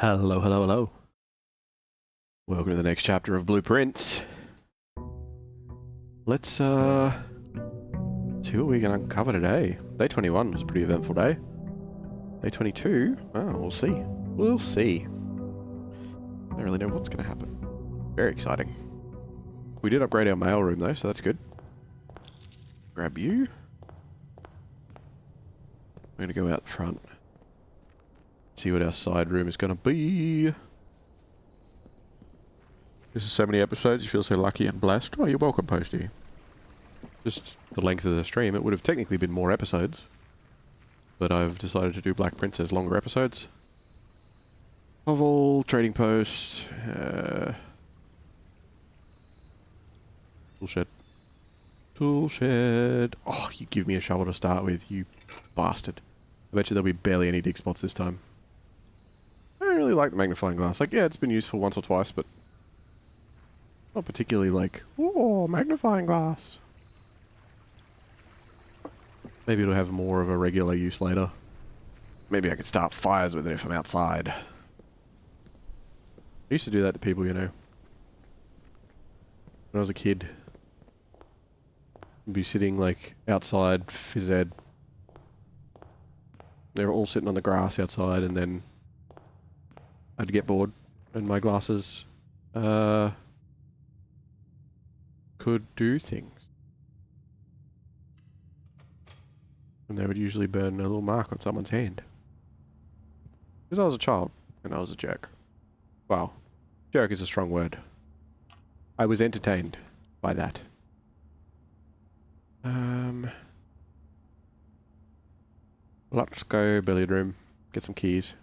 Hello, hello, hello. Welcome to the next chapter of Blueprints. Let's see what we can uncover today. Day 21 was a pretty eventful day. Day 22, oh, we'll see. We'll see. I don't really know what's going to happen. Very exciting. We did upgrade our mail room though, so that's good. Grab you. We're going to go out the front. See what our side room is going to be. This is so many episodes, you feel so lucky and blessed. Oh, you're welcome, Posty. Just the length of the stream, it would have technically been more episodes. But I've decided to do Black Princess longer episodes. Oval, trading post, tool shed. Tool shed. Oh, you give me a shovel to start with, you bastard. I bet you there'll be barely any dig spots this time. I don't really like the magnifying glass. Like, yeah, it's been useful once or twice, but not particularly like, oh, magnifying glass. Maybe it'll have more of a regular use later. Maybe I could start fires with it if I'm outside. I used to do that to people, you know. When I was a kid. I'd be sitting like outside phys ed. They were all sitting on the grass outside, and then I'd get bored and my glasses could do things. And they would usually burn a little mark on someone's hand. Because I was a child, and I was a jerk. Wow. Jerk is a strong word. I was entertained by that. Let's go billiard room. Get some keys.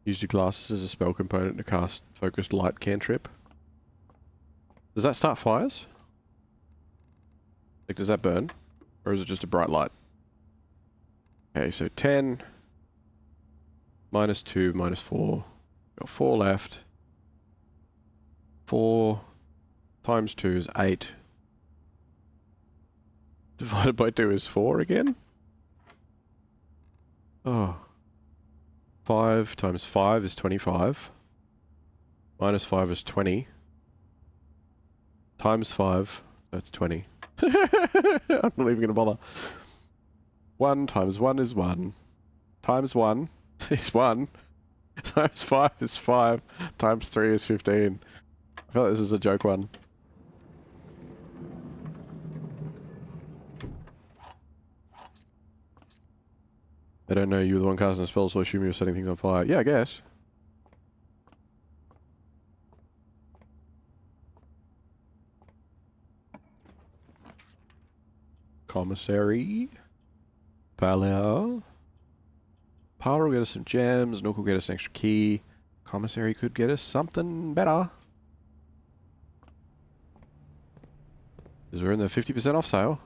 Use your glasses as a spell component to cast focused light cantrip. Does that start fires? Like, does that burn? Or is it just a bright light? Okay, so 10. Minus 2, minus 4. Got 4 left. 4 times 2 is 8. Divided by 2 is 4 again? Oh. 5 times 5 is 25. Minus 5 is 20. Times 5, that's 20. I'm not even going to bother. 1 times 1 is 1. Times 1 is 1. Times 5 is 5. Times 3 is 15. I feel like this is a joke one. I don't know, you were the one casting a spell, so I assume you were setting things on fire. Yeah, I guess. Commissary. Parlour. Parlour will get us some gems. Nook will get us an extra key. Commissary could get us something better. Because we're in the 50% off sale.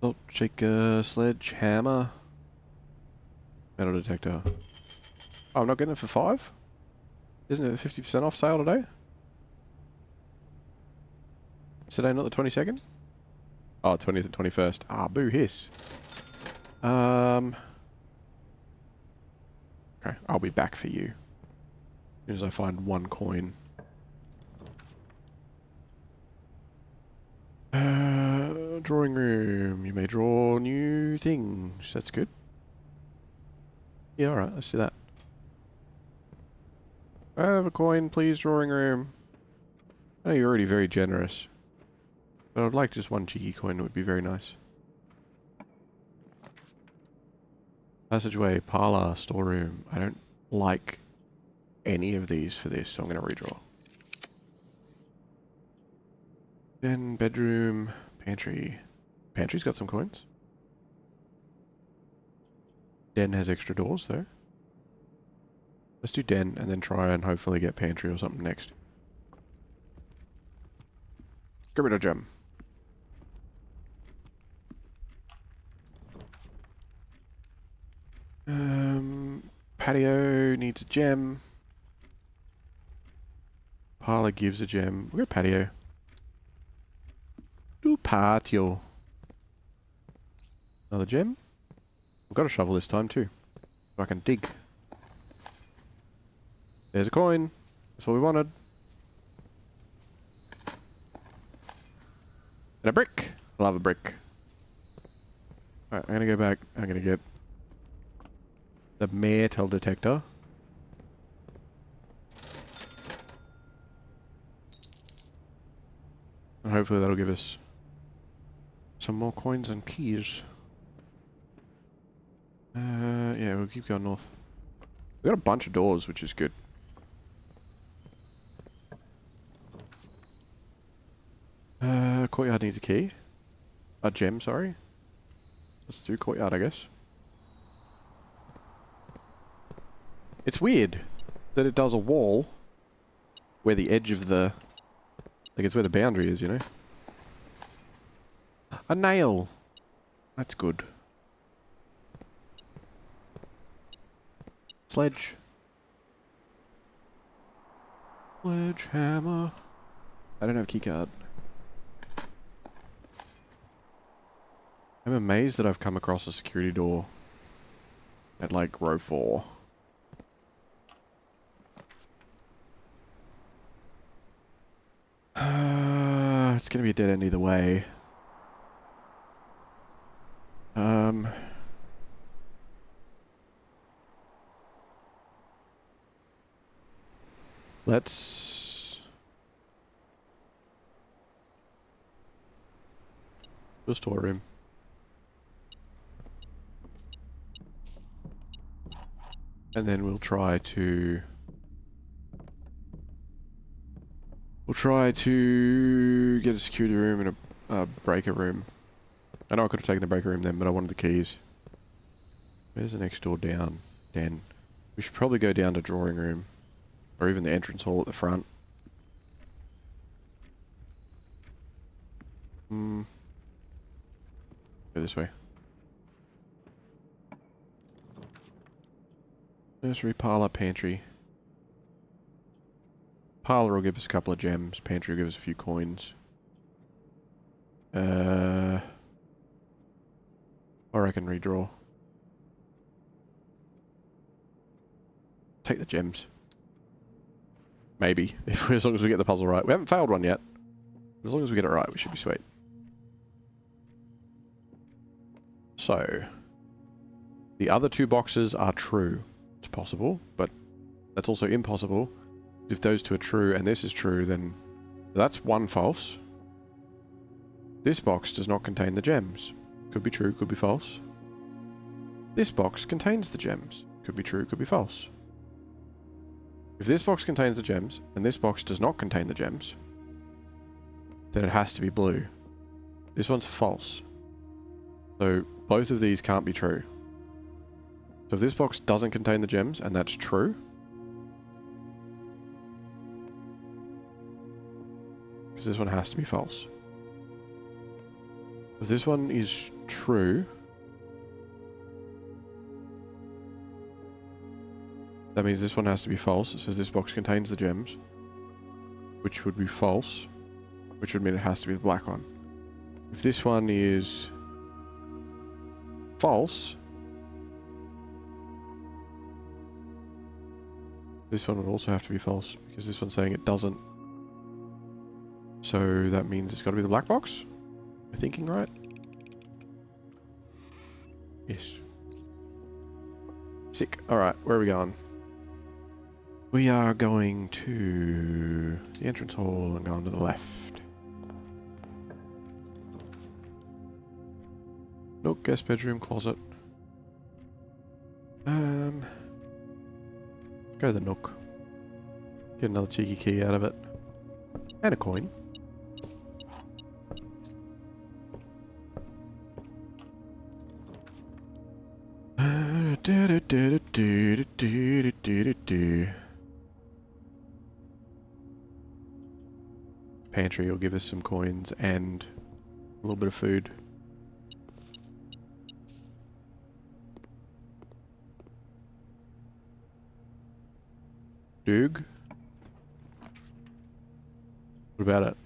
Salt shaker, sledgehammer. Metal detector. Oh, I'm not getting it for 5? Isn't it a 50% off sale today? Is today not the 22nd? Oh, 20th and 21st. Ah, boo hiss. Okay, I'll be back for you. As soon as I find 1 coin. Drawing room. You may draw new things. That's good. Yeah, alright, let's do that. I have a coin, please, drawing room. I know you're already very generous. But I'd like just 1 cheeky coin, it would be very nice. Passageway, parlour, storeroom. I don't like any of these for this, so I'm going to redraw. Then bedroom, pantry. Pantry's got some coins. Den has extra doors though. Let's do den and then try and hopefully get pantry or something next. Get rid of gem. Patio needs a gem. Parlour gives a gem. We're patio. Doop. patio. Another gem. I've got a shovel this time too. So I can dig. There's a coin. That's what we wanted. And a brick. I love a brick. Alright, I'm gonna go back. I'm gonna get the metal detector. And hopefully that'll give us some more coins and keys. Yeah, we'll keep going north. We got a bunch of doors, which is good. Courtyard needs a key. A gem, sorry. Let's do courtyard, I guess. It's weird that it does a wall where the edge of the... like, it's where the boundary is, you know? A nail! That's good. Sledge. Sledgehammer. I don't have a keycard. I'm amazed that I've come across a security door at like row 4. It's gonna be a dead end either way. Let's do a storeroom. And then we'll try to get a security room and a breaker room. I know I could have taken the breaker room then, but I wanted the keys. Where's the next door down? Den. We should probably go down to drawing room. Or even the entrance hall at the front. Go this way. Nursery, parlour, pantry. Parlour will give us a couple of gems. Pantry will give us a few coins. I reckon redraw. Take the gems. Maybe. As long as we get the puzzle right. We haven't failed one yet. As long as we get it right, we should be sweet. So, the other 2 boxes are true. It's possible, but that's also impossible. If those 2 are true and this is true, then that's 1 false. This box does not contain the gems. Could be true, could be false. This box contains the gems. Could be true, could be false. If this box contains the gems, and this box does not contain the gems, then it has to be blue. This one's false. So both of these can't be true. So if this box doesn't contain the gems, and that's true, because this one has to be false. If this one is true, that means this one has to be false. It says this box contains the gems, which would be false, which would mean it has to be the black one. If this one is false, this one would also have to be false, because this one's saying it doesn't. So that means it's got to be the black box? Am I thinking right? Yes. Sick. Alright, where are we going? We are going to the entrance hall and going to the left. Nook, guest bedroom, closet. Go to the nook. Get another cheeky key out of it. And a coin. Pantry will give us some coins and a little bit of food. Doog? What about it?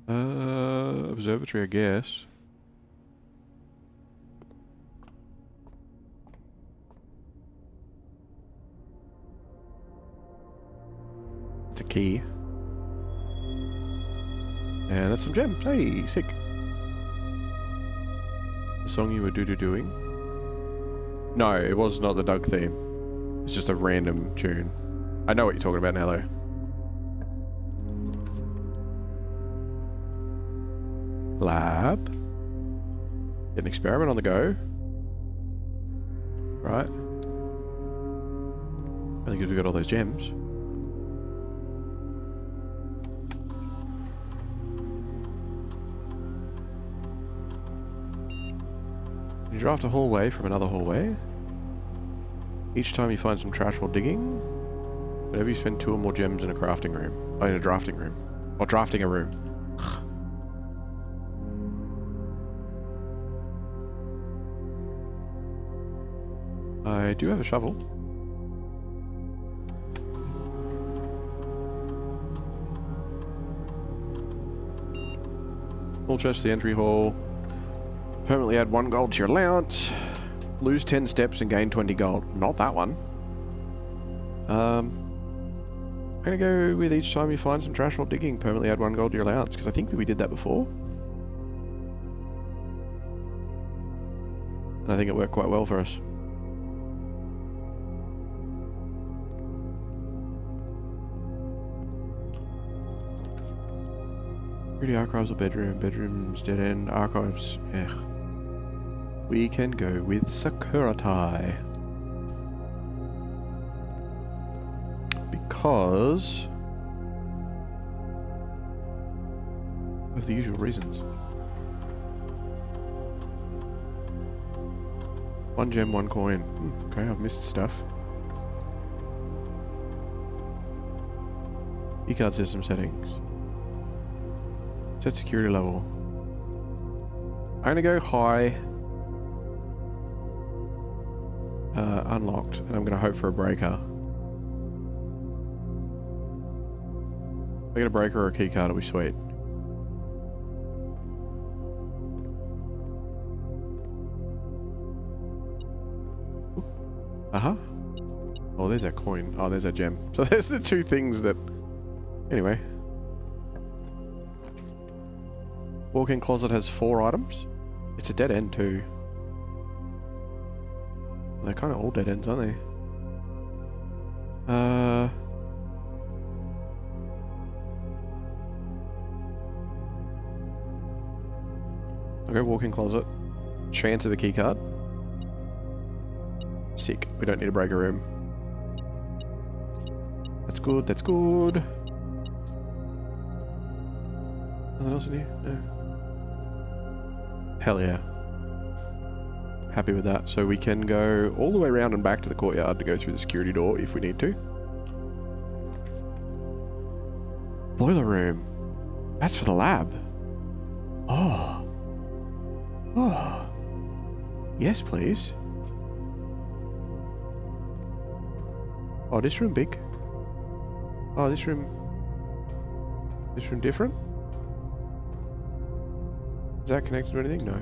Observatory, I guess. It's a key. And that's some gems. Hey, sick. The song you were doing? No, it was not the Doug theme. It's just a random tune. I know what you're talking about now, though. Lab. Get an experiment on the go. Right. I think we got all those gems. You draft a hallway from another hallway. Each time you find some trash while digging. Whenever you spend 2 or more gems in a crafting room. Oh, in a drafting room. Or drafting a room. I do have a shovel. Small chest to the entry hall. Permanently add 1 gold to your allowance. Lose 10 steps and gain 20 gold. Not that one. I'm gonna go with each time you find some trash while digging, permanently add 1 gold to your allowance, because I think that we did that before. And I think it worked quite well for us. Pretty archives or bedroom? Bedrooms, dead end, archives. Ugh. We can go with Security. Because of the usual reasons. 1 gem, 1 coin. Okay, I've missed stuff. E-card system settings. Set security level. I'm gonna go high. Unlocked, and I'm gonna hope for a breaker. If I get a breaker or a key card, it'll be sweet. Uh-huh. Oh, there's that coin. Oh, there's that gem. So there's the 2 things that... Anyway. Walk-in closet has 4 items. It's a dead end too. They're kind of all dead ends, aren't they? Okay, walk-in closet. Chance of a key card. Sick. We don't need to break a room. That's good, that's good. Nothing else in here? No. Hell yeah. Happy with that. So we can go all the way around and back to the courtyard to go through the security door if we need to. Boiler room. That's for the lab. Oh. Oh. Yes, please. Oh, this room big. Oh, this room... This room different? Is that connected to anything? No.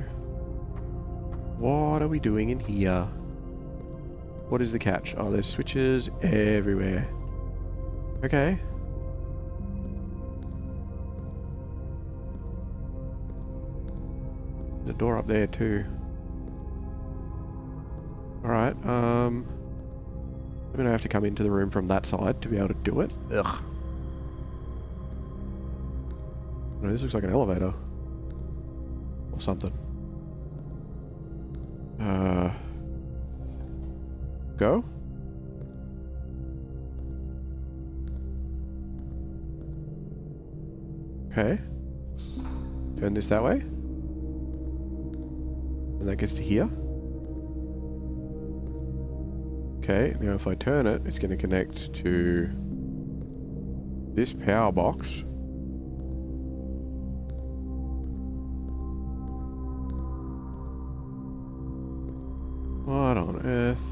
What are we doing in here? What is the catch? Oh, there's switches everywhere. Okay. There's a door up there too. Alright, I'm gonna have to come into the room from that side to be able to do it. Ugh. No, this looks like an elevator. Or something. Go? Okay. Turn this that way. And that gets to here. Okay, now if I turn it, it's going to connect to this power box. What on earth?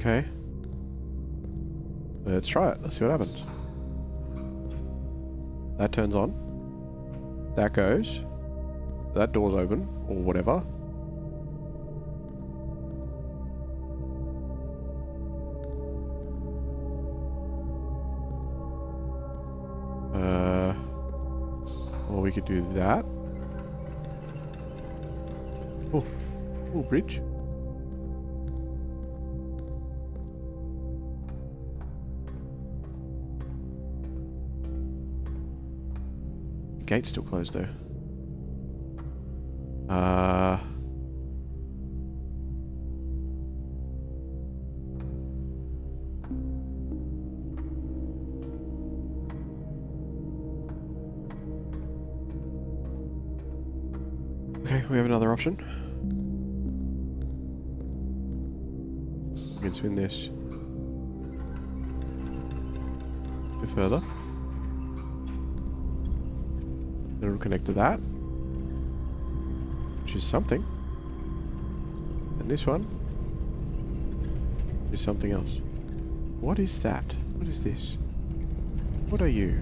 Okay. Let's try it. Let's see what happens. That turns on. That goes. That door's open, or whatever. Or we could do that. Oh, oh, bridge. The gate's still closed though. Okay, we have another option. We can spin this a bit further. Then it'll connect to that, which is something. And this one is something else. What is that? What is this? What are you?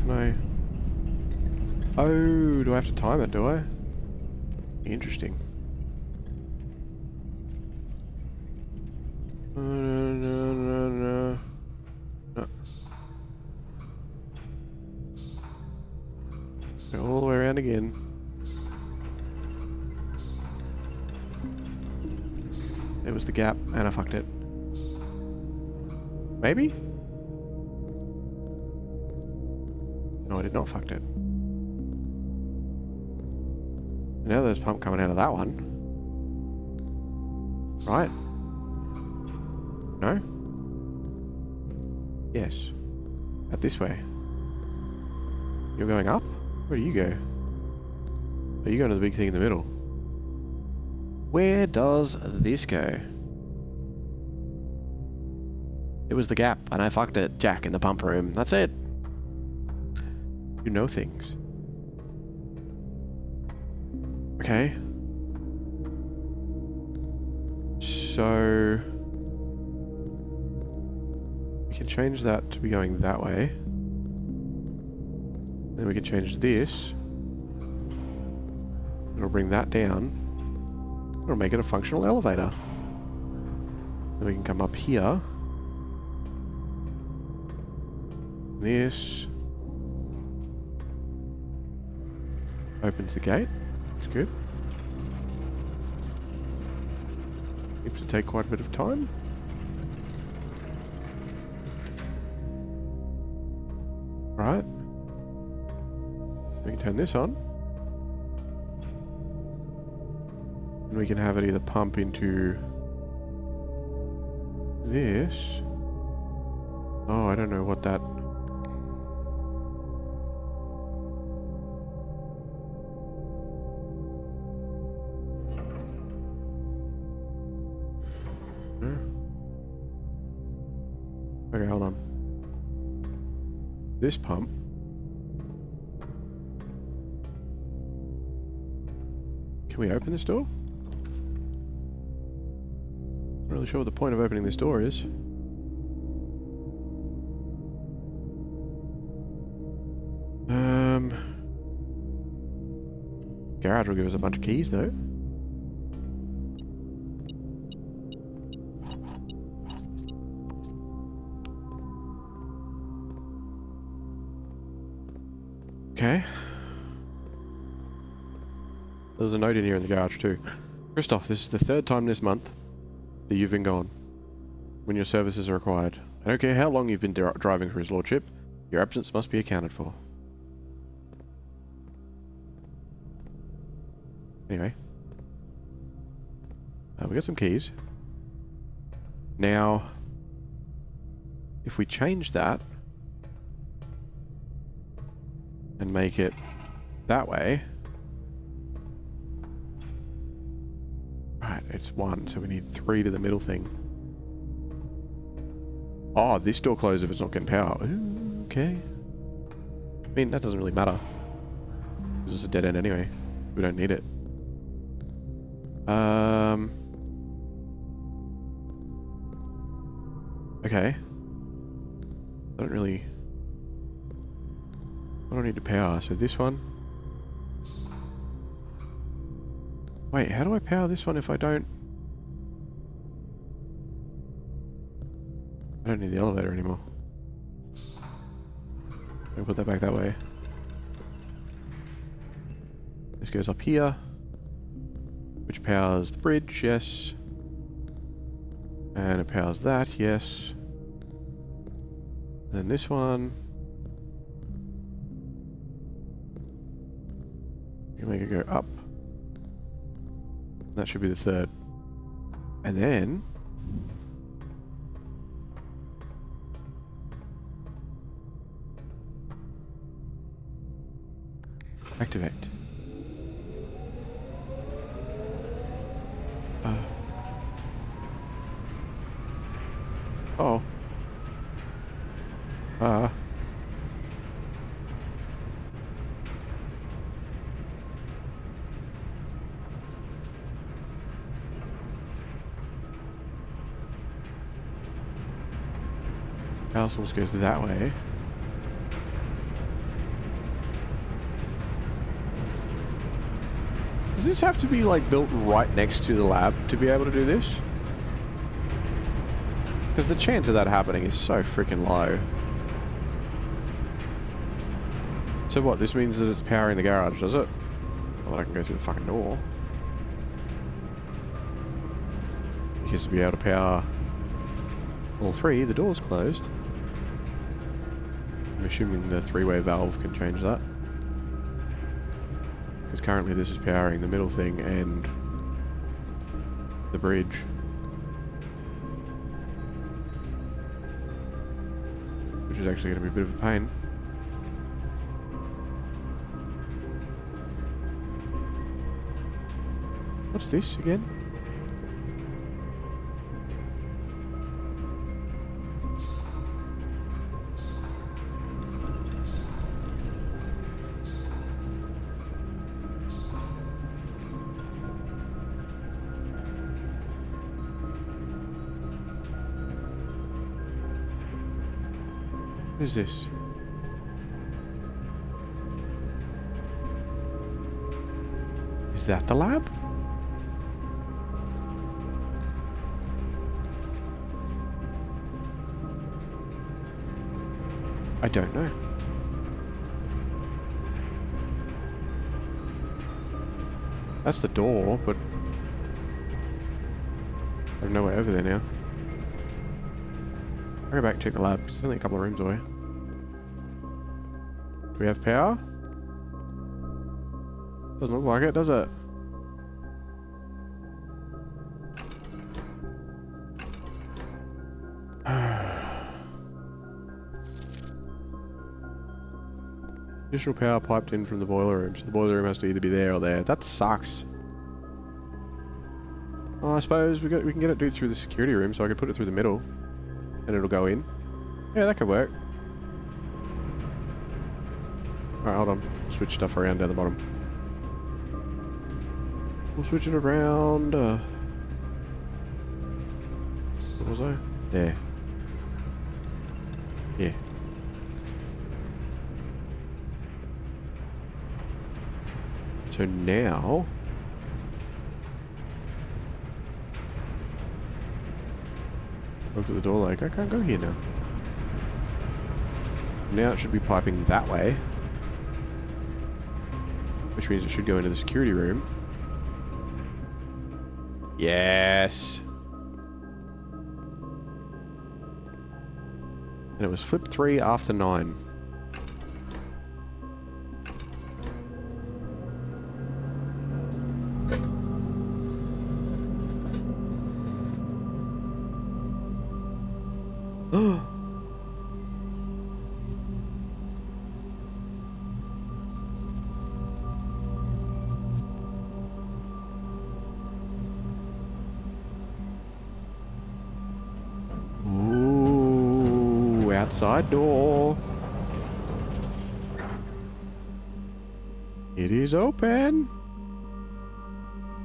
Can I... Oh, do I have to time it, do I? Interesting. No. Go all the way around again. There was the gap, and I fucked it. Maybe? No, I did not fuck it. Now there's pump coming out of that one. Right? No? Yes. Out this way. You're going up? Where do you go? Oh, you go to the big thing in the middle. Where does this go? It was the gap, and I fucked it, Jack, in the pump room. That's it. You know things. Okay. So... we can change that to be going that way. Then we can change this. It'll bring that down. It'll make it a functional elevator. Then we can come up here. This opens the gate. That's good. Seems to take quite a bit of time. Right. We can turn this on. And we can have it either pump into this. Oh, I don't know what that... Okay, hold on. This pump. Can we open this door? Not really sure what the point of opening this door is. Garage will give us a bunch of keys though. Okay. There's a note in here in the garage too. Christoph, this is the 3rd time this month that you've been gone when your services are required. I don't care how long you've been driving for his lordship, your absence must be accounted for. Anyway. We got some keys. Now, if we change that and make it that way. Right, it's 1, so we need 3 to the middle thing. Oh, this door closes if it's not getting power. Ooh, okay. I mean, that doesn't really matter. This is a dead end anyway. We don't need it. Okay. I don't really... I don't need to power, so this one... Wait, how do I power this one if I don't... I don't need the elevator anymore. I'll put that back that way. This goes up here, which powers the bridge, yes. And it powers that, yes. And then this one... You can make it go up. That should be the third. And then... activate. Oh. Power source goes that way. Does this have to be like built right next to the lab to be able to do this? Because the chance of that happening is so freaking low. So what, this means that it's powering the garage, does it? Well, I can go through the fucking door. Because to be able to power all three, the door's closed. I'm assuming the three-way valve can change that. Because currently this is powering the middle thing and the bridge. Which is actually going to be a bit of a pain. What's this again? What is this? Is that the lab? I don't know. That's the door, but I have no way over there now. I'll go back and check the lab. It's only a couple of rooms away. Do we have power? Doesn't look like it, does it? Additional power piped in from the boiler room, so the boiler room has to either be there or there. That sucks. Oh, I suppose we can get it through the security room, so I could put it through the middle, and it'll go in. Yeah, that could work. Alright, hold on. Switch stuff around down the bottom. We'll switch it around. What was I? There. Yeah. So now... look at the door like, I can't go here now. Now it should be piping that way. Which means it should go into the security room. Yes! And it was flip 3 after 9. Ooh, outside door. It is open.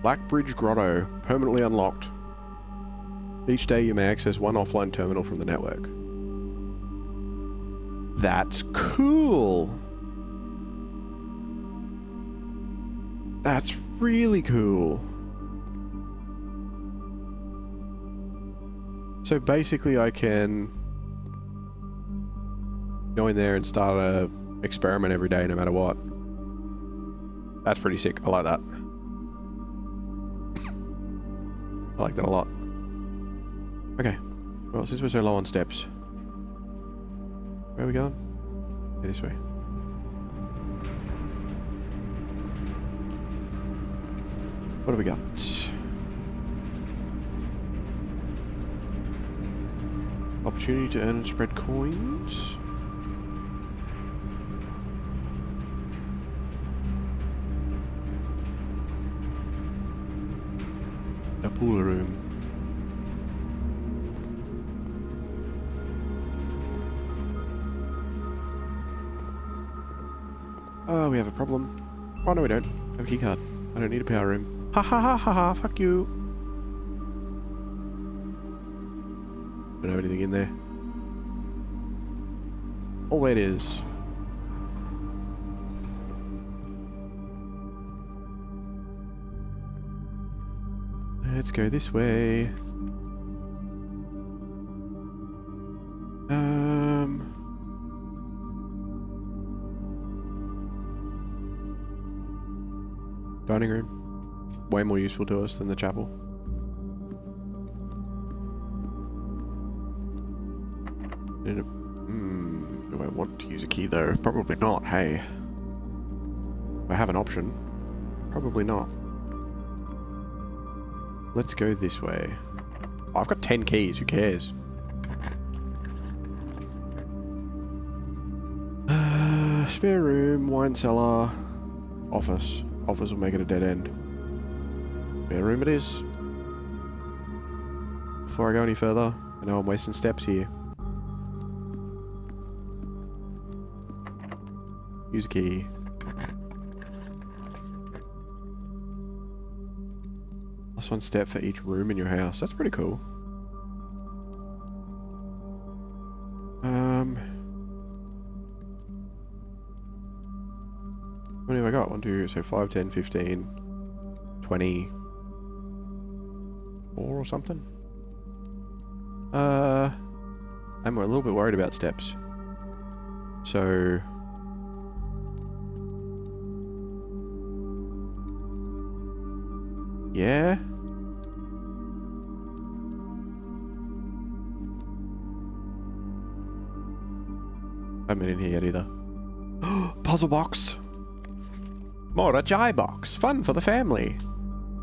Black Bridge Grotto, permanently unlocked. Each day you may access one offline terminal from the network. That's cool. That's really cool. So basically I can go in there and start a experiment every day no matter what. That's pretty sick. I like that. I like that a lot. Okay. Well, since we're so low on steps, where are we going? Yeah, this way. What do we got? Opportunity to earn and spread coins. A pool room. Oh, we have a problem. Oh, no, we don't. I have a key card. I don't need a power room. Ha ha ha ha ha, fuck you. Don't have anything in there. All it is. Let's go this way. Dining room. Way more useful to us than the chapel. Do I want to use a key though? Probably not, hey. If I have an option, probably not. Let's go this way. Oh, I've got 10 keys, who cares? Spare room, wine cellar, office. Office will make it a dead end. Spare room it is. Before I go any further, I know I'm wasting steps here. Use a key. Plus 1 step for each room in your house. That's pretty cool. How many have I got? 1, 2, so 5, 10, 15, 20, 4 or something? I'm a little bit worried about steps. So... yeah? I haven't been in here yet either. Puzzle box! Morajai box. Fun for the family.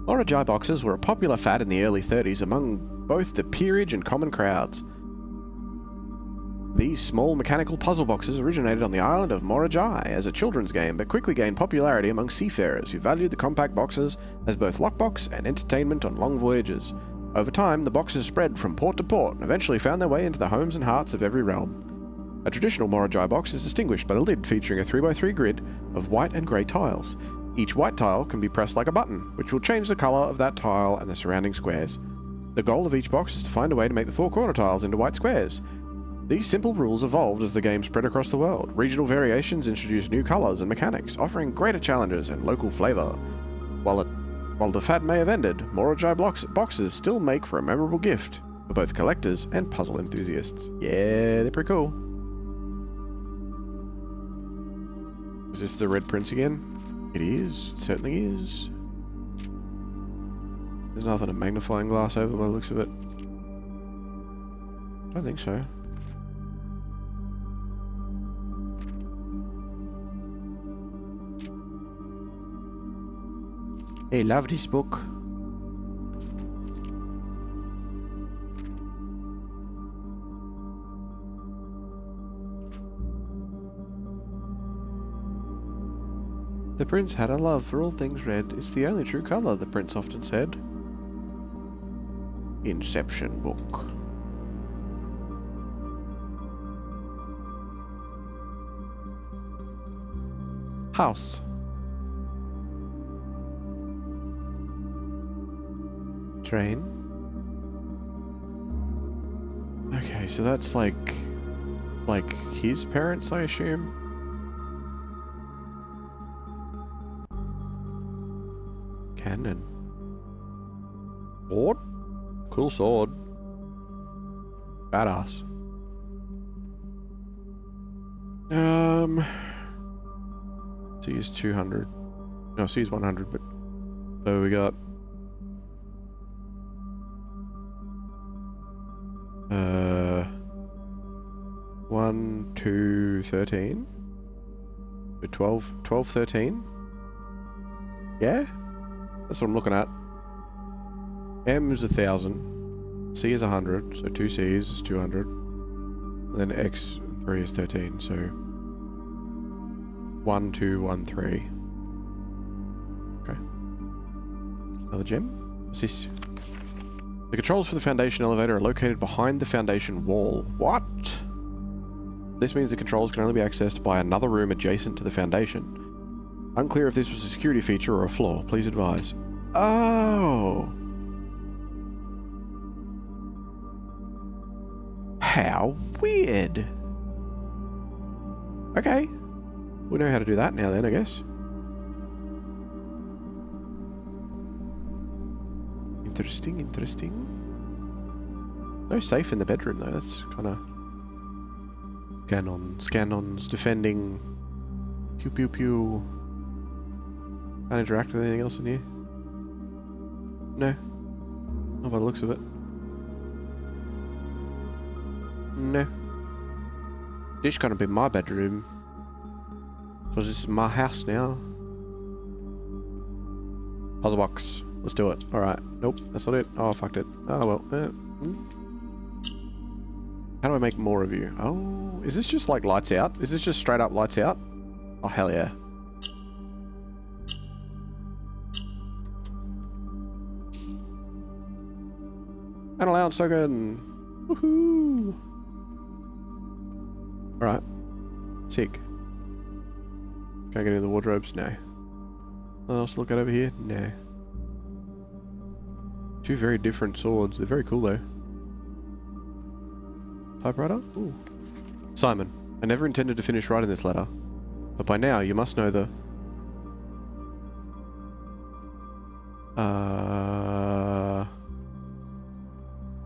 Morajai boxes were a popular fad in the early 30s among both the peerage and common crowds. These small mechanical puzzle boxes originated on the island of Morajai as a children's game, but quickly gained popularity among seafarers who valued the compact boxes as both lockbox and entertainment on long voyages. Over time, the boxes spread from port to port and eventually found their way into the homes and hearts of every realm. A traditional Morajai box is distinguished by the lid featuring a 3x3 grid of white and grey tiles. Each white tile can be pressed like a button, which will change the colour of that tile and the surrounding squares. The goal of each box is to find a way to make the 4 corner tiles into white squares. These simple rules evolved as the game spread across the world. Regional variations introduced new colours and mechanics, offering greater challenges and local flavour. While the fad may have ended, Morajai boxes still make for a memorable gift for both collectors and puzzle enthusiasts. Yeah, they're pretty cool. Is this the Red Prince again? It is. It certainly is. There's nothing a magnifying glass over by the looks of it. I don't think so. Hey, love this book. The prince had a love for all things red. It's the only true colour, the prince often said. Inception book. House. Train. Okay, so that's like his parents, I assume. Cannon. Sword? Cool sword. Badass. C is 200. No, C is 100, but... So we got... 1, 2, 13? 12, 13? Yeah? That's what I'm looking at. M is 1,000. C is 100, so 2 C's is 200. And then X 3 is 13, so 1, 2, 1, 3. Okay. Another gem? What's this? The controls for the foundation elevator are located behind the foundation wall. What? This means the controls can only be accessed by another room adjacent to the foundation. Unclear if this was a security feature or a flaw. Please advise. Oh. How weird. Okay. We know how to do that now then, I guess. Interesting, interesting. No safe in the bedroom though, that's kind of... Cannons, defending... Pew pew pew. Can't interact with anything else in here? No. Not by the looks of it. No. This gonna be my bedroom. Because this is my house now. Puzzle box. Let's do it. Alright. Nope, that's not it. Oh, I fucked it. Oh, well. How do I make more of you? Oh, is this just like lights out? Is this just straight up lights out? Oh, hell yeah. And allowance token. Woohoo! Alright. Sick. Can I get into the wardrobes? No. Nothing else to look at over here? No. Two very different swords. They're very cool though. Typewriter? Ooh. Simon, I never intended to finish writing this letter, but by now you must know the...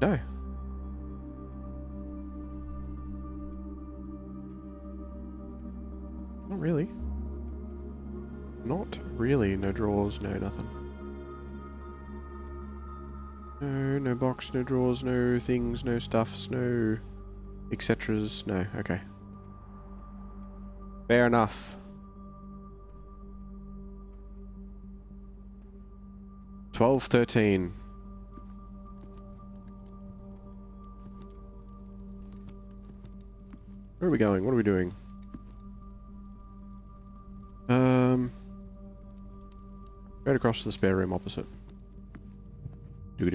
No. Not really. Not really. No drawers, no nothing. No, no box, no drawers, no things, no stuffs, no etceteras. No, okay. Fair enough. 12, 13. Where are we going? What are we doing? Right across to the spare room opposite. No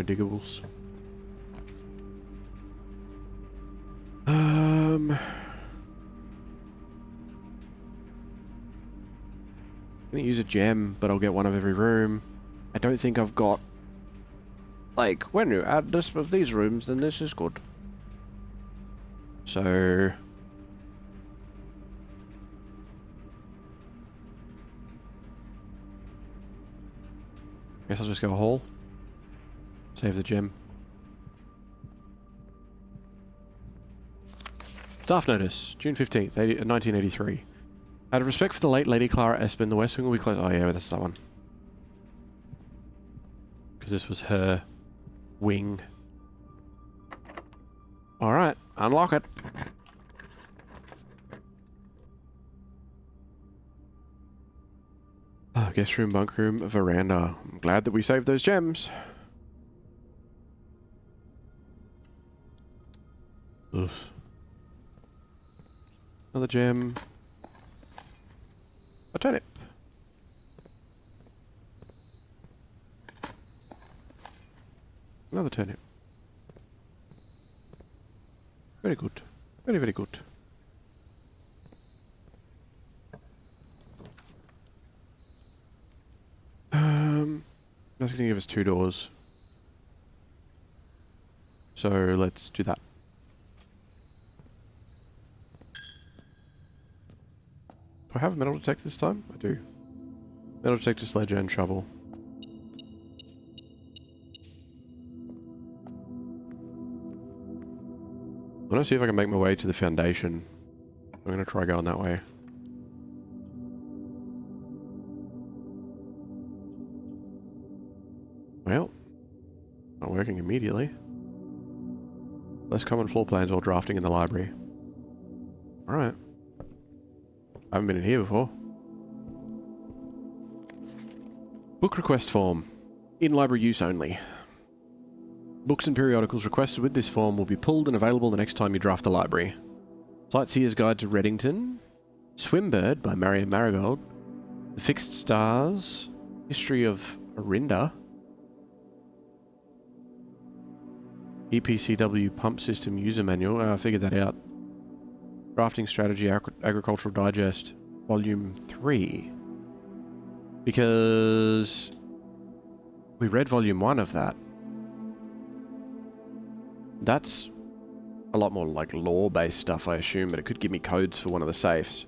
diggables. I'm gonna use a gem, but I'll get one of every room. I don't think I've got... Like, when you add this of these rooms, then this is good. So... Guess I'll just go hall. Save the gem. Staff notice, June 15th, 1983. Out of respect for the late Lady Clara Espin, the West Wing will be closed. Oh yeah, that's that one. Because this was her wing. Alright, unlock it. Guest room, bunk room, veranda. I'm glad that we saved those gems. Oof. Another gem. A turnip. Another turnip. Very good. Very, very good. That's going to give us 2 doors. So let's do that. Do I have a metal detector this time? I do. Metal detector, sledge, and shovel. I want to see if I can make my way to the foundation. I'm going to try going that way. Well, not working immediately. Less common floor plans while drafting in the library. Alright. I haven't been in here before. Book request form. In library use only. Books and periodicals requested with this form will be pulled and available the next time you draft the library. Sightseer's Guide to Reddington. Swimbird by Marion Marigold. The Fixed Stars. History of Arinda. EPCW Pump System User Manual. I figured that out. Drafting Strategy Agricultural Digest, Volume 3. Because we read Volume 1 of that. That's a lot more like lore-based stuff, I assume, but it could give me codes for one of the safes.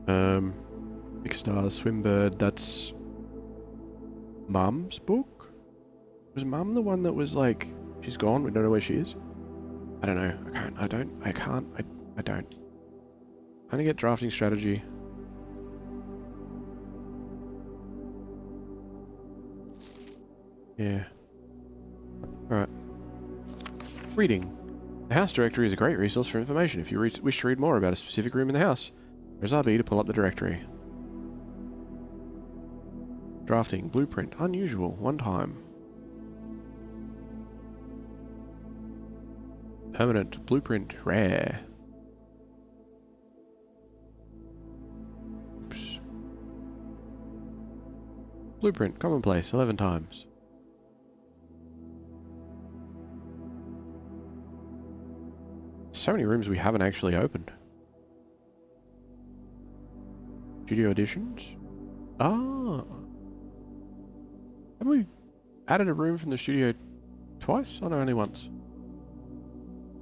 Big Stars, Swimbird, that's Mum's book? Was Mum the one that was like, she's gone, we don't know where she is? I don't know. I don't. I only get drafting strategy. Yeah. Alright. Reading. The house directory is a great resource for information if you wish to read more about a specific room in the house. Press RB to pull up the directory. Drafting. Blueprint. Unusual. 1 time. Permanent. Blueprint. Rare. Oops. Blueprint. Commonplace. 11 times. So many rooms we haven't actually opened. Studio additions? Ah. Haven't we added a room from the studio twice? Oh no, only once.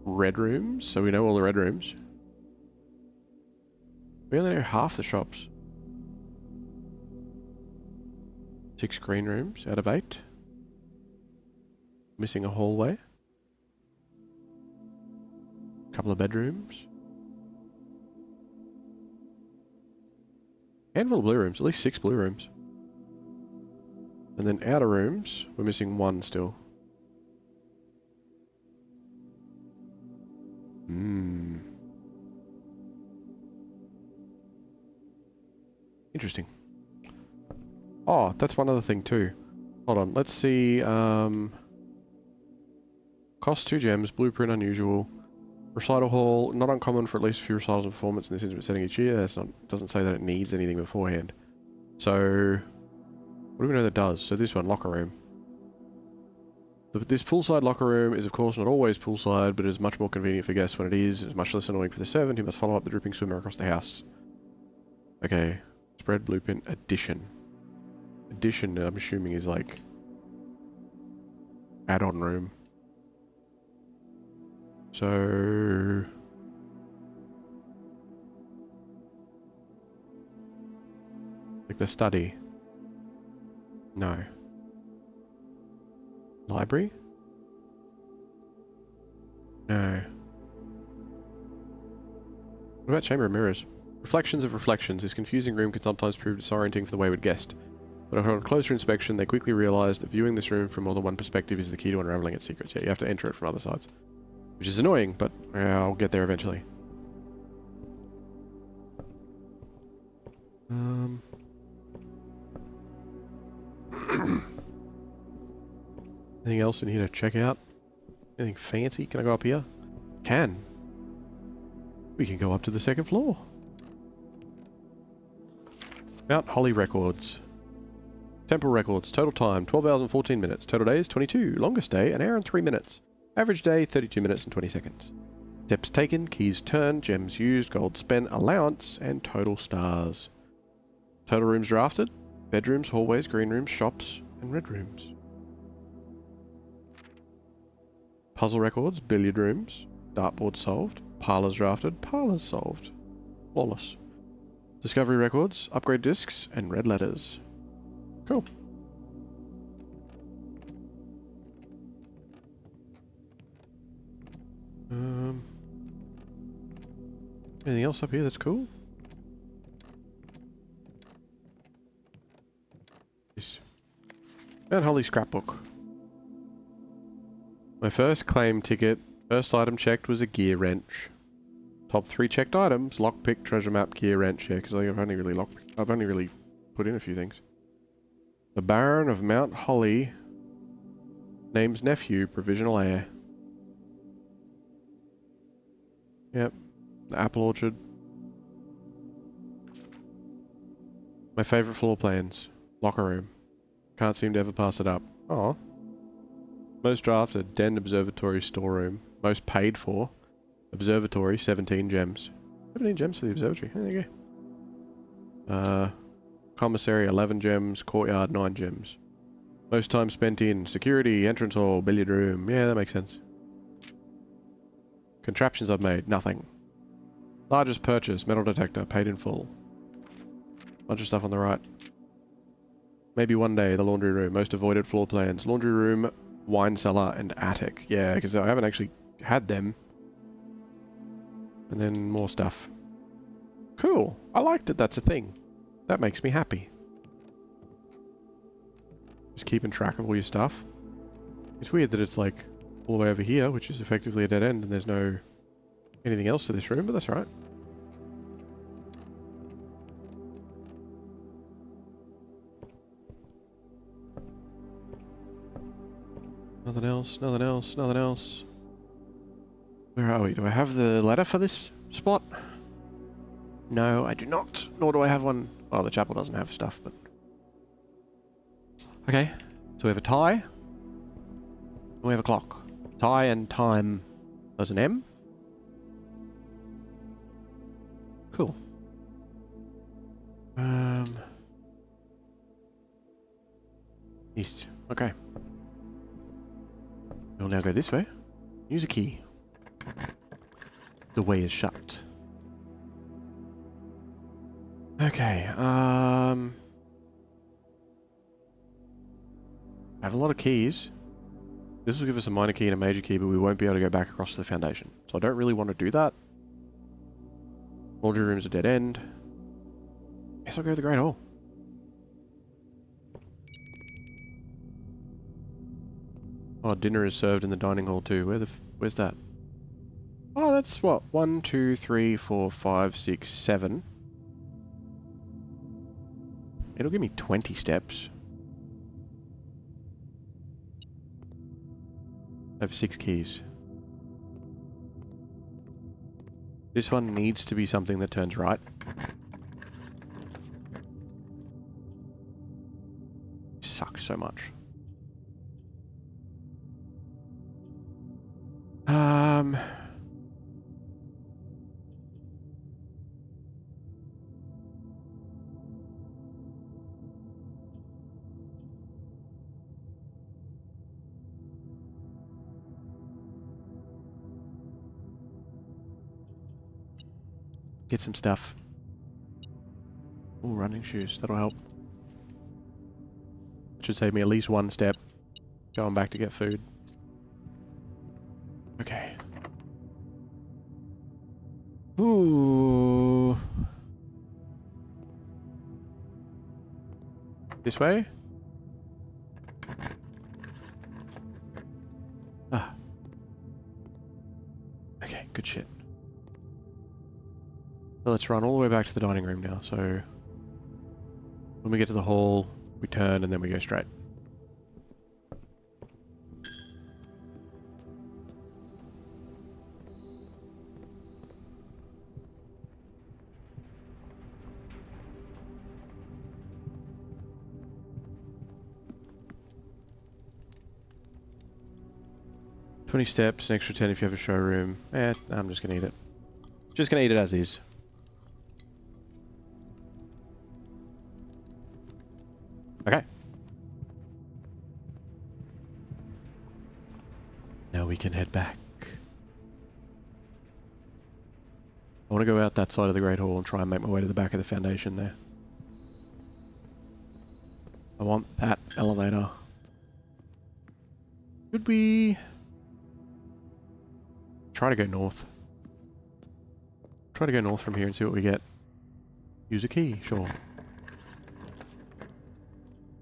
Red rooms, so we know all the red rooms. We only know half the shops. 6 green rooms out of 8. Missing a hallway. Couple of bedrooms. Handful of blue rooms, at least 6 blue rooms. And then outer rooms, we're missing 1 still. Interesting. Oh, that's one other thing too. Hold on, let's see. Cost 2 gems, blueprint unusual. Recital hall, not uncommon for at least a few recitals and performance in this intimate setting each year. That's not, doesn't say that it needs anything beforehand. So, what do we know that does? So this one, locker room. This poolside locker room is of course not always poolside, but it is much more convenient for guests when it is. It is much less annoying for the servant who must follow up the dripping swimmer across the house. Okay, spread blueprint addition. Addition, I'm assuming, is like add-on room. So like the study. No. Library? No. What about chamber of mirrors? Reflections of reflections. This confusing room can sometimes prove disorienting for the wayward guest. But on closer inspection, they quickly realize that viewing this room from more than one perspective is the key to unraveling its secrets. Yeah, you have to enter it from other sides. Which is annoying, but I'll get there eventually. Anything else in here to check out? Anything fancy? Can I go up here? Can. We can go up to the 2nd floor. Mount Holly records. Temple records. Total time, 12 hours and 14 minutes. Total days, 22. Longest day, 1 hour and 3 minutes. Average day, 32 minutes and 20 seconds. Steps taken, keys turned, gems used, gold spent, allowance, and total stars. Total rooms drafted. Bedrooms, hallways, green rooms, shops, and red rooms. Puzzle records, billiard rooms, dartboard solved, parlours drafted, parlours solved. Flawless. Discovery records, upgrade discs, and red letters. Cool. Anything else up here that's cool? Yes. Mount Holly scrapbook. My first claim ticket, first item checked was a gear wrench. Top 3 checked items, lockpick, treasure map, gear wrench. Yeah, because I've only really put in a few things. The Baron of Mount Holly name's nephew, provisional heir. Yep. The apple orchard. My favourite floor plans. Locker room. Can't seem to ever pass it up. Oh. Most drafted. Den observatory storeroom. Most paid for. Observatory, 17 gems. 17 gems for the observatory. There you go. Commissary, 11 gems. Courtyard, 9 gems. Most time spent in. Security, entrance hall, billiard room. Yeah, that makes sense. Contraptions I've made. Nothing. Largest purchase. Metal detector. Paid in full. Bunch of stuff on the right. Maybe one day. The laundry room. Most avoided floor plans. Laundry room, wine cellar, and attic. Yeah, because I haven't actually had them. And then more stuff. Cool. I like that that's a thing. That makes me happy. Just keeping track of all your stuff. It's weird that it's like all the way over here, which is effectively a dead end, and there's no anything else to this room, but that's alright. Nothing else, nothing else, nothing else. Where are we? Do I have the ladder for this spot? No, I do not. Nor do I have one. Oh, the chapel doesn't have stuff, but... Okay, so we have a tie. And we have a clock. Tie and time as an M. Cool. East. Okay. We'll now go this way. Use a key. The way is shut. Okay, I have a lot of keys. This will give us a minor key and a major key, but we won't be able to go back across to the foundation. So I don't really want to do that. Laundry room's a dead end. Guess I'll go to the Great Hall. Oh, dinner is served in the dining hall too. Where's that? Oh, that's what? 1, 2, 3, 4, 5, 6, 7. It'll give me 20 steps. I have 6 keys. This one needs to be something that turns right. Sucks so much. Get some stuff. Ooh, running shoes. That'll help. Should save me at least 1 step going back to get food. Okay. Ooh. This way? Ah. Okay, good shit. So let's run all the way back to the dining room now. So when we get to the hall, we turn and then we go straight. $20 steps, an extra 10 if you have a showroom. I'm just gonna eat it. Just gonna eat it as is. Okay. Now we can head back. I want to go out that side of the Great Hall and try and make my way to the back of the foundation there. I want that elevator. Should we try to go north? Try to go north from here and see what we get. Use a key, sure.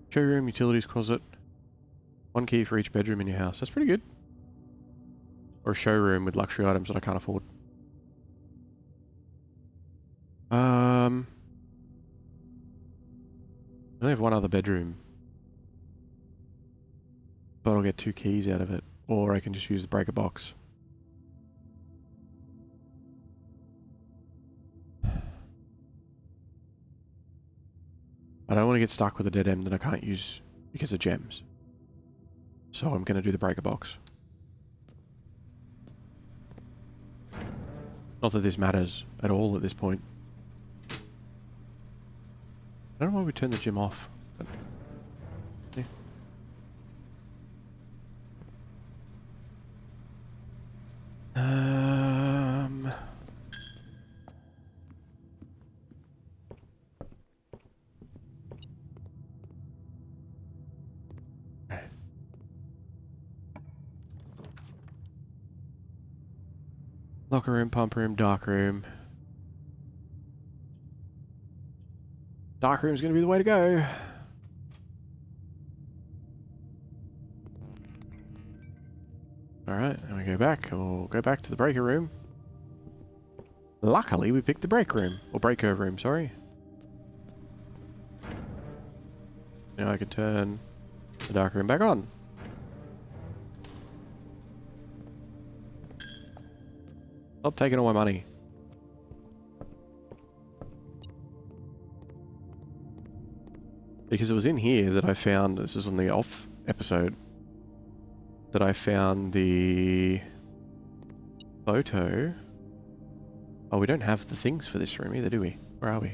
Showroom, utilities closet. One key for each bedroom in your house. That's pretty good. Or a showroom with luxury items that I can't afford. I only have one other bedroom. But I'll get 2 keys out of it. Or I can just use the breaker box. I don't want to get stuck with a dead end that I can't use because of gems. So I'm going to do the breaker box. Not that this matters at all at this point. I don't know why we turned the gym off. But yeah. Okay. Locker room, pump room, dark room. Dark room's going to be the way to go. Alright, and we go back. We'll go back to the breaker room. Luckily, we picked the break room. Or breakover room, sorry. Now I can turn the dark room back on. Stop taking all my money. Because it was in here that I found, this was on the off episode, that I found the photo. Oh, we don't have the things for this room either, do we? Where are we?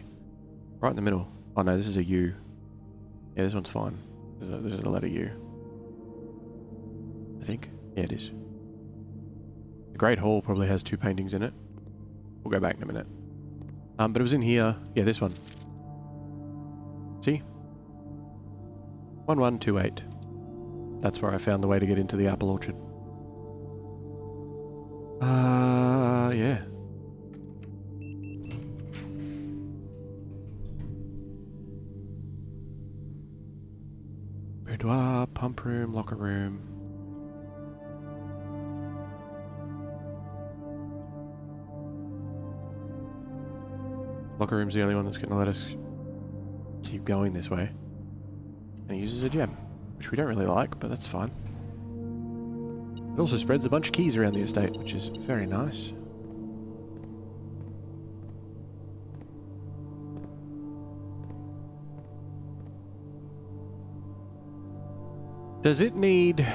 Right in the middle. Oh no, this is a U. Yeah, this one's fine. This is the letter U. I think. Yeah, it is. The Great Hall probably has 2 paintings in it. We'll go back in a minute. But it was in here. Yeah, this one. See? 1128. That's where I found the way to get into the apple orchard. Yeah. Boudoir, pump room, locker room. Locker room's the only one that's going to let us keep going this way. And it uses a gem, which we don't really like, but that's fine. It also spreads a bunch of keys around the estate, which is very nice. Does it need...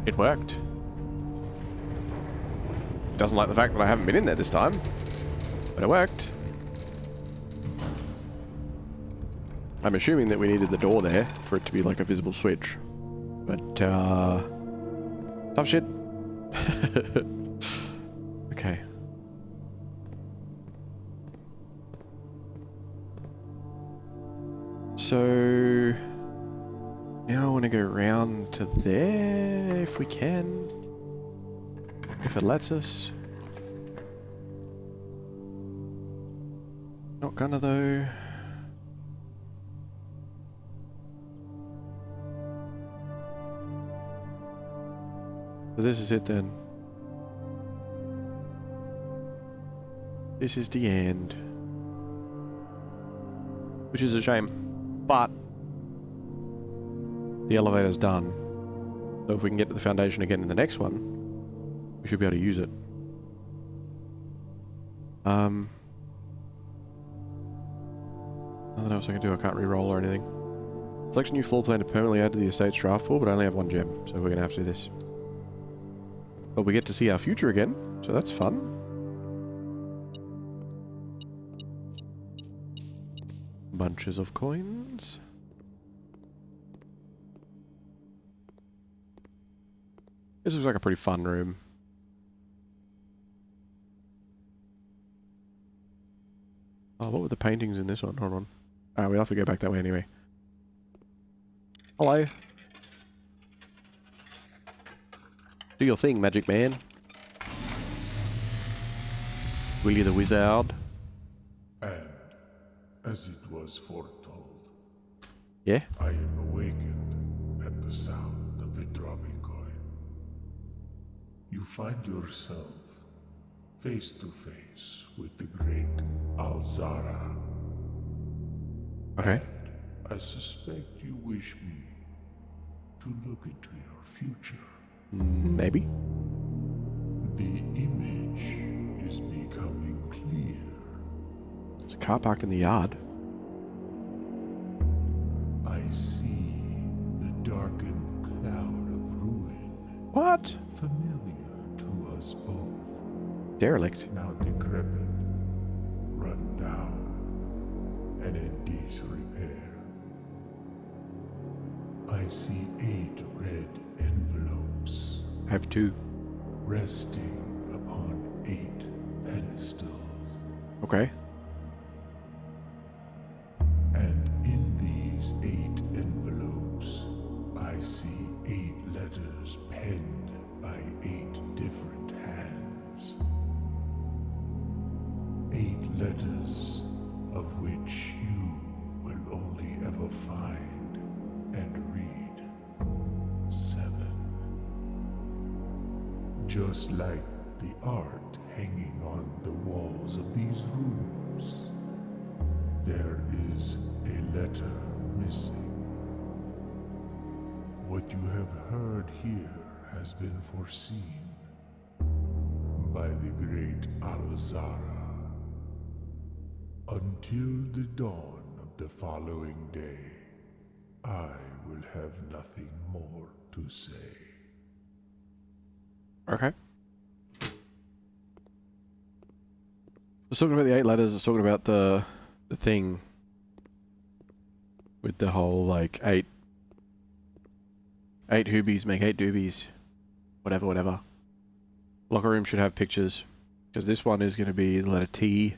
It worked. It doesn't like the fact that I haven't been in there this time, but it worked. I'm assuming that we needed the door there for it to be like a visible switch. But, tough shit. Okay. So... now I want to go round to there, if we can. If it lets us. Not gonna though. So this is it then. This is the end. Which is a shame. But the elevator's done. So if we can get to the foundation again in the next one, we should be able to use it. Nothing else I can do. I can't re-roll or anything. Select a new floor plan to permanently add to the estate's draft pool, but I only have 1 gem, so we're going to have to do this. But we get to see our future again, so that's fun. Bunches of coins. This looks like a pretty fun room. Oh, what were the paintings in this one? Hold on. Oh, we'll have to go back that way anyway. Hello. Do your thing, magic man. Willie the Wizard. And, as it was foretold, Yeah? I am awakened at the sound of a dropping coin. You find yourself face to face with the great Alzara. Okay. And I suspect you wish me to look into your future. Maybe. The image is becoming clear. There's a car parked in the yard. I see the darkened cloud of ruin. What? Familiar to us both. Derelict. Now decrepit, run down, and in disrepair. I see 8 red envelopes I have 2. resting upon 8 pedestals. Okay. And in these 8 envelopes, I see 8 letters penned by 8 different hands. 8 letters of which you will only ever find and read 7. Just like the art hanging on the walls of these rooms, there is a letter missing. What you have heard here has been foreseen by the great Alzara. Until the dawn of the following day, I will have nothing more to say. Okay. It's talking about the 8 letters, it's talking about the thing with the whole, like, 8 hoobies make 8 doobies. Whatever. Locker room should have pictures, because this one is going to be the letter T.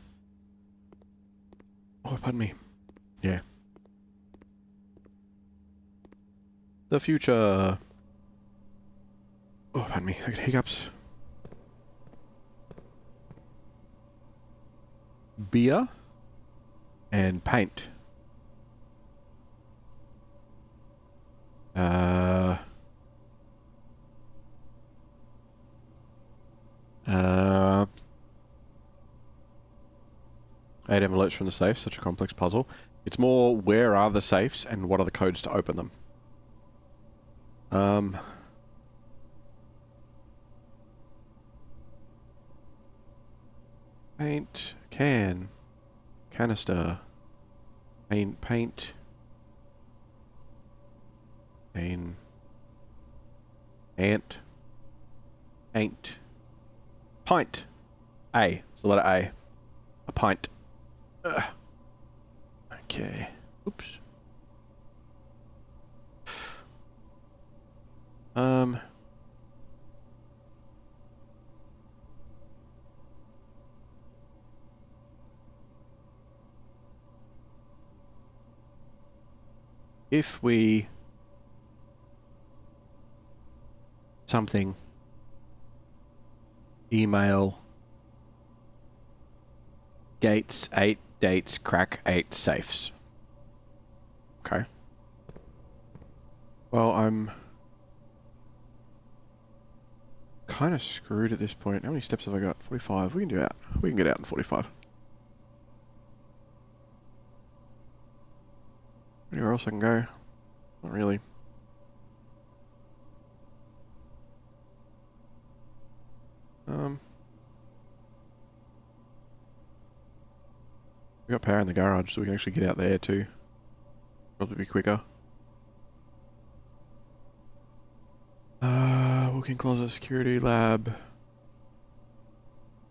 Oh, pardon me. Yeah. The future. Oh, pardon me. I get hiccups. Beer and paint. Eight envelopes from the safe, such a complex puzzle. It's more, where are the safes and what are the codes to open them? Paint, canister, paint, pint, A, it's the letter A, a pint. Ugh. Okay, oops. If we something email gates 8 dates crack 8 safes. Okay. Well, I'm kind of screwed at this point. How many steps have I got? 45. We can do that. We can get out in 45. Anywhere else I can go? Not really. We got power in the garage, so we can actually get out there too. Probably be quicker. walk-in closet, security, lab,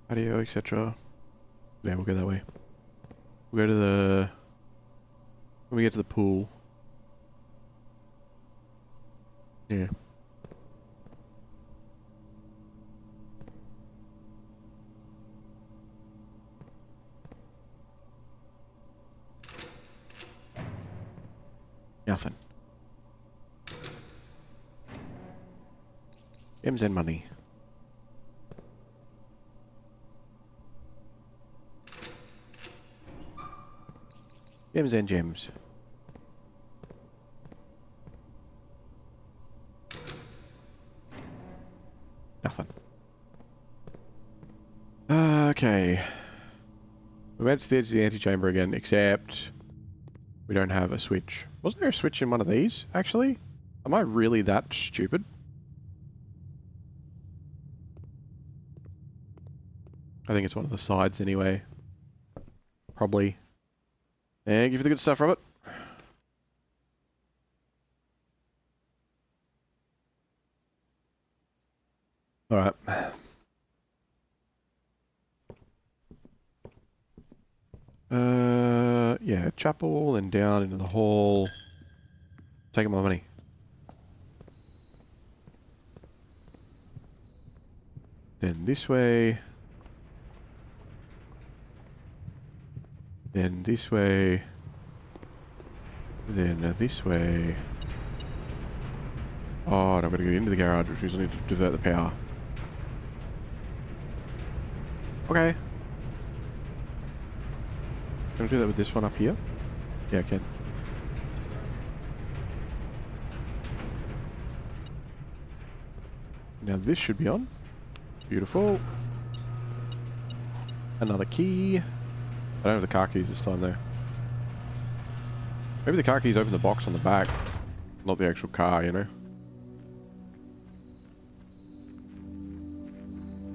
patio, etc. Yeah, we'll go that way. We'll go to the... When we get to the pool. Yeah. Nothing. Gems and money. Gems and gems. Nothing. Okay. We went to the edge of the antechamber again, except we don't have a switch. Wasn't there a switch in one of these, actually? Am I really that stupid? I think it's one of the sides anyway. Probably. Thank you for the good stuff, Robert. Alright. Yeah, chapel and down into the hall. Taking my money. Then this way. Then this way. Then this way. Oh, and I'm going to go into the garage, which means I need to divert the power. Okay. Can I do that with this one up here? Yeah, I can. Now this should be on. Beautiful. Another key. I don't have the car keys this time though. Maybe the car keys open the box on the back, not the actual car, you know?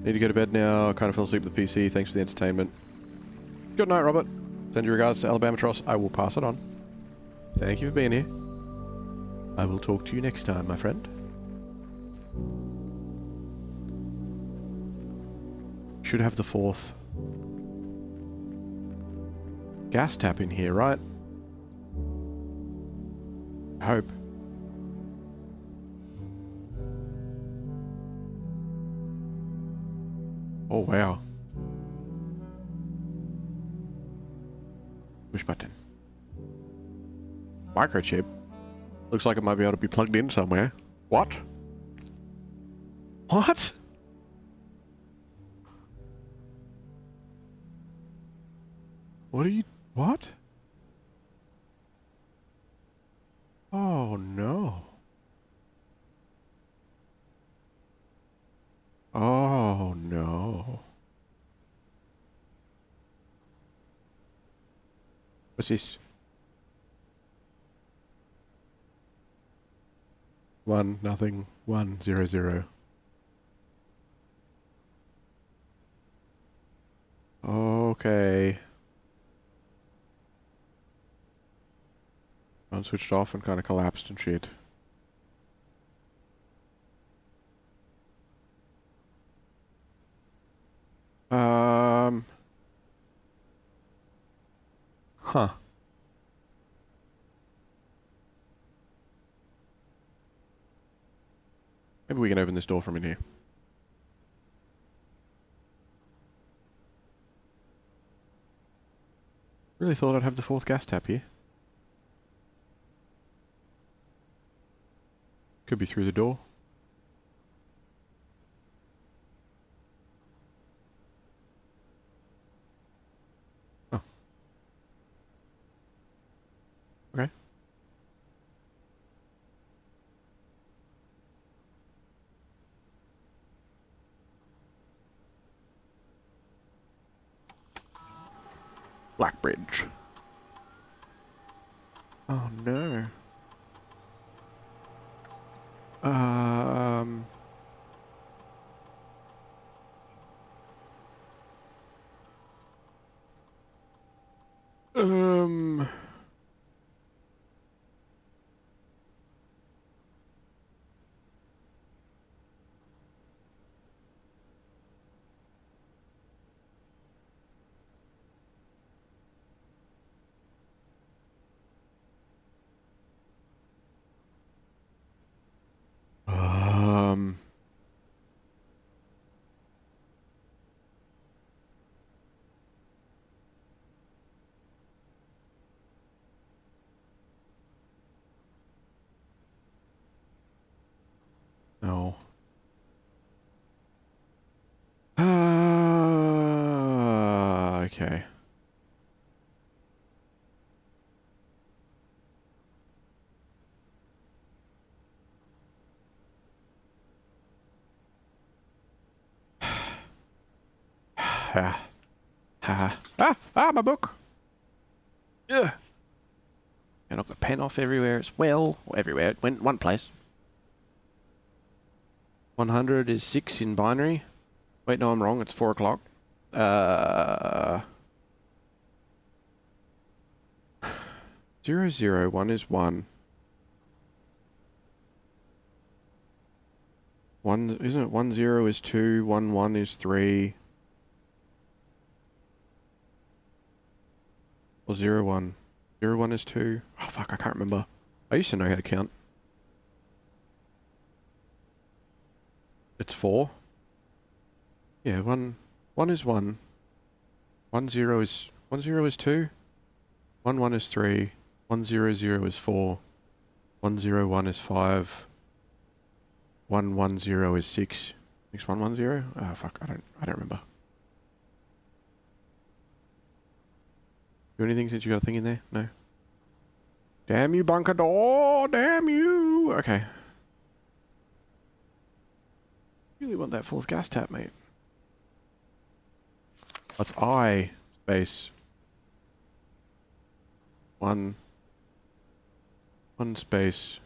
Need to go to bed now. I kind of fell asleep with the PC. Thanks for the entertainment. Good night, Robert. Send your regards to Alabama Tross. I will pass it on. Thank you for being here. I will talk to you next time, my friend. Should have the fourth gas tap in here, right? I hope. Oh, wow. Push button. Microchip? Looks like it might be able to be plugged in somewhere. What? What? What are you... What? Oh, no. Oh, no. What's this? 1, nothing, 1, 0, 0. Okay. One switched off and kind of collapsed and shit. Huh. Maybe we can open this door from in here. Really thought I'd have the fourth gas tap here. Could be through the door. Oh. Okay. Blackbridge. Oh no. Um. Um. Okay. My book. Yeah. And I've got pen off everywhere as well. Or everywhere. It went one place. 100 is 6 in binary. Wait, no, I'm wrong. It's 4 o'clock. 0, 0, 1 is 1. 1, isn't it? 1, 0 is 2. 1, 1 is 3. Or 0, 1. 0, 1 is 2. Oh, fuck, I can't remember. I used to know how to count. It's 4. Yeah, 1 is 1. 1, 0 is 1, 0 is 2. 1, 1 is 3. 1, 0, 0 is 4. 1, 0, 1 is 5. 1, 1, 0 is 6. 6, 1, 1, 0? Oh, fuck, I don't remember. Do anything since you got a thing in there? No? Damn you, bunker door! Damn you! Okay. Really want that 4th gas tap, mate. That's I space 1 space.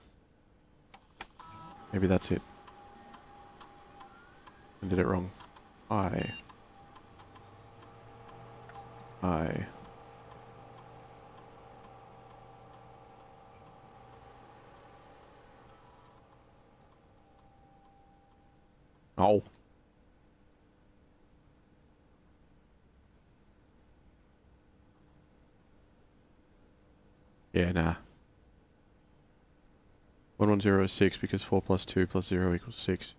Maybe that's it. I did it wrong. I. Oh. Yeah, nah. 110 is 6 because 4 plus 2 plus 0 equals 6.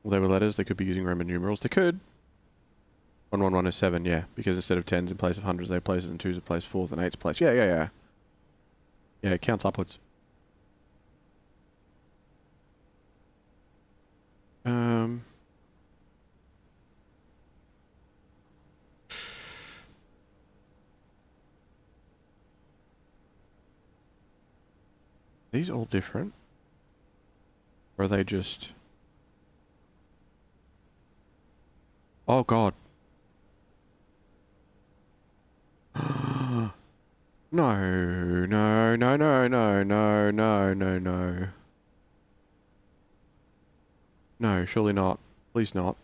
Well, they were letters, they could be using Roman numerals. They could. 111 is 7, yeah. Because instead of 10s in place of hundreds, they place it in 2s in place, 4s and 8s place. Yeah. Yeah, it counts upwards. These all different? Or are they just... Oh, God. No, no, no, no, no, no, no, no, no. No, surely not. Please not.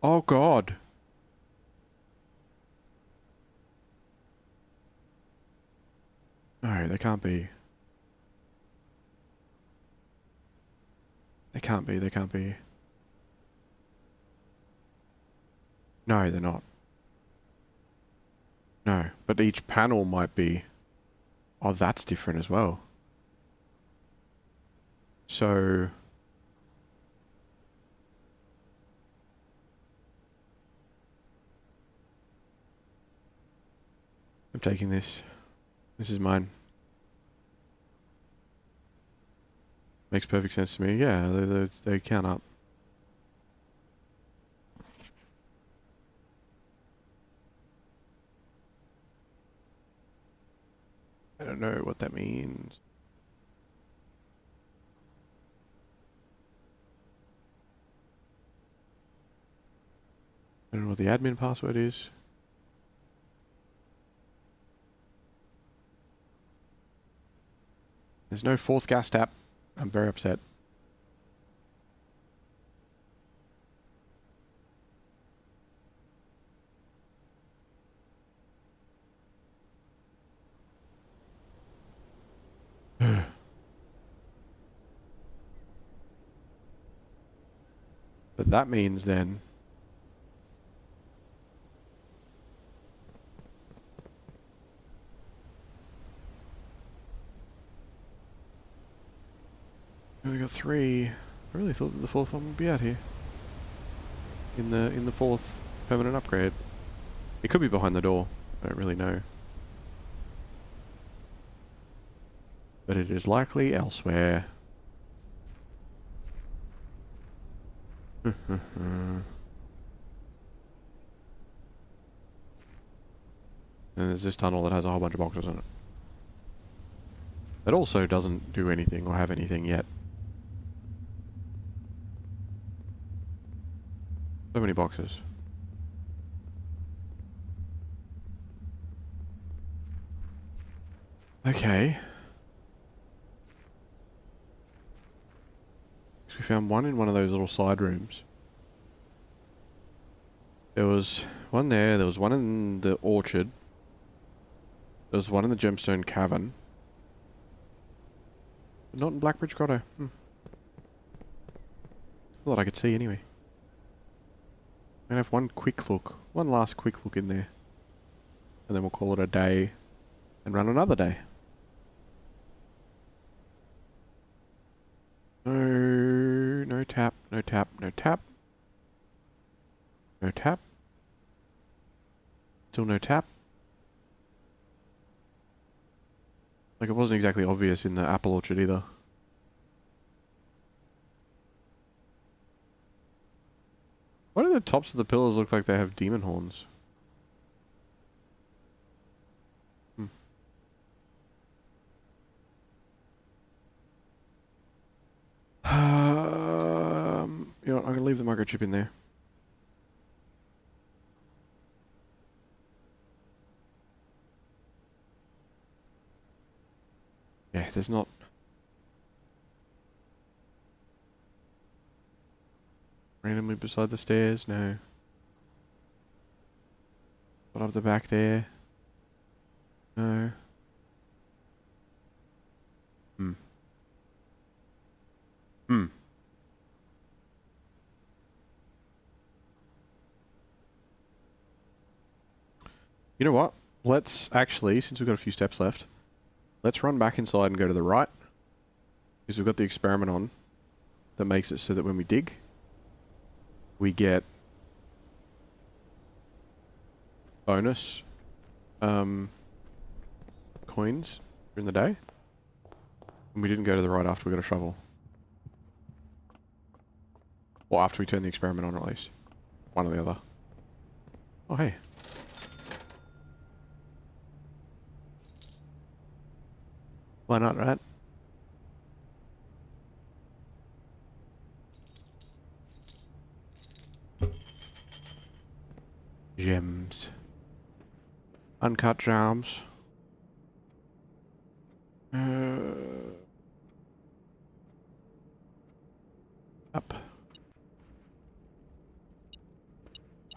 Oh, God. No, they can't be. They can't be, they can't be. No, they're not. No, but each panel might be. Oh, that's different as well. So... I'm taking this. This is mine. Makes perfect sense to me. Yeah, they count up. I don't know what that means. I don't know what the admin password is. There's no 4th gas tap. I'm very upset. But that means then... We got 3. I really thought that the 4th one would be out here. In the 4th permanent upgrade. It could be behind the door. I don't really know. But it is likely elsewhere. And there's this tunnel that has a whole bunch of boxes in it. It also doesn't do anything or have anything yet. So many boxes. Okay. So we found one in one of those little side rooms. There was one there was one in the orchard. There was one in the gemstone cavern. But not in Blackbridge Grotto. Thought I could see anyway. I'm gonna have one quick look. One last quick look in there. And then we'll call it a day. And run another day. No tap, no tap, no tap. No tap. Still no tap. Like, it wasn't exactly obvious in the apple orchard either. Why do the tops of the pillars look like they have demon horns? You know what, I'm gonna leave the microchip in there. Yeah, there's not... Randomly beside the stairs? No. What up the back there? No. You know what? Let's actually, since we've got a few steps left, let's run back inside and go to the right. Because we've got the experiment on that makes it so that when we dig, we get bonus coins during the day. And we didn't go to the right after we got a shovel. Or after we turned the experiment on, at least. One or the other. Oh, hey. Why not, right? Gems. Uncut gems. Up.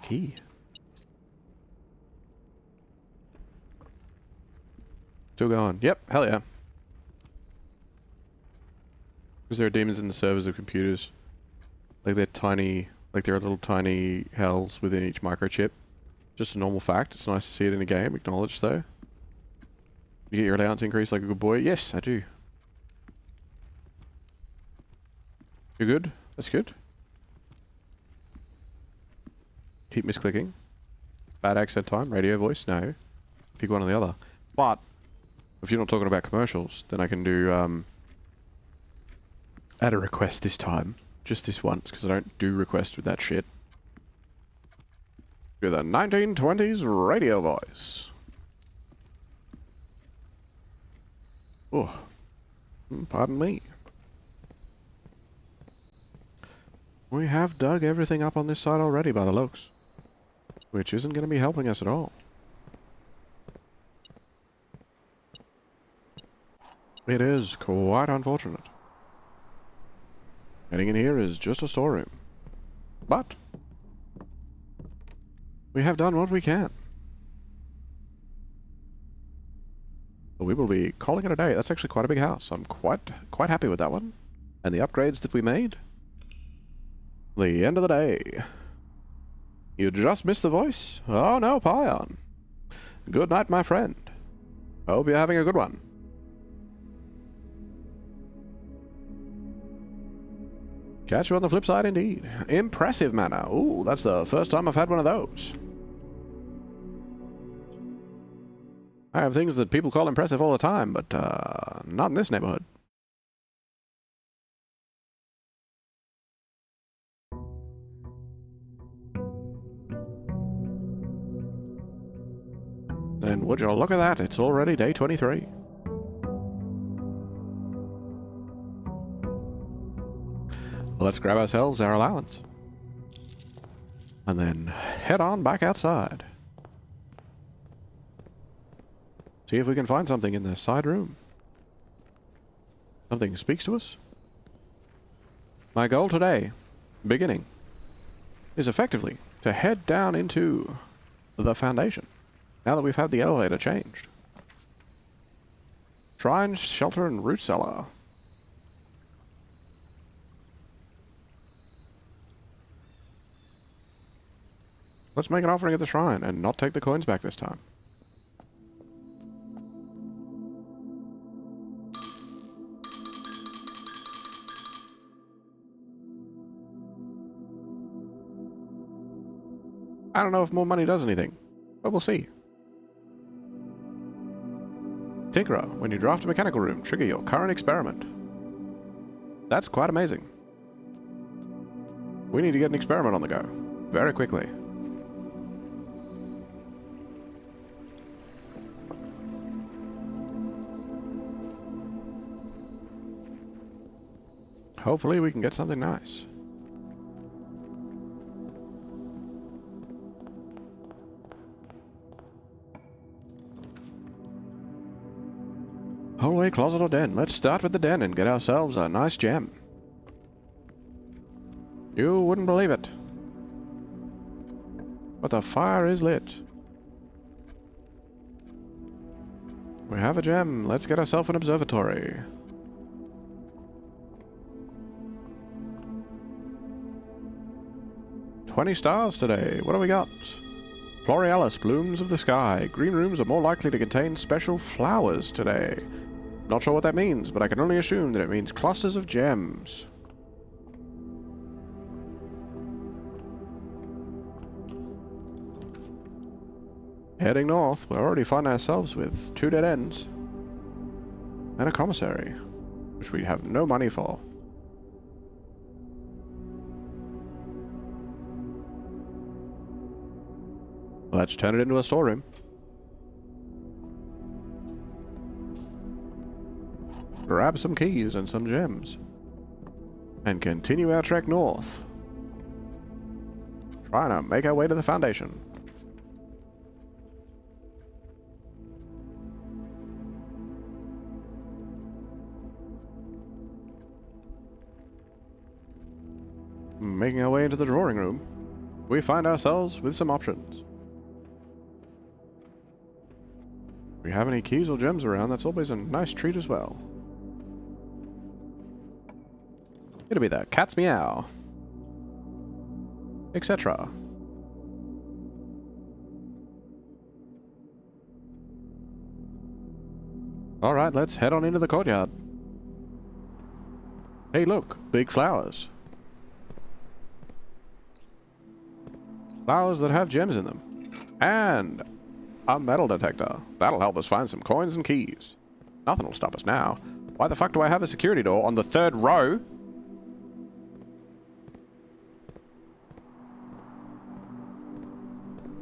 Key. Still going. Yep, hell yeah. Because there are demons in the servers of computers. Like they're tiny, like there are little tiny hells within each microchip. Just a normal fact. It's nice to see it in a game. Acknowledged though. You get your allowance increase like a good boy? Yes, I do. You're good? That's good. Keep misclicking. Bad accent time. Radio voice? No. Pick one or the other. But, if you're not talking about commercials, then I can do, add a request this time. Just this once, because I don't do requests with that shit. Do the 1920s radio voice. Oh. Pardon me. We have dug everything up on this side already by the looks. Which isn't going to be helping us at all. It is quite unfortunate. Getting in here is just a storeroom. But we have done what we can. But we will be calling it a day. That's actually quite a big house. I'm quite happy with that one. And the upgrades that we made. The end of the day. You just missed the voice? Oh no, Pion. Good night, my friend. Hope you're having a good one. Catch you on the flip side, indeed. Impressive manner. Ooh, that's the first time I've had one of those. I have things that people call impressive all the time, but not in this neighborhood. And would you look at that, it's already day 23. Let's grab ourselves our allowance. And then head on back outside. See if we can find something in the side room. Something speaks to us. My goal today, beginning, is effectively to head down into the foundation, now that we've had the elevator changed. Shrine, shelter, and root cellar. Let's make an offering at the shrine and not take the coins back this time. I don't know if more money does anything, but we'll see. Tinkerer, when you draft a mechanical room, trigger your current experiment. That's quite amazing. We need to get an experiment on the go, very quickly. Hopefully we can get something nice. Hallway, closet, or den? Let's start with the den and get ourselves a nice gem. You wouldn't believe it, but the fire is lit. We have a gem. Let's get ourselves an observatory. $20 stars today. What do we got? Florealis, blooms of the sky. Green rooms are more likely to contain special flowers today. Not sure what that means, but I can only assume that it means clusters of gems. Heading north, we already find ourselves with 2 dead ends and a commissary, which we have no money for. Let's turn it into a storeroom. Grab some keys and some gems. And continue our trek north. Trying to make our way to the foundation. Making our way into the drawing room, we find ourselves with some options. If we have any keys or gems around, that's always a nice treat as well. It'll be the cat's meow, etc. Alright, let's head on into the courtyard. Hey look, big flowers. Flowers that have gems in them. And a metal detector. That'll help us find some coins and keys. Nothing will stop us now. Why the fuck do I have a security door on the 3rd row?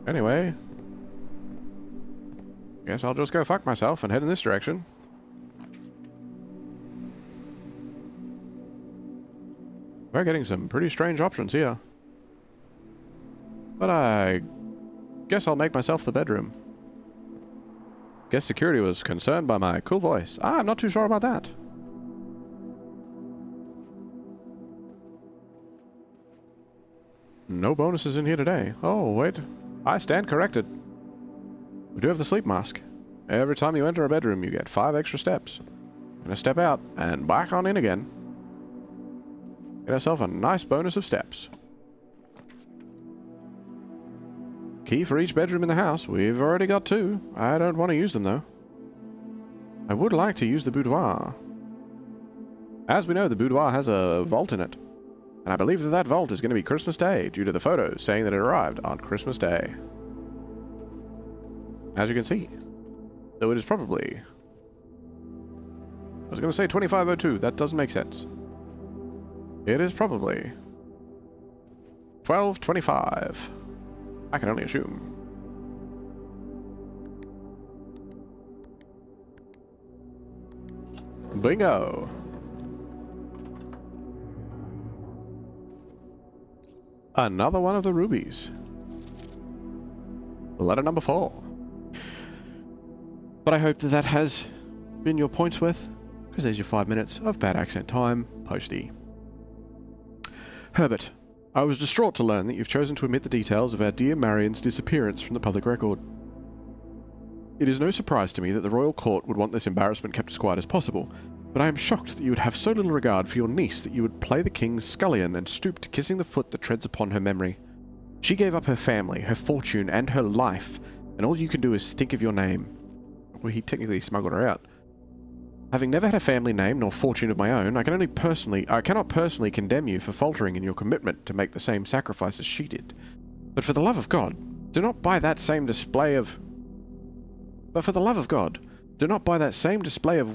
Anyway, guess I'll just go fuck myself and head in this direction. We're getting some pretty strange options here. But I guess I'll make myself the bedroom. Guess security was concerned by my cool voice. I'm not too sure about that. No bonuses in here today. Oh, wait. I stand corrected. We do have the sleep mask. Every time you enter a bedroom, you get 5 extra steps. Gonna step out and back on in again. Get ourselves a nice bonus of steps. Key for each bedroom in the house. We've already got 2. I don't want to use them, though. I would like to use the boudoir. As we know, the boudoir has a vault in it. And I believe that that vault is going to be Christmas Day, due to the photos saying that it arrived on Christmas Day. As you can see. Though it is probably... I was going to say 2502. That doesn't make sense. It is probably... 1225. I can only assume. Bingo. Another one of the rubies. Letter number 4. But I hope that that has been your points worth, because there's your 5 minutes of bad accent time, posty. Herbert, I was distraught to learn that you've chosen to omit the details of our dear Marion's disappearance from the public record. It is no surprise to me that the royal court would want this embarrassment kept as quiet as possible, but I am shocked that you would have so little regard for your niece that you would play the king's scullion and stoop to kissing the foot that treads upon her memory. She gave up her family, her fortune, and her life, and all you can do is think of your name. Well, he technically smuggled her out. Having never had a family name nor fortune of my own, I cannot personally condemn you for faltering in your commitment to make the same sacrifice as she did. But for the love of God, do not by that same display of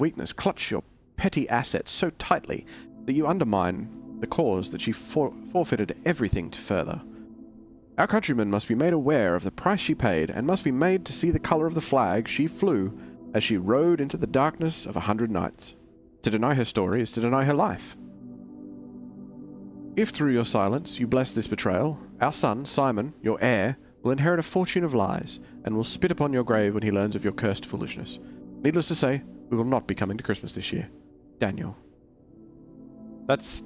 weakness clutch your petty assets so tightly that you undermine the cause that she forfeited everything to further. Our countrymen must be made aware of the price she paid, and must be made to see the colour of the flag she flew as she rode into the darkness of 100 nights. To deny her story is to deny her life. If through your silence you bless this betrayal, our son, Simon, your heir, will inherit a fortune of lies, and will spit upon your grave when he learns of your cursed foolishness. Needless to say, we will not be coming to Christmas this year. Daniel. That's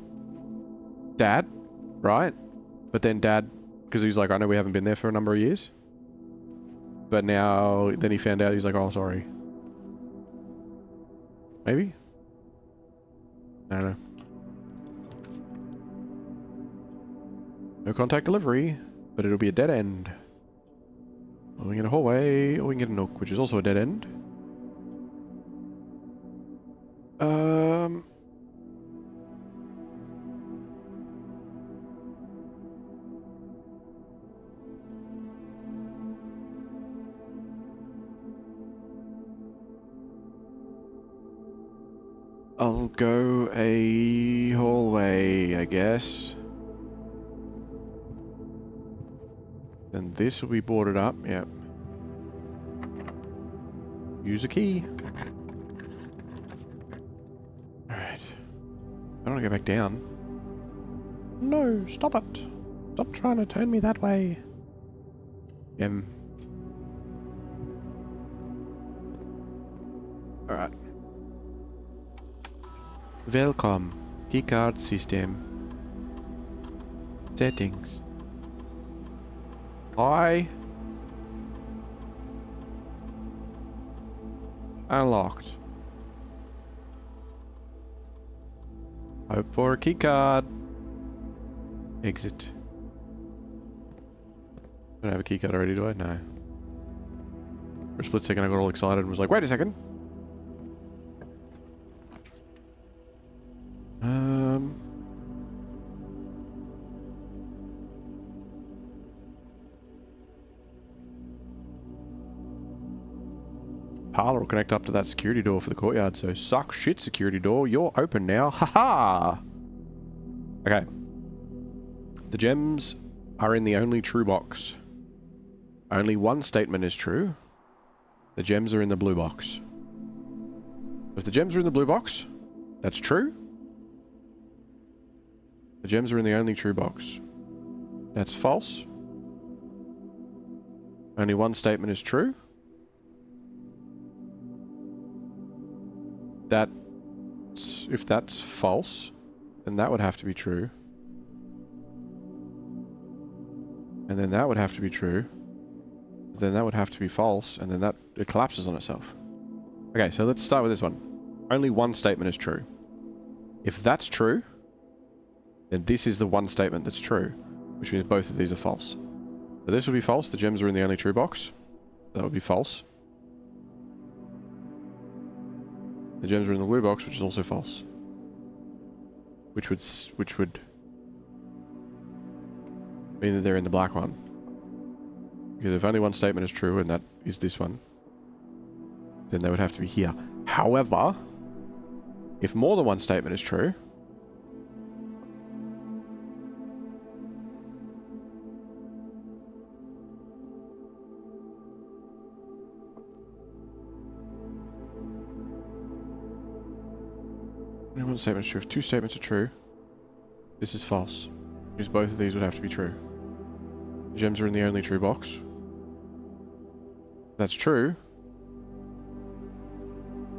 Dad, right? But then Dad, because he's like, I know we haven't been there for a number of years. But now, then he found out, he's like, oh, sorry. Maybe? I don't know. No contact delivery, but it'll be a dead end. Or we can get a hallway, or we can get a nook, which is also a dead end. I'll go a hallway, I guess. And this will be boarded up, yep. Use a key. Alright. I don't want to go back down. No, stop it. Stop trying to turn me that way. Alright. Welcome. Keycard system. Settings. I unlocked. Hope for a keycard. Exit. I don't have a keycard already, do I? No. For a split second I got all excited and was like, wait a second. Parlor will connect up to that security door for the courtyard, so suck shit, security door. You're open now. Haha! Okay. The gems are in the only true box. Only one statement is true. The gems are in the blue box. If the gems are in the blue box, that's true. The gems are in the only true box. That's false. Only one statement is true. If that's false, then that would have to be true. And then that would have to be true. Then that would have to be false, and then it collapses on itself. Okay, so let's start with this one. Only one statement is true. If that's true, then this is the one statement that's true, which means both of these are false. So this would be false. The gems are in the only true box. That would be false. The gems are in the blue box, which is also false. Which would mean that they're in the black one. Because if only one statement is true, and that is this one, then they would have to be here. However, if more than one statement is true, Only one statement's true. If two statements are true, this is false. Because both of these would have to be true. The gems are in the only true box. That's true.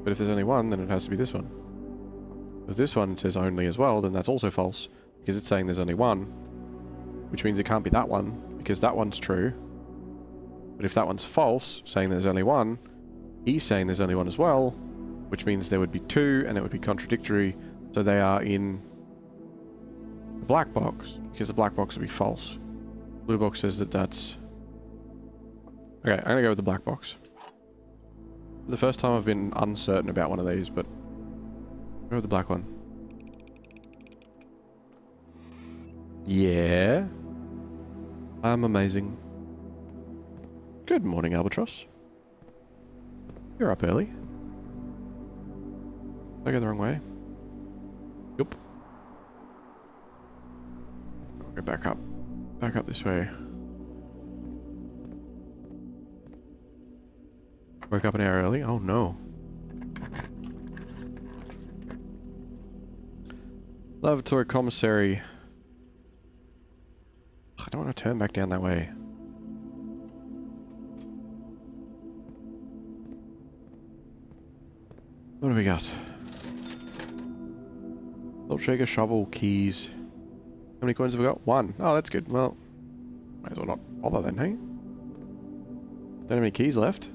But if there's only one, then it has to be this one. If this one says only as well, then that's also false. Because it's saying there's only one. Which means it can't be that one, because that one's true. But if that one's false, saying there's only one, he's saying there's only one as well, which means there would be two, and it would be contradictory, so they are in the black box, because the black box would be false. Blue box says that that's... Okay, I'm gonna go with the black box. The first time I've been uncertain about one of these, but I'll go with the black one. Yeah. I'm amazing. Good morning, Albatross. You're up early. Did I go the wrong way? Yup. Go back up. Back up this way. Woke up an hour early? Oh no. Lavatory commissary. I don't want to turn back down that way. What do we got? Salt shaker, shovel, keys. How many coins have we got? One. Oh, that's good. Well, might as well not bother then, hey? Don't have any keys left.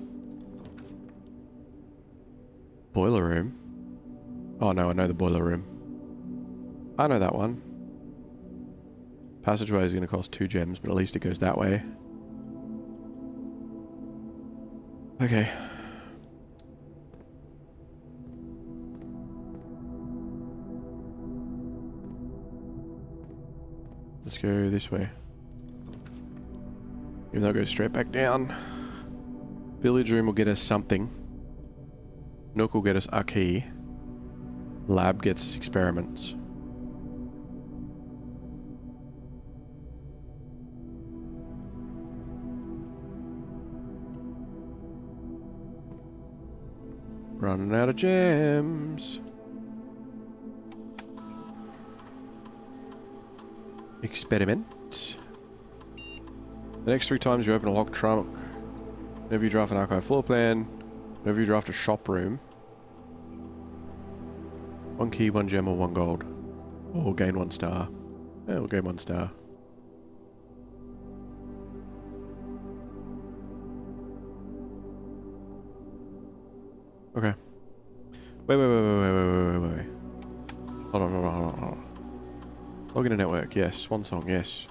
Boiler room. Oh no, I know the boiler room. I know that one. Passageway is going to cost 2 gems, but at least it goes that way. Okay. Let's go this way. Even though it goes straight back down. Village room will get us something. Nook will get us a key. Lab gets us experiments. Running out of gems. Experiment. The next 3 times you open a locked trunk. Whenever you draft an archive floor plan. Whenever you draft a shop room. 1 key, 1 gem, or 1 gold. Or gain 1 star. Yeah, we'll gain 1 star. Okay. Wait. Hold on. Log in a network, yes. Swan song, yes.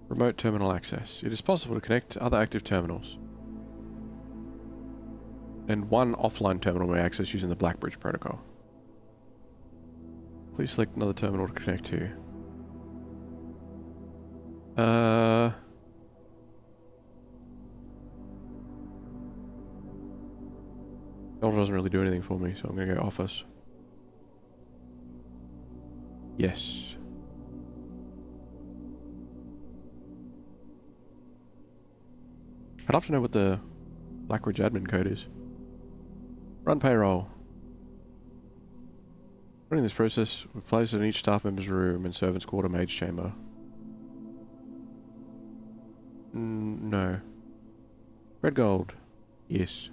Remote terminal access. It is possible to connect to other active terminals. And 1 offline terminal may access using the Blackbridge protocol. Please select another terminal to connect to. It doesn't really do anything for me, so I'm gonna go office. Yes. I'd love to know what the Blackbridge admin code is. Run payroll. Running this process, we place it in each staff member's room and servant's quarter mage chamber. No. Red gold. Yes.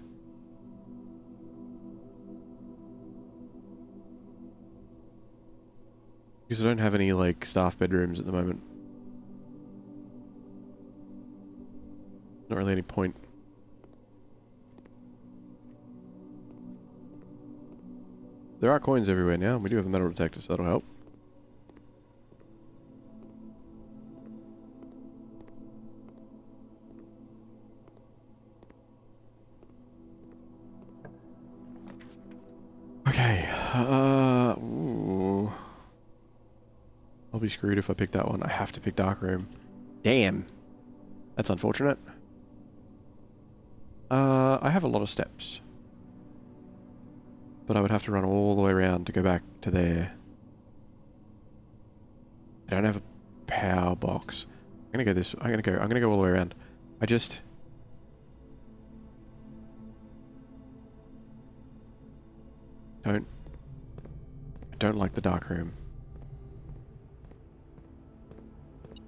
Because I don't have any, like, staff bedrooms at the moment. Not really any point. There are coins everywhere now. We do have a metal detector, so that'll help. Okay. Ooh. I'll be screwed if I pick that one. I have to pick dark room. Damn. That's unfortunate. I have a lot of steps. But I would have to run all the way around to go back to there. I don't have a power box. I'm gonna go all the way around. I don't like the dark room.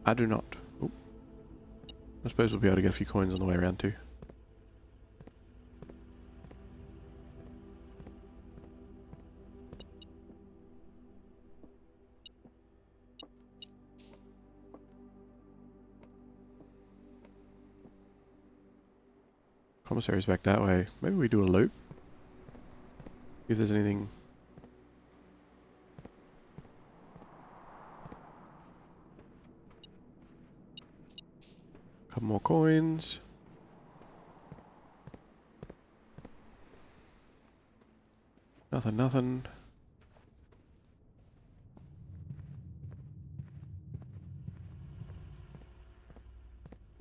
I do not. Ooh. I suppose we'll be able to get a few coins on the way around too. Commissary's back that way. Maybe we do a loop. See if there's anything. Couple more coins. Nothing.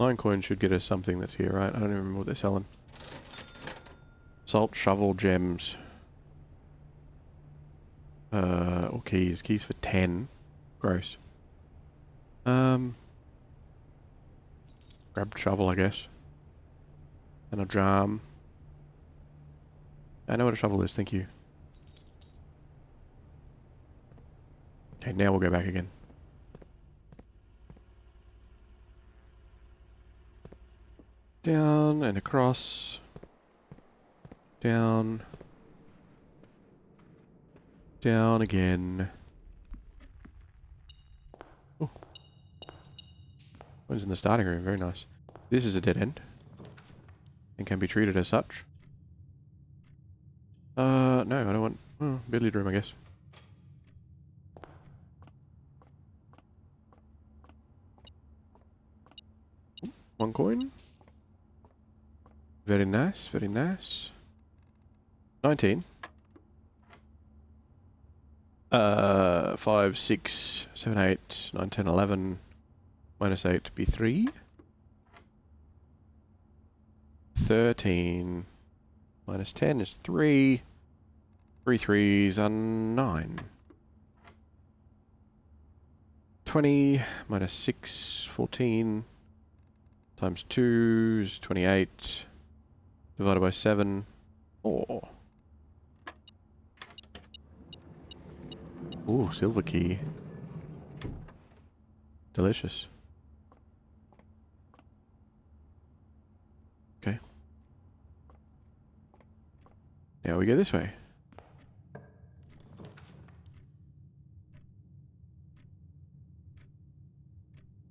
9 coins should get us something that's here, right? I don't even remember what they're selling. Salt, shovel, gems. Or keys. Keys for 10. Gross. Grab shovel, I guess. And a jam. I know what a shovel is, thank you. Okay, now we'll go back again. Down and across. Down. Down again. Oh. One's in the starting room, very nice. This is a dead end. And can be treated as such. No, I don't want... billiard room, I guess. One coin. Very nice, very nice. 19. 5, 6, 7, 8, 9, 10, 11. Minus 8 be 3. 13. Minus 10 is 3. 3 threes are 9. 20 minus 6, 14. Times 2 is 28. Divided by 7, 4. Ooh, silver key. Delicious. Okay. Now we go this way.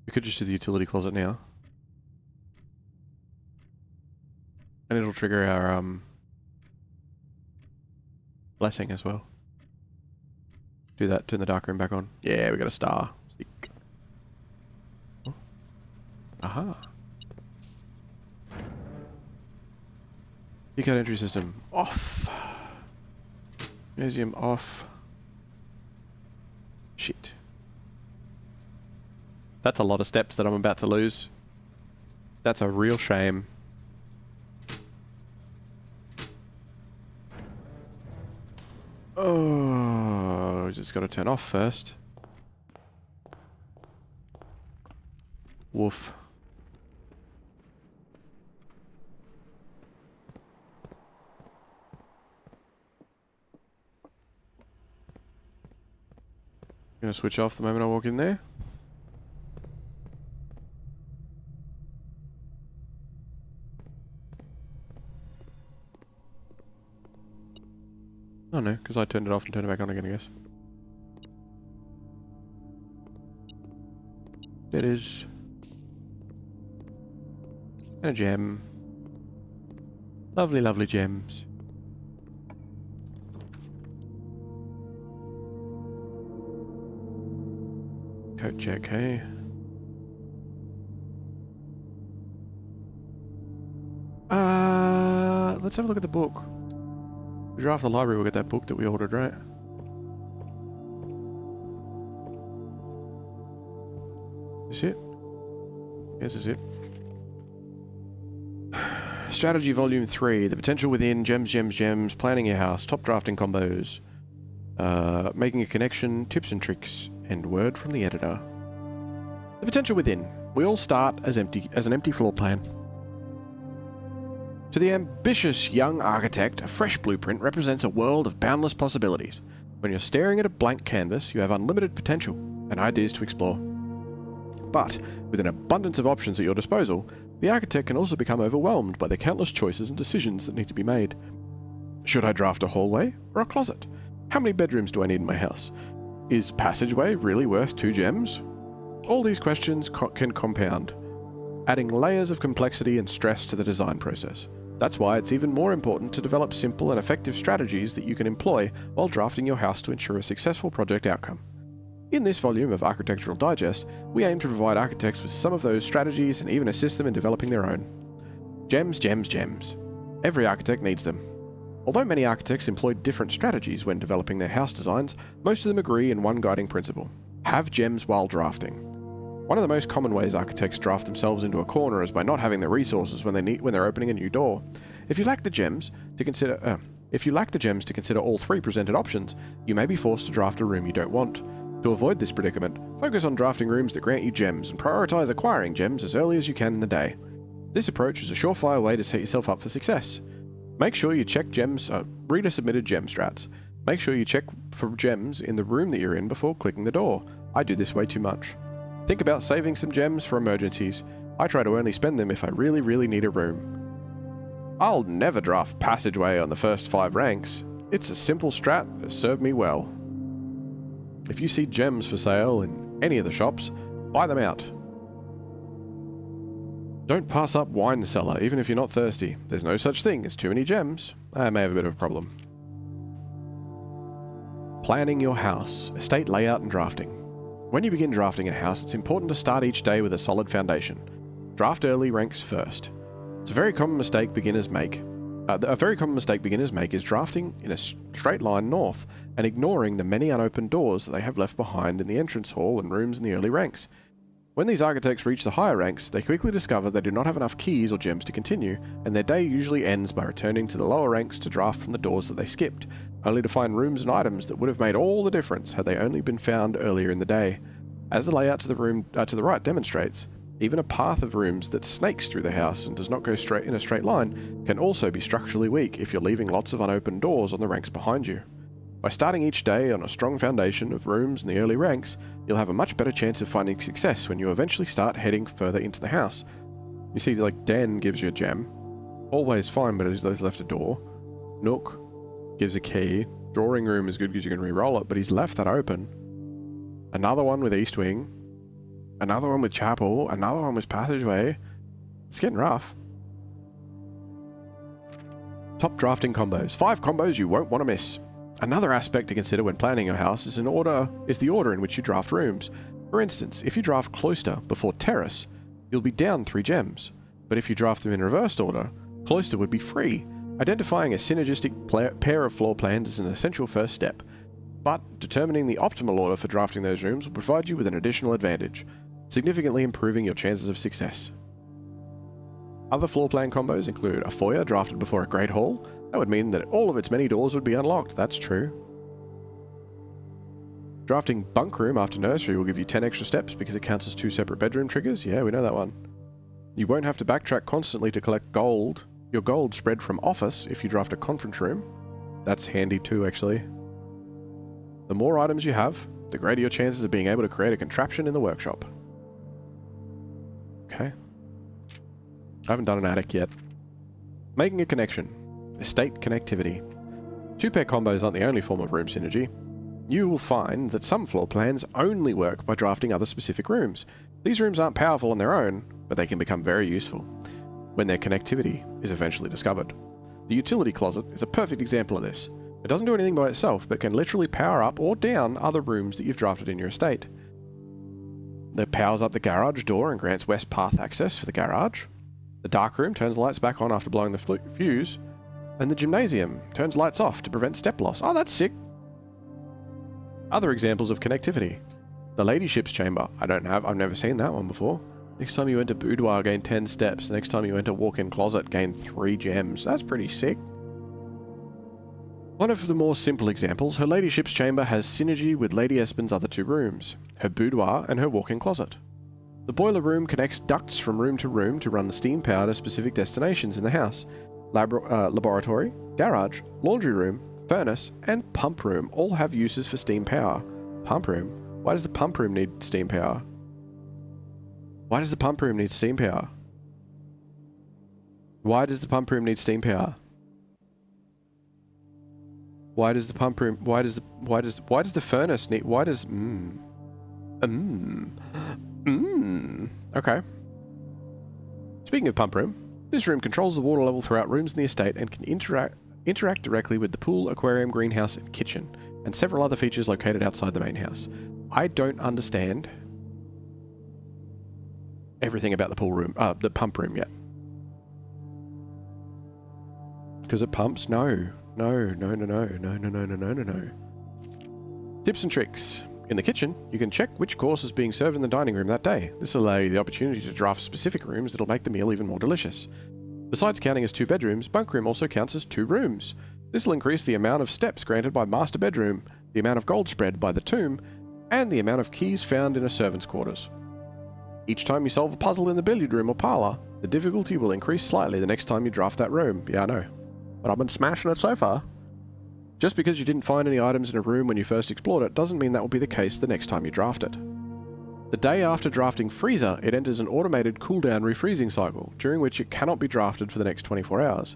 We could just do the utility closet now. And it'll trigger our, blessing as well. Do that, turn the dark room back on. Yeah, we got a star. Sick. Oh. Aha. Keycard entry system off. Museum off. Shit. That's a lot of steps that I'm about to lose. That's a real shame. Oh, just got to turn off first. Woof. Gonna switch off the moment I walk in there. Oh no, because I turned it off and turned it back on again, I guess. There it is. And a gem. Lovely, lovely gems. Coat check, hey? Let's have a look at the book. We drive to the library, we'll get that book that we ordered, right? Is this it? Yes, this is it. Strategy Volume 3. The potential within. Gems, gems, gems. Planning your house. Top drafting combos. Making a connection. Tips and tricks. And word from the editor. The potential within. We all start as an empty floor plan. To the ambitious young architect, a fresh blueprint represents a world of boundless possibilities. When you're staring at a blank canvas, you have unlimited potential and ideas to explore. But, with an abundance of options at your disposal, the architect can also become overwhelmed by the countless choices and decisions that need to be made. Should I draft a hallway or a closet? How many bedrooms do I need in my house? Is passageway really worth 2 gems? All these questions can compound, adding layers of complexity and stress to the design process. That's why it's even more important to develop simple and effective strategies that you can employ while drafting your house to ensure a successful project outcome. In this volume of Architectural Digest, we aim to provide architects with some of those strategies and even assist them in developing their own. Gems, gems, gems. Every architect needs them. Although many architects employ different strategies when developing their house designs, most of them agree in one guiding principle: have gems while drafting. One of the most common ways architects draft themselves into a corner is by not having the resources when they're opening a new door. If you lack the gems to consider all 3 presented options, you may be forced to draft a room you don't want. To avoid this predicament, focus on drafting rooms that grant you gems and prioritize acquiring gems as early as you can in the day. This approach is a surefire way to set yourself up for success. Make sure you check reader-submitted gem strats. Make sure you check for gems in the room that you're in before clicking the door. I do this way too much. Think about saving some gems for emergencies. I try to only spend them if I really, really need a room. I'll never draft passageway on the first 5 ranks. It's a simple strat that has served me well. If you see gems for sale in any of the shops, buy them out. Don't pass up wine cellar, even if you're not thirsty. There's no such thing as too many gems. I may have a bit of a problem. Planning your house, estate layout and drafting. When you begin drafting a house, it's important to start each day with a solid foundation. Draft early ranks first. It's a very common mistake beginners make. Is drafting in a straight line north and ignoring the many unopened doors that they have left behind in the entrance hall and rooms in the early ranks. When these architects reach the higher ranks, they quickly discover they do not have enough keys or gems to continue, and their day usually ends by returning to the lower ranks to draft from the doors that they skipped, only to find rooms and items that would have made all the difference had they only been found earlier in the day. As the layout to the right demonstrates, even a path of rooms that snakes through the house and does not go straight in a straight line can also be structurally weak if you're leaving lots of unopened doors on the ranks behind you. By starting each day on a strong foundation of rooms in the early ranks, you'll have a much better chance of finding success when you eventually start heading further into the house. You see, like, den gives you a gem. Always fine, but he's left a door. Nook gives a key. Drawing room is good because you can re-roll it, but he's left that open. Another one with East Wing. Another one with Chapel, another one with Passageway. It's getting rough. Top drafting combos. 5 combos you won't want to miss. Another aspect to consider when planning your house is the order in which you draft rooms. For instance, if you draft Cloister before Terrace, you'll be down 3 gems. But if you draft them in reversed order, Cloister would be free. Identifying a synergistic pair of floor plans is an essential first step. But determining the optimal order for drafting those rooms will provide you with an additional advantage, significantly improving your chances of success. Other floor plan combos include a foyer drafted before a great hall. That would mean that all of its many doors would be unlocked, that's true. Drafting bunk room after nursery will give you 10 extra steps because it counts as 2 separate bedroom triggers. Yeah, we know that one. You won't have to backtrack constantly to collect your gold spread from office if you draft a conference room. That's handy too, actually. The more items you have, the greater your chances of being able to create a contraption in the workshop. Okay. I haven't done an attic yet. Making a connection. Estate connectivity. 2-pair combos aren't the only form of room synergy. You will find that some floor plans only work by drafting other specific rooms. These rooms aren't powerful on their own, but they can become very useful when their connectivity is eventually discovered. The utility closet is a perfect example of this. It doesn't do anything by itself, but can literally power up or down other rooms that you've drafted in your estate. That powers up the garage door and grants west path access for the garage. The dark room turns lights back on after blowing the fuse. And the gymnasium turns lights off to prevent step loss. Oh, that's sick. Other examples of connectivity. The ladyship's chamber. I've never seen that one before. Next time you enter boudoir, gain 10 steps. Next time you enter walk-in closet, gain 3 gems. That's pretty sick. One of the more simple examples, her ladyship's chamber has synergy with Lady Espen's other 2 rooms, her boudoir and her walk-in closet. The boiler room connects ducts from room to room to run the steam power to specific destinations in the house. Laboratory, garage, laundry room, furnace, and pump room all have uses for steam power. Pump room? Why does the pump room need steam power? Why does the pump room need steam power? Why does the pump room need steam power? Why does the pump room, why does the furnace need, okay. Speaking of pump room, this room controls the water level throughout rooms in the estate and can interact directly with the pool, aquarium, greenhouse, and kitchen, and several other features located outside the main house. I don't understand everything about the pool room, the pump room yet. Because it pumps? No. No. Tips and tricks. In the kitchen, you can check which course is being served in the dining room that day. This will allow you the opportunity to draft specific rooms that'll make the meal even more delicious. Besides counting as 2 bedrooms, bunk room also counts as 2 rooms. This will increase the amount of steps granted by master bedroom, the amount of gold spread by the tomb, and the amount of keys found in a servant's quarters. Each time you solve a puzzle in the billiard room or parlour, the difficulty will increase slightly the next time you draft that room. Yeah, I know. But I've been smashing it so far. Just because you didn't find any items in a room when you first explored it doesn't mean that will be the case the next time you draft it. The day after drafting Freezer, it enters an automated cooldown refreezing cycle, during which it cannot be drafted for the next 24 hours.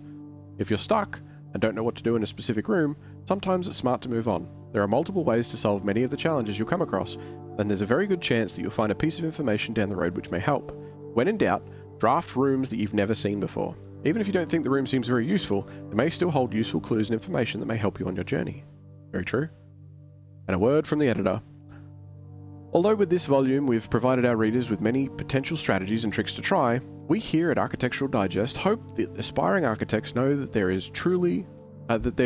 If you're stuck and don't know what to do in a specific room, sometimes it's smart to move on. There are multiple ways to solve many of the challenges you'll come across, and there's a very good chance that you'll find a piece of information down the road which may help. When in doubt, draft rooms that you've never seen before. Even if you don't think the room seems very useful, they may still hold useful clues and information that may help you on your journey. Very true. And a word from the editor. Although with this volume we've provided our readers with many potential strategies and tricks to try, we here at Architectural Digest hope that aspiring architects know that there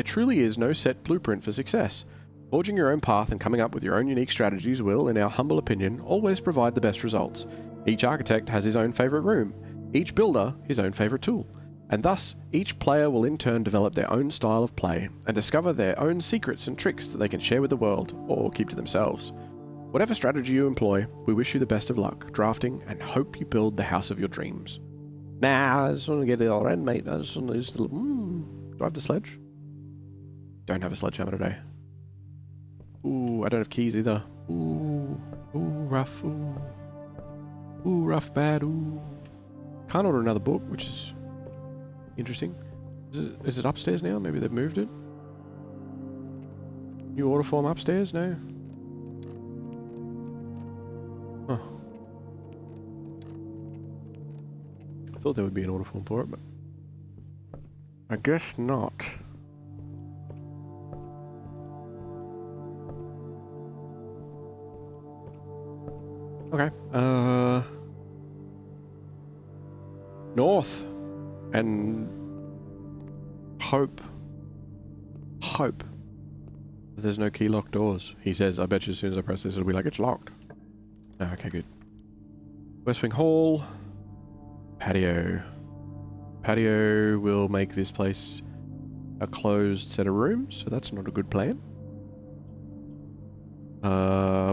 truly is no set blueprint for success. Forging your own path and coming up with your own unique strategies will, in our humble opinion, always provide the best results. Each architect has his own favourite room, each builder his own favourite tool, and thus each player will in turn develop their own style of play and discover their own secrets and tricks that they can share with the world or keep to themselves. Whatever strategy you employ, we wish you the best of luck drafting and hope you build the house of your dreams. Nah, I just want to get it all in, mate. I just want to use the... do I have the sledge? Don't have a sledgehammer today. Ooh, I don't have keys either. Ooh, rough, ooh. Ooh, rough, bad, ooh. Can't order another book, which is interesting. Is it upstairs now? Maybe they've moved it? New order form upstairs? No? Huh. I thought there would be an order form for it, but I guess not. Okay. North. And hope that there's no key locked doors. He says, I bet you as soon as I press this it'll be like, it's locked. Oh, okay, good. West Wing Hall. Patio. Patio will make this place a closed set of rooms, so that's not a good plan.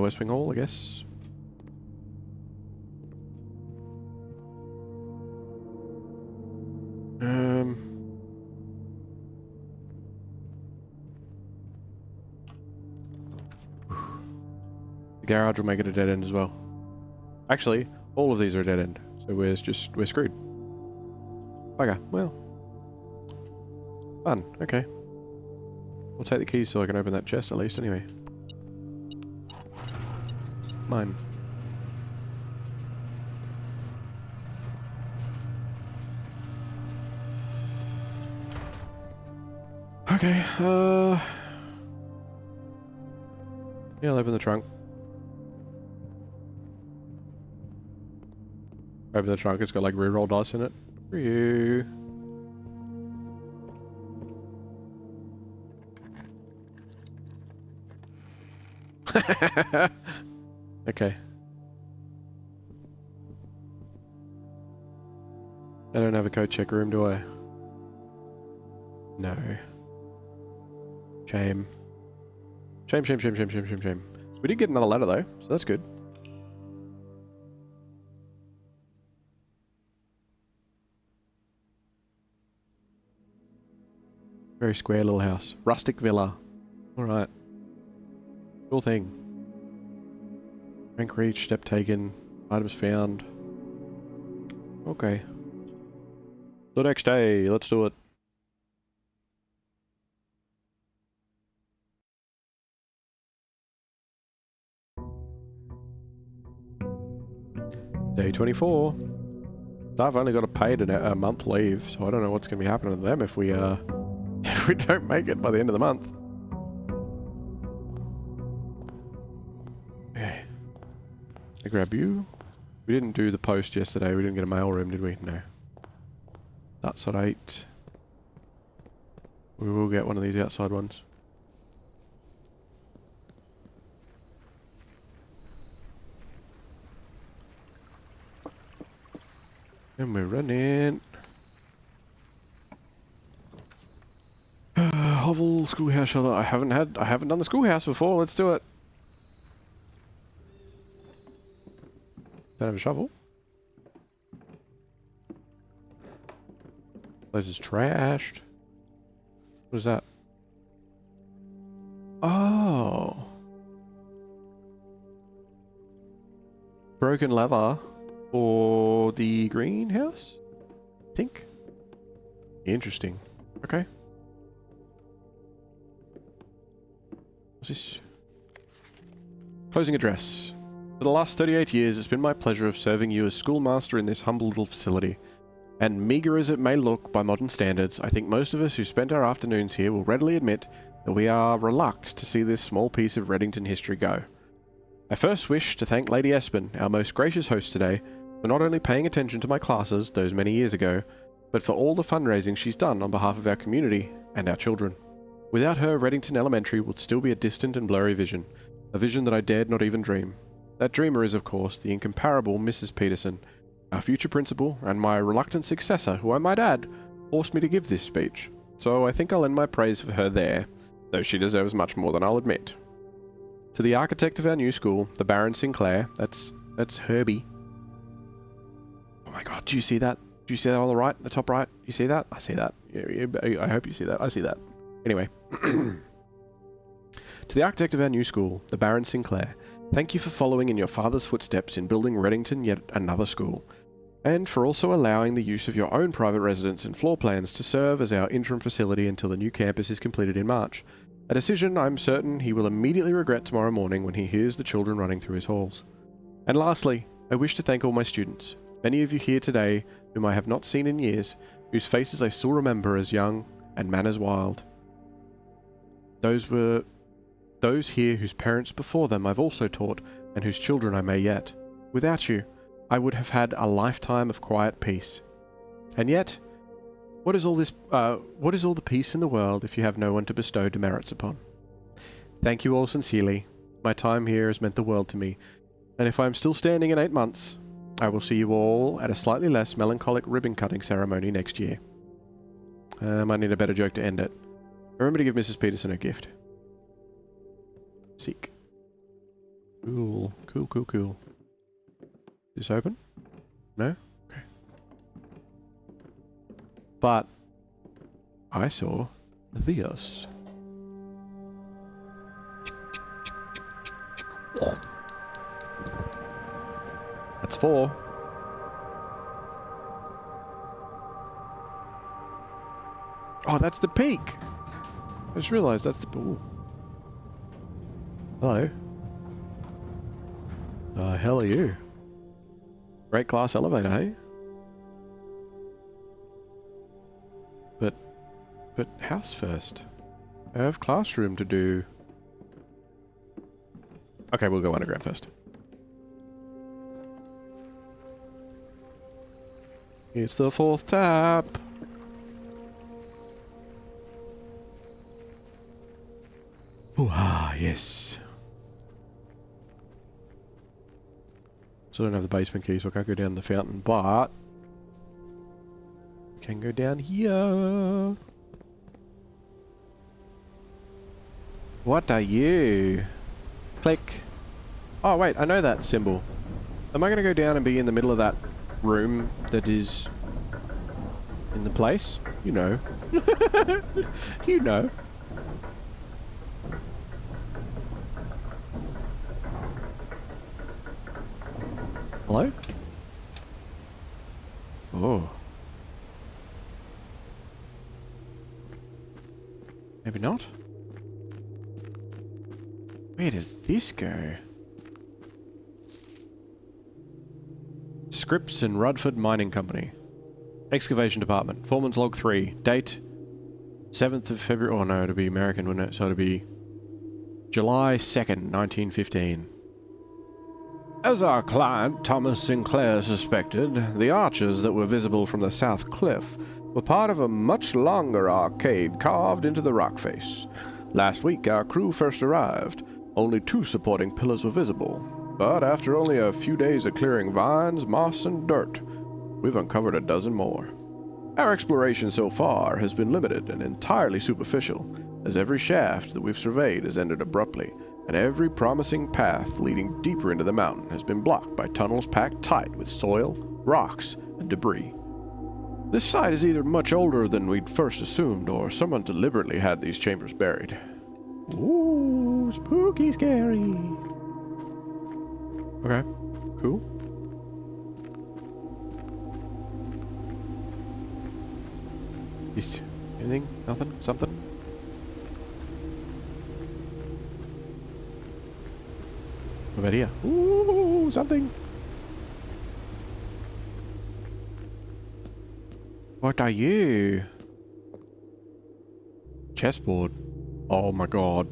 West Wing Hall, I guess. The garage will make it a dead end as well. Actually, all of these are a dead end, so we're screwed. Okay, well. Fun, okay. I'll take the keys so I can open that chest at least anyway. Mine. Okay, yeah, I'll open the trunk. Open the trunk, it's got like reroll dice in it. For you. Okay. I don't have a code check room, do I? No. Shame. Shame. We did get another letter though, so that's good. Very square little house. Rustic villa. Alright. Cool thing. Rank reached, step taken, items found. Okay. The next day, let's do it. Day 24. So I've only got a paid a month leave, so I don't know what's going to be happening to them if we if we don't make it by the end of the month. Okay. I grab you. We didn't do the post yesterday. We didn't get a mail room, did we? No. That's at 8. We will get one of these outside ones. And we're running. Hovel schoolhouse shelter. I haven't done the schoolhouse before. Let's do it. Don't have a shovel. Place is trashed. What is that? Oh. Broken lever for the greenhouse? I think. Interesting. Okay. What's this? Closing address. For the last 38 years, it's been my pleasure of serving you as schoolmaster in this humble little facility. And meagre as it may look by modern standards, I think most of us who spent our afternoons here will readily admit that we are reluctant to see this small piece of Reddington history go. I first wish to thank Lady Espen, our most gracious host today, for not only paying attention to my classes those many years ago, but for all the fundraising she's done on behalf of our community and our children. Without her, Reddington Elementary would still be a distant and blurry vision, a vision that I dared not even dream. That dreamer is, of course, the incomparable Mrs. Peterson, our future principal, and my reluctant successor, who I might add, forced me to give this speech. So I think I'll end my praise for her there, though she deserves much more than I'll admit. To the architect of our new school, the Baron Sinclair, that's Herbie. Oh my god, do you see that? Do you see that on the right, the top right? You see that? I see that. Yeah, I hope you see that. I see that. Anyway. To the architect of our new school, the Baron Sinclair, thank you for following in your father's footsteps in building Reddington yet another school, and for also allowing the use of your own private residence and floor plans to serve as our interim facility until the new campus is completed in March. A decision I'm certain he will immediately regret tomorrow morning when he hears the children running through his halls. And lastly, I wish to thank all my students, many of you here today whom I have not seen in years, whose faces I still remember as young and manners wild. Those were those here whose parents before them I've also taught, and whose children I may yet. Without you, I would have had a lifetime of quiet peace. And yet, what is all the peace in the world if you have no one to bestow demerits upon? Thank you all sincerely. My time here has meant the world to me, and if I am still standing in 8 months, I will see you all at a slightly less melancholic ribbon-cutting ceremony next year. I might need a better joke to end it. Remember to give Mrs. Peterson a gift. Seek. Cool. Cool, cool, cool. Is this open? No? Okay. But I saw this. That's 4. Oh, that's the peak! I just realised that's the... Ooh. Hello. Hell are you? Great class elevator, hey? But house first. I have classroom to do. Okay, we'll go underground first. It's the 4th tap. Ooh, ah, yes. So I don't have the basement key, so I can't go down the fountain, but I can go down here. What are you? Click. Oh, wait, I know that symbol. Am I going to go down and be in the middle of that room that is in the place. You know. You know. Hello? Oh. Maybe not? Where does this go? Scripps and Rudford Mining Company. Excavation Department. Foreman's Log 3. Date 7th of February. Oh no, it'd be American, wouldn't it? So it'd be July 2nd, 1915. As our client, Thomas Sinclair, suspected, the arches that were visible from the south cliff were part of a much longer arcade carved into the rock face. Last week, our crew first arrived. Only 2 supporting pillars were visible. But after only a few days of clearing vines, moss, and dirt, we've uncovered a dozen more. Our exploration so far has been limited and entirely superficial, as every shaft that we've surveyed has ended abruptly, and every promising path leading deeper into the mountain has been blocked by tunnels packed tight with soil, rocks, and debris. This site is either much older than we'd first assumed, or someone deliberately had these chambers buried. Ooh, spooky scary. Okay, cool. Anything? Nothing? Something? What about here? Ooh, something! What are you? Chessboard. Oh my god.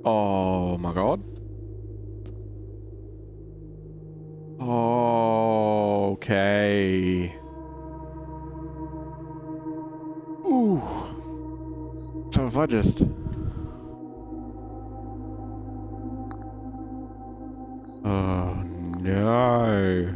Oh my god. Okay. Ooh. So if I just... Oh no.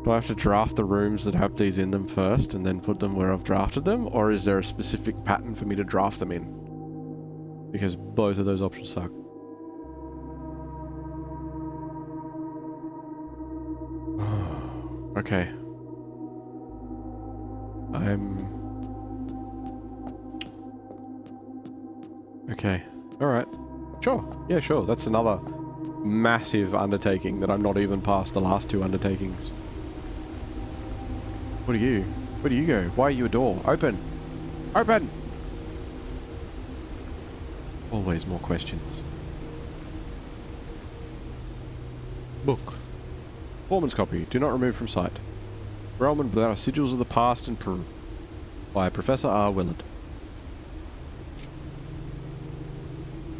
Do I have to draft the rooms that have these in them first and then put them where I've drafted them? Or is there a specific pattern for me to draft them in? Because both of those options suck. Okay. Okay. Alright. Sure. Yeah, sure. That's another massive undertaking that I'm not even past the last 2 undertakings. What are you? Where do you go? Why are you a door? Open! Open! Always more questions. Book. Foreman's copy. Do not remove from sight. Realm and Blur, Sigils of the Past and Peru. By Professor R. Willard.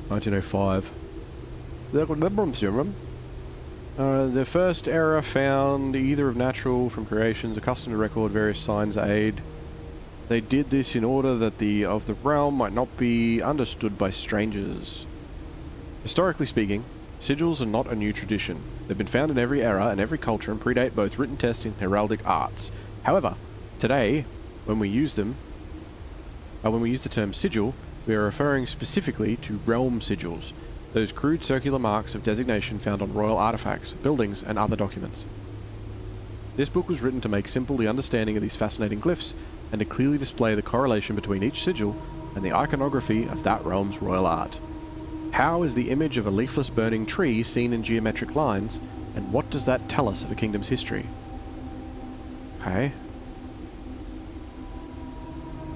1905. The first error found either of natural from creations accustomed to record various signs aid. They did this in order that the realm might not be understood by strangers. Historically speaking, sigils are not a new tradition. They've been found in every era and every culture and predate both written text and heraldic arts. However, today, when we use the term sigil, we are referring specifically to realm sigils, those crude circular marks of designation found on royal artifacts, buildings, and other documents. This book was written to make simple the understanding of these fascinating glyphs and to clearly display the correlation between each sigil and the iconography of that realm's royal art. How is the image of a leafless burning tree seen in geometric lines, and what does that tell us of a kingdom's history? Okay.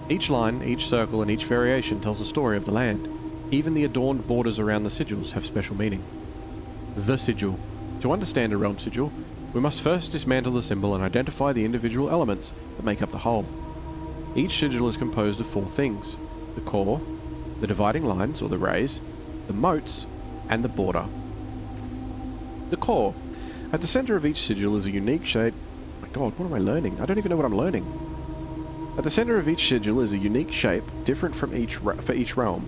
Each line, each circle, and each variation tells a story of the land. Even the adorned borders around the sigils have special meaning. The sigil. To understand a realm sigil, we must first dismantle the symbol and identify the individual elements that make up the whole. Each sigil is composed of 4 things: the core, the dividing lines or the rays, the moats, and the border. The core. At the center of each sigil is a unique shape. Oh my god, what am I learning? I don't even know what I'm learning. At the center of each sigil is a unique shape, different from for each realm.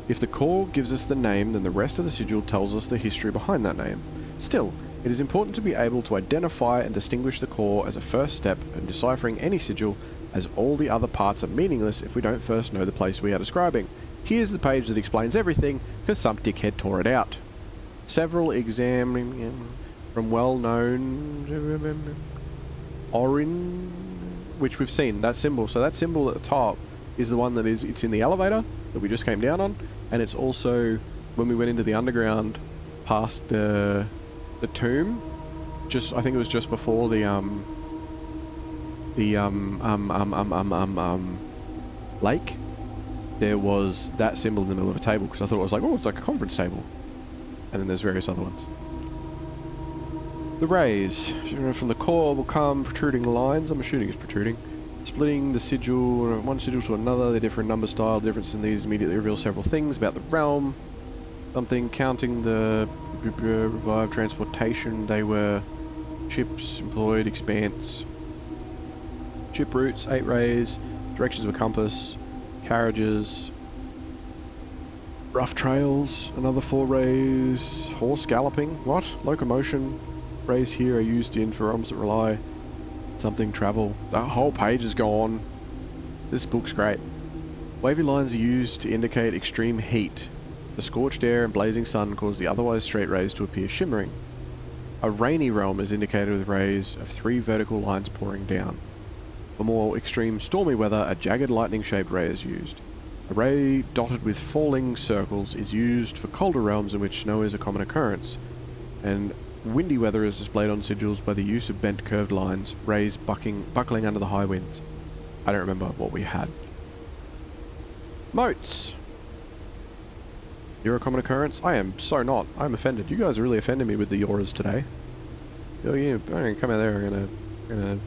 If the core gives us the name, then the rest of the sigil tells us the history behind that name. Still, it is important to be able to identify and distinguish the core as a first step in deciphering any sigil, as all the other parts are meaningless if we don't first know the place we are describing. Here's the page that explains everything, because some dickhead tore it out. Several examining from well-known orange, which we've seen, that symbol. So that symbol at the top is the one that it's in the elevator that we just came down on, and it's also when we went into the underground past the tomb. I think it was just before the lake. There was that symbol in the middle of a table because I thought it was like, oh, it's like a conference table. And then there's various other ones. The rays from the core will come protruding lines. I'm assuming it's protruding. Splitting the sigil, one sigil to another. The different number style difference in these immediately reveal several things about the realm. Something counting the revived transportation. They were ships employed, expanse. Ship routes, 8 rays, directions of a compass, carriages, rough trails, another 4 rays, horse galloping, what? Locomotion, rays here are used in for realms that rely something travel. The whole page is gone. This book's great. Wavy lines are used to indicate extreme heat. The scorched air and blazing sun cause the otherwise straight rays to appear shimmering. A rainy realm is indicated with rays of 3 vertical lines pouring down. For more extreme stormy weather, a jagged lightning-shaped ray is used. A ray dotted with falling circles is used for colder realms in which snow is a common occurrence, and windy weather is displayed on sigils by the use of bent curved lines, rays buckling under the high winds. I don't remember what we had. Moats. You're a common occurrence? I am so not. I'm offended. You guys are really offending me with the yoras today. Oh, yeah, I'm gonna come out there. I'm gonna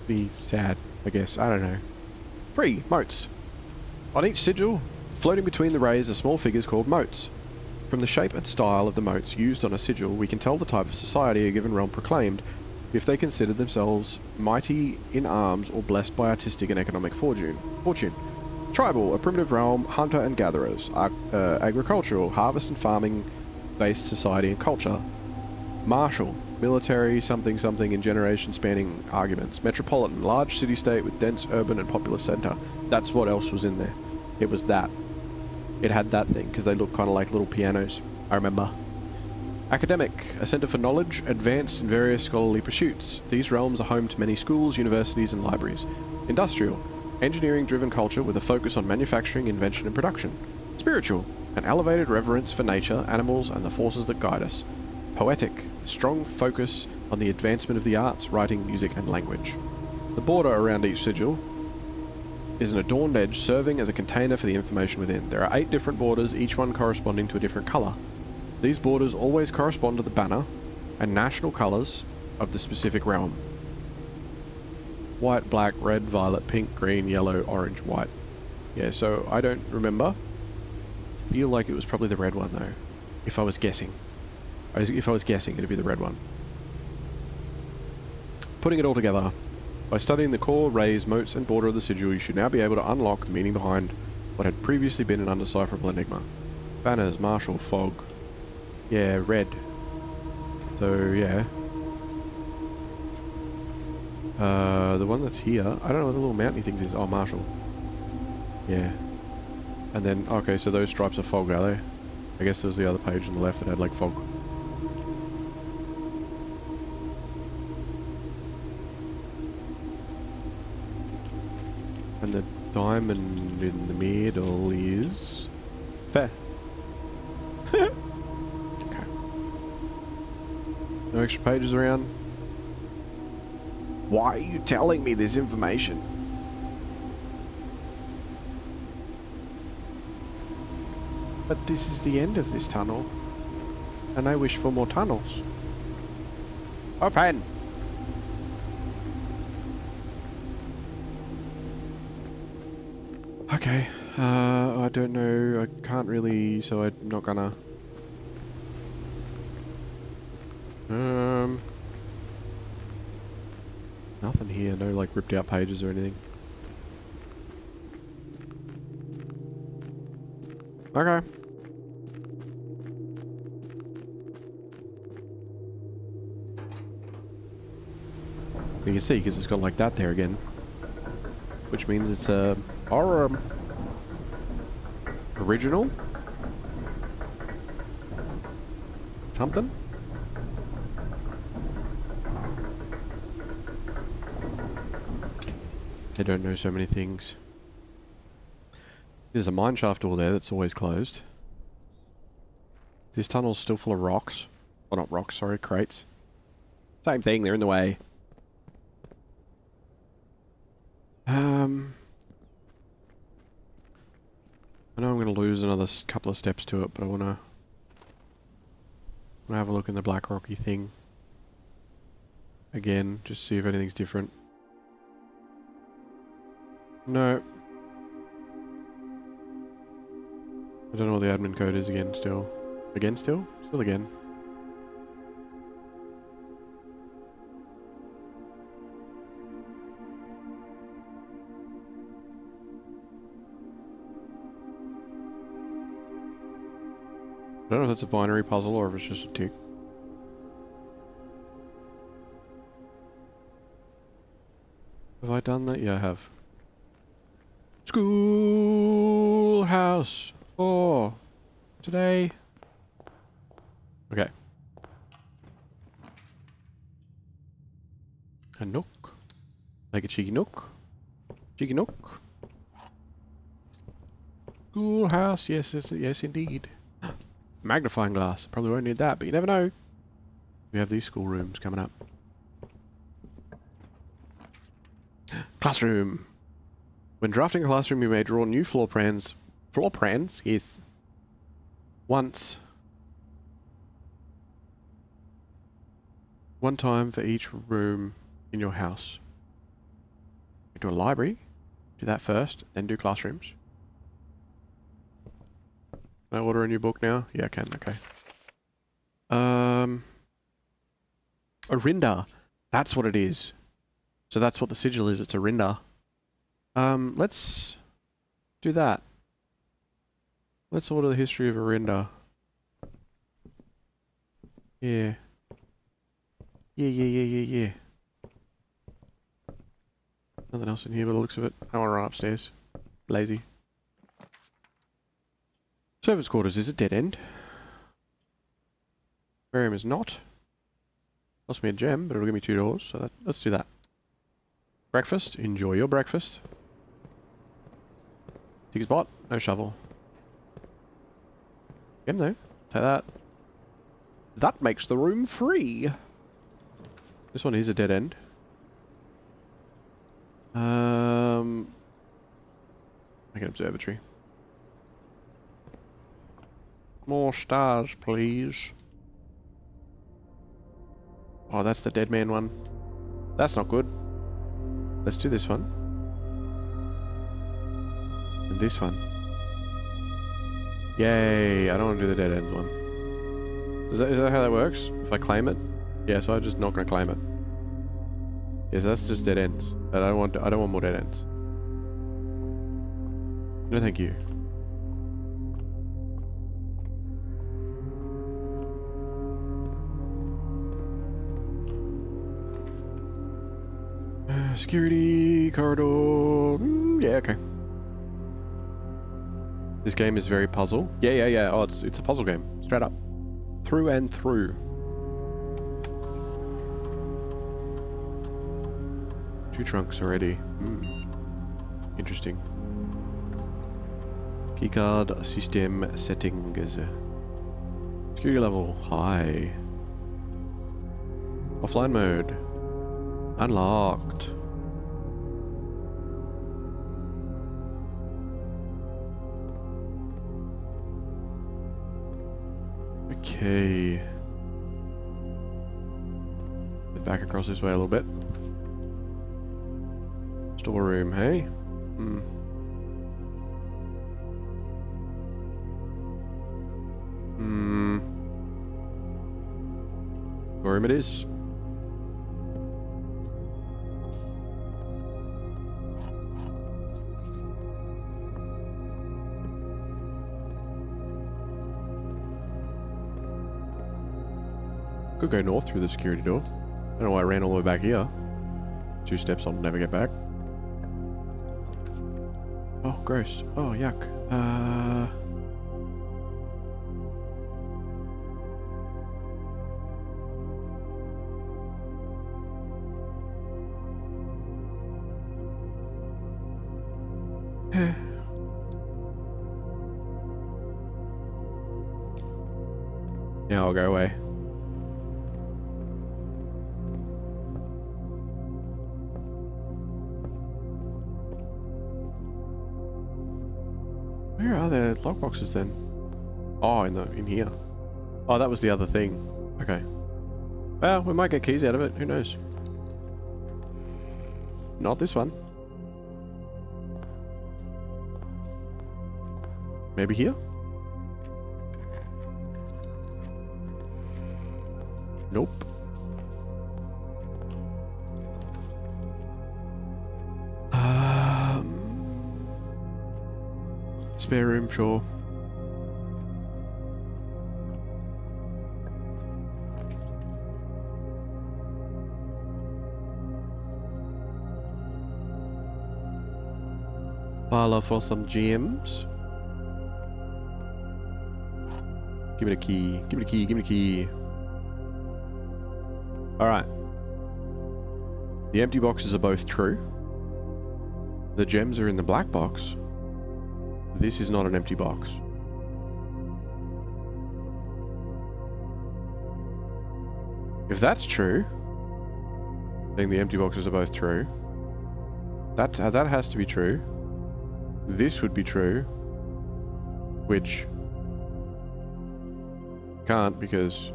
be sad, I guess. I don't know. 3. Moats. On each sigil, floating between the rays are small figures called moats. From the shape and style of the moats used on a sigil, we can tell the type of society a given realm proclaimed, if they considered themselves mighty in arms or blessed by artistic and economic fortune. Tribal, a primitive realm, hunter and gatherers. Agricultural, harvest and farming based society and culture. Martial, military, something in generation spanning arguments. Metropolitan, large city-state with dense urban and populous centre. That's what else was in there. It was that. It had that thing, because they look kind of like little pianos. I remember. Academic, a centre for knowledge, advanced in various scholarly pursuits. These realms are home to many schools, universities and libraries. Industrial, engineering-driven culture with a focus on manufacturing, invention and production. Spiritual, an elevated reverence for nature, animals and the forces that guide us. Poetic, a strong focus on the advancement of the arts, writing, music and language. The border around each sigil is an adorned edge serving as a container for the information within. There are 8 different borders, each one corresponding to a different colour. These borders always correspond to the banner and national colours of the specific realm. White, black, red, violet, pink, green, yellow, orange, white. Yeah, so I don't remember. Feel like it was probably the red one though, if I was guessing. If I was guessing, it'd be the red one. Putting it all together, by studying the core, rays, moats and border of the sigil, you should now be able to unlock the meaning behind what had previously been an undecipherable enigma. Banners, martial, fog. Yeah, red. So, yeah. The one that's here, I don't know what the little mountainy things is. Oh, martial. Yeah. And then, okay, so those stripes are fog, are they? I guess there was the other page on the left that had, like, fog. And the diamond in the middle is... fair. Okay. No extra pages around. Why are you telling me this information? But this is the end of this tunnel. And I wish for more tunnels. Open! Okay, I don't know, I can't really, so I'm not gonna... Nothing here, no like ripped out pages or anything. Okay. You can see, because it's got like that there again. Which means it's a... original? something? They don't know so many things. There's a mine shaft door there that's always closed. This tunnel's still full of rocks. Well, not rocks, sorry, crates. Same thing, they're in the way. I know I'm going to lose another couple of steps to it, but I want to have a look in the black rocky thing. Again, just see if anything's different. No. I don't know what the admin code is again still. Again still? Still again. I don't know if that's a binary puzzle or if it's just a tick. Have I done that? Yeah, I have. Schoolhouse for today. Okay. A nook. Like a cheeky nook. Cheeky nook. Schoolhouse, yes, yes indeed. Magnifying glass. Probably won't need that, but you never know. We have these schoolrooms coming up. Classroom. When drafting a classroom, you may draw new floor plans. Floor plans? Yes. Once. One time for each room in your house. Do a library. Do that first, then do classrooms. Can I order a new book now? Yeah, I can. Okay. A rinder. That's what it is. So that's what the sigil is. It's a rinder. Let's do that. Let's order the history of a rinder. Yeah. Yeah. Nothing else in here by the looks of it. I don't want to run upstairs. Lazy. Servants' quarters is a dead end. Aquarium is not. Lost me a gem, but it'll give me $2, so let's do that. Breakfast. Enjoy your breakfast. Dig a spot. No shovel. Again though. Take that. That makes the room free. This one is a dead end. Like an observatory. More stars, please. Oh, that's the dead man one. That's not good. Let's do this one. And this one. Yay! I don't want to do the dead end one. Is that how that works? If I claim it? Yeah, so I'm just not going to claim it. Yes, that's just dead ends. I don't want more dead ends. No, thank you. Security corridor. Yeah, okay. This game is very puzzle. Yeah. Oh, it's a puzzle game. Straight up. Through and through. 2 trunks already. Interesting. Keycard system settings. Security level high. Offline mode. Unlocked. Okay. Get back across this way a little bit. Storeroom, hey? Storeroom it is. Could go north through the security door. I don't know why I ran all the way back here. 2 steps, I'll never get back. Oh, gross. Oh, yuck. Now I'll go away. Where are the lockboxes then? Oh, in here. Oh, that was the other thing. Okay. Well, we might get keys out of it. Who knows? Not this one. Maybe here? Nope. Spare room, sure. Parlor for some gems. Give me the key. Give me the key. Give me the key. Alright. The empty boxes are both true. The gems are in the black box. This is not an empty box. If that's true, then the empty boxes are both true. That has to be true. This would be true. Which can't, because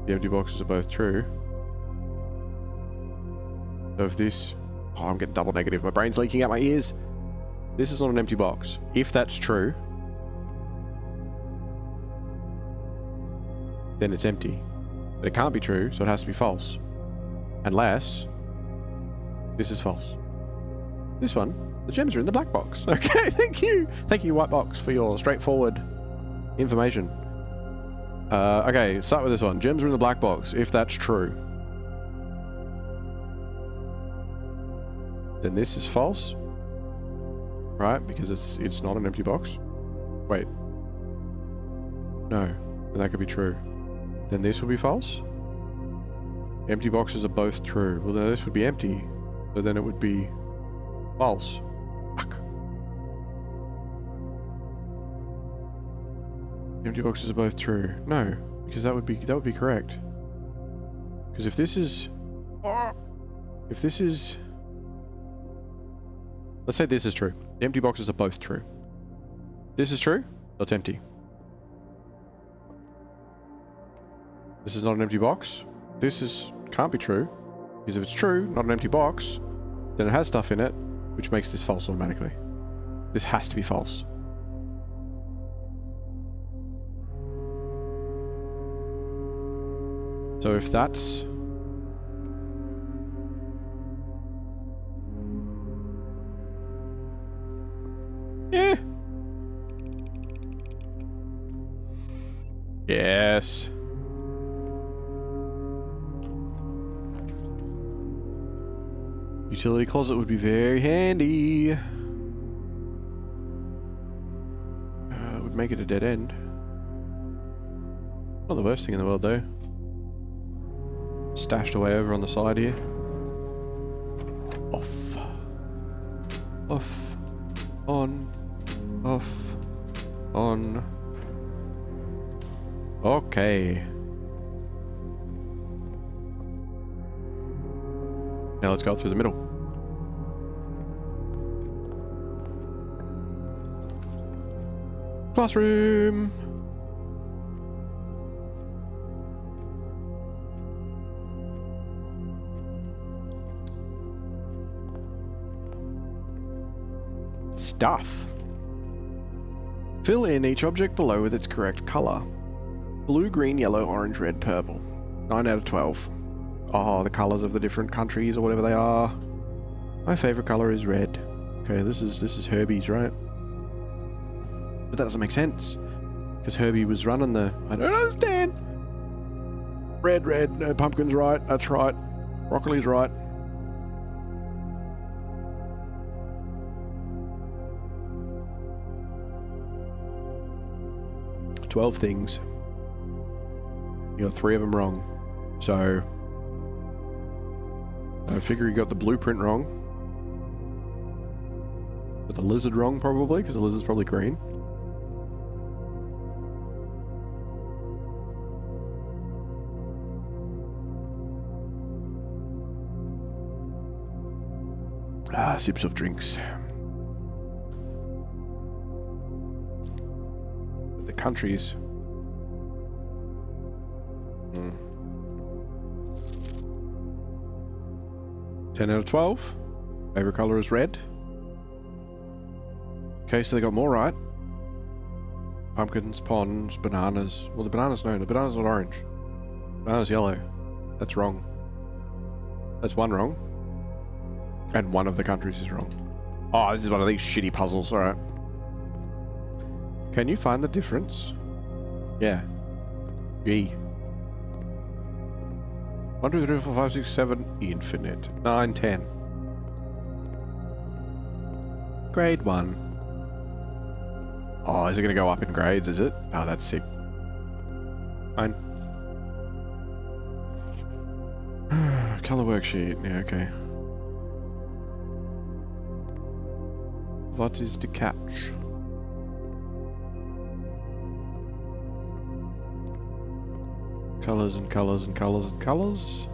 the empty boxes are both true. So if this... Oh, I'm getting double negative. My brain's leaking out my ears. This is not an empty box. If that's true, then it's empty. But it can't be true, so it has to be false. Unless this is false. This one, the gems are in the black box. Okay, thank you. Thank you, white box, for your straightforward information. Okay, start with this one. Gems are in the black box. If that's true, then this is false. Right? Because it's not an empty box. Wait. No. Then that could be true. Then this will be false. Empty boxes are both true. Well, then this would be empty. So then it would be false. Fuck. Empty boxes are both true. No, because that would be correct. Because if this is... Let's say this is true. The empty boxes are both true. This is true, so it's empty. This is not an empty box. This can't be true. Because if it's true, not an empty box, then it has stuff in it, which makes this false automatically. This has to be false. So if that's... Yeah. Yes. Utility closet would be very handy. It would make it a dead end. Not the worst thing in the world though. Stashed away over on the side here. Off. Off. On. Off. On. Okay. Now let's go through the middle. Classroom! Stuff. Fill in each object below with its correct color. Blue, green, yellow, orange, red, purple. 9 out of 12. Oh, the colors of the different countries or whatever they are. My favorite color is red. Okay, this is Herbie's, right? But that doesn't make sense. Because Herbie was running the... I don't understand. Red, red. No, pumpkin's right. That's right. Broccoli's right. "12 things. You got 3 of them wrong. So... I figure you got the blueprint wrong. Got the lizard wrong, probably, because the lizard's probably green. Sips of drinks. The countries. 10 out of 12. Favorite color is red. Okay, so they got more right. Pumpkins, ponds, bananas. Well, the bananas, no, the banana's not orange. Banana's yellow. That's wrong. That's one wrong. And one of the countries is wrong. Oh, this is one of these shitty puzzles, alright. Can you find the difference? Yeah. G. 1, 2, 3, 4, 5, 6, 7, infinite. 9, 10. Grade 1. Oh, is it going to go up in grades, is it? Oh, that's sick. Fine. Color worksheet. Yeah, okay. What is the catch? Colors and colors and colors and colors.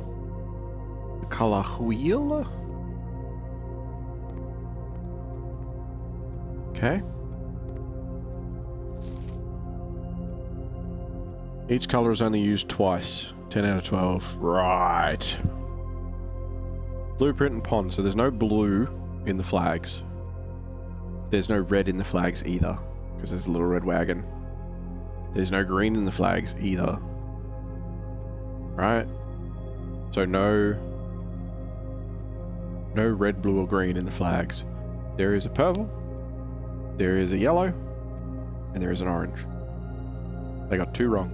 The color wheel. Okay. Each color is only used twice. 10 out of 12. Right. Blueprint and pond. So there's no blue in the flags. There's no red in the flags either, because there's a little red wagon. There's no green in the flags either. Right? So no red, blue, or green in the flags. There is a purple, there is a yellow, and there is an orange. They got 2 wrong.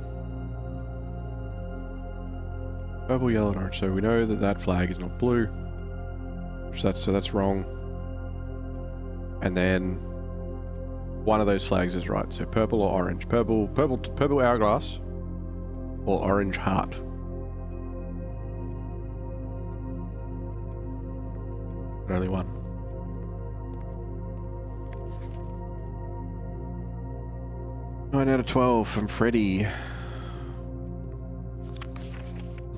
Purple, yellow, and orange. So we know that that flag is not blue. So that's wrong. And then one of those flags is right. So purple or orange. Purple hourglass or orange heart. But only one. Nine out of 12 from Freddy.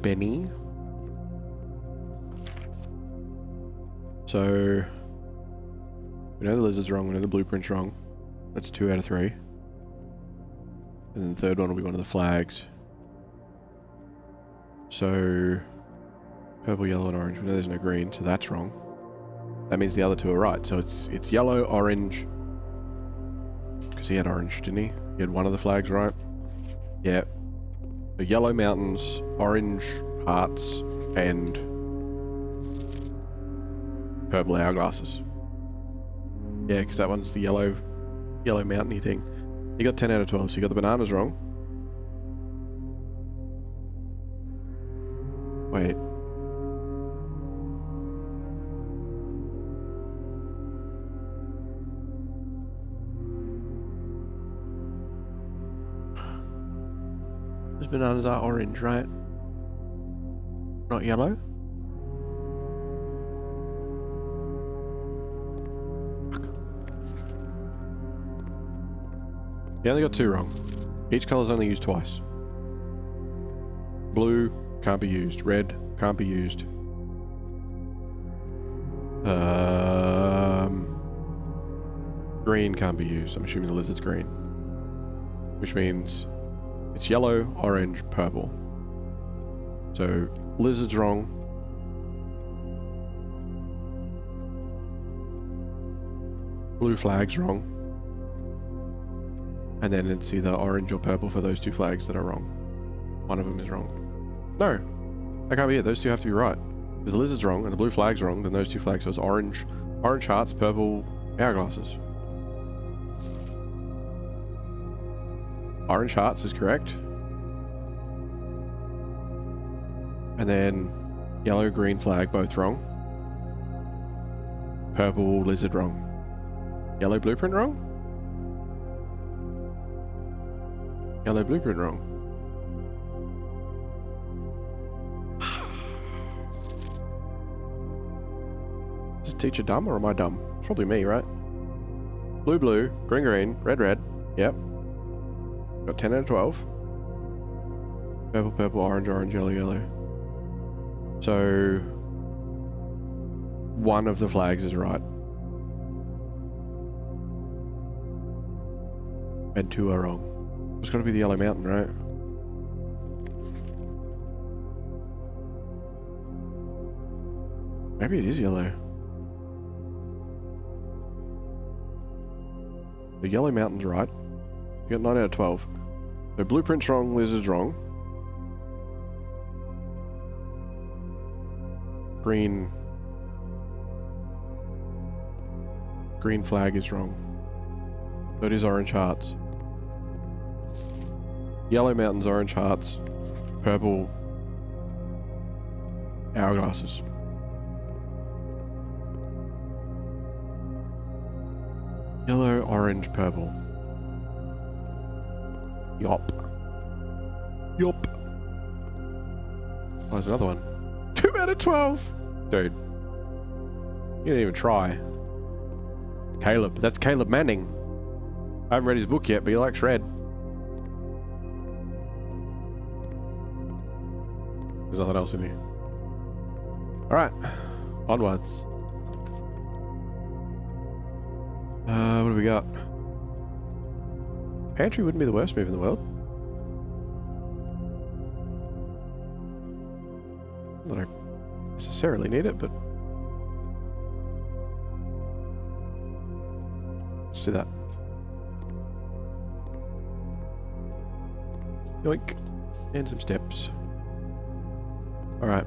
Benny. So we know the lizard's wrong, we know the blueprint's wrong. That's 2 out of 3. And then the third one will be one of the flags. So purple, yellow, and orange. We know there's no green, so that's wrong. That means the other 2 are right. So it's yellow, orange. Because he had orange, didn't he? He had one of the flags right. Yeah. So yellow mountains, orange hearts, and purple hourglasses. Yeah, because that one's the yellow mountainy thing. You got 10 out of 12, so you got the bananas wrong. Wait. Those bananas are orange, right? Not yellow? You only got 2 wrong. Each color's only used twice. Blue can't be used. Red can't be used. Green can't be used. I'm assuming the lizard's green. Which means it's yellow, orange, purple. So lizard's wrong. Blue flag's wrong. And then it's either orange or purple for those 2 flags that are wrong. One of them is wrong. No, that can't be it. Those 2 have to be right. If the lizard's wrong and the blue flag's wrong, then those 2 flags. So it's orange hearts, purple hourglasses. Orange hearts is correct. And then yellow, green flag, both wrong. Purple lizard wrong. Yellow blueprint wrong? Yellow blueprint wrong. Is this teacher dumb or am I dumb? It's probably me, right? Blue, blue, green, green, red, red. Yep. Got 10 out of 12. Purple, purple, orange, orange, yellow, yellow. So One of the flags is right. And 2 are wrong. It's got to be the Yellow Mountain, right? Maybe it is yellow. The Yellow Mountain's right. You got 9 out of 12. So Blueprint's wrong, Liz is wrong. Green flag is wrong. So it is orange hearts. Yellow Mountain's orange hearts. Purple hourglasses. Yellow, orange, purple. Yop. Yop. Oh, there's another one. 2 out of 12! Dude. You didn't even try. Caleb. That's Caleb Manning. I haven't read his book yet, but he likes red. There's nothing else in here. Alright. Onwards. What do we got? Pantry wouldn't be the worst move in the world. Not that I necessarily need it, but... let's do that. Yoink. And some steps. Alright.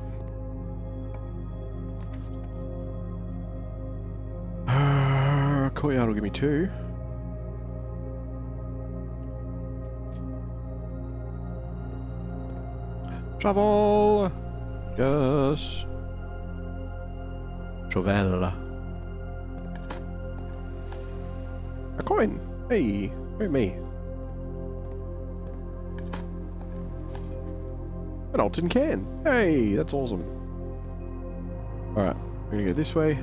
Courtyard will give me 2. Shovel! Yes. Shovel. A coin! Hey! Wait me. An Alton can! Hey! That's awesome. Alright, we're gonna go this way.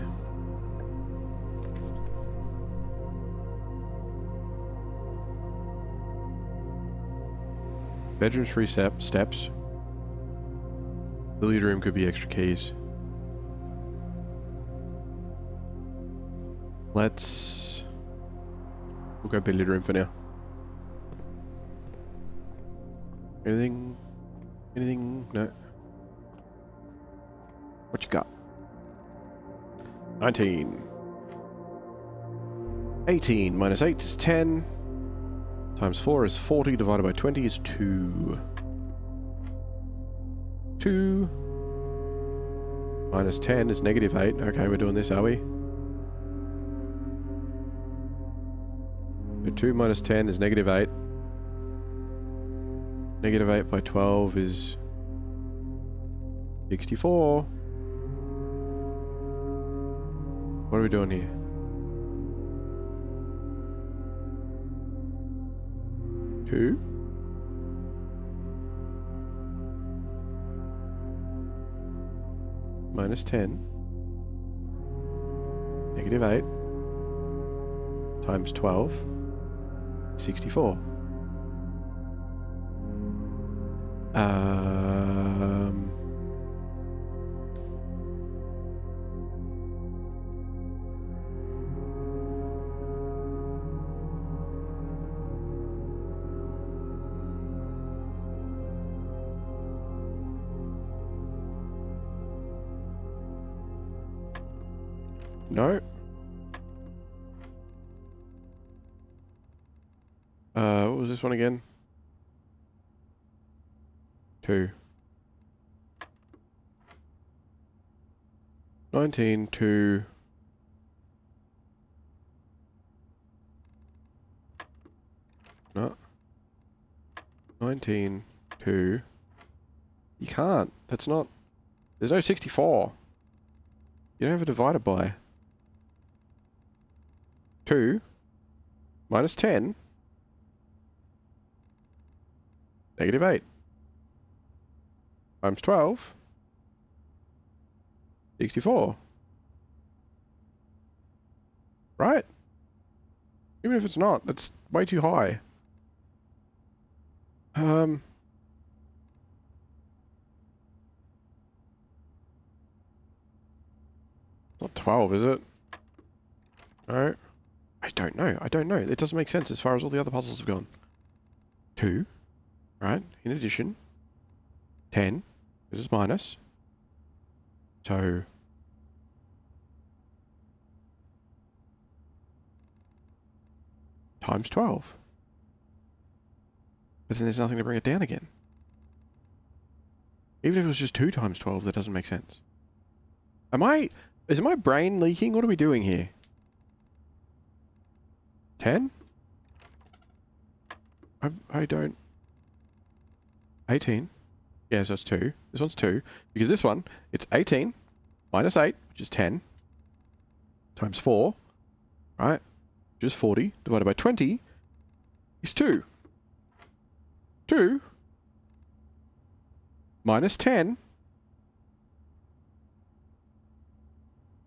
Bedroom's 3 steps. Billiard room could be extra keys. We'll go billiard room for now. Anything? Anything? No. What you got? 19. 18 minus 8 is 10. Times 4 is 40, divided by 20 is 2. 2 minus 10 is negative 8. Okay, we're doing this, are we? So 2 minus 10 is negative 8. Negative 8 by 12 is 64. What are we doing here? 2 minus 10 negative 8 times 12 64. No. What was this one again? 2. 19, 2. No. 19, 2. You can't. That's not... There's no 64. You don't have a divider by. 2 minus 10 negative 8 times 12 64. Right? Even if it's not, that's way too high. It's not not 12, is it? No. I don't know. I don't know. It doesn't make sense as far as all the other puzzles have gone. 2. Right? In addition. 10. This is minus. So... times 12. But then there's nothing to bring it down again. Even if it was just 2 times 12, that doesn't make sense. Is my brain leaking? What are we doing here? 10? I don't... 18? Yeah, so it's 2. This one's 2. Because this one, it's 18 minus 8, which is 10, times 4, right? Which is 40, divided by 20 is 2. 2 minus 10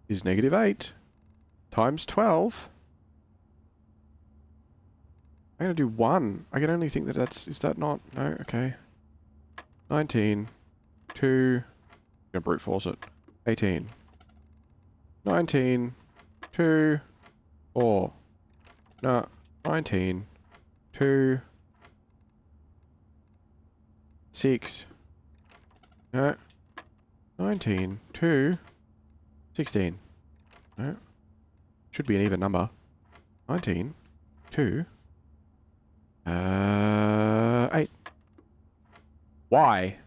is negative 8 times 12. I'm going to do 1. I can only think that that's... Is that not... No, okay. 19. 2. I'm going to brute force it. 18. 19. 2. 4. No. 19. 2. 6. No. 19. 2. 16. No. Should be an even number. 19. 2. 8. Why?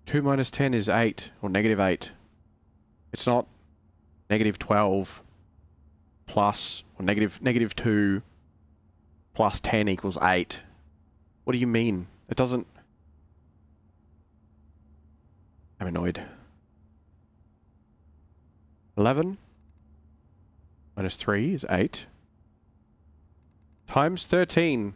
Two minus 10 is 8, or negative 8. It's not negative 12 plus, or negative 2 plus 10 equals 8. What do you mean? It doesn't... I'm annoyed. 11 minus 3 is 8. Times 13.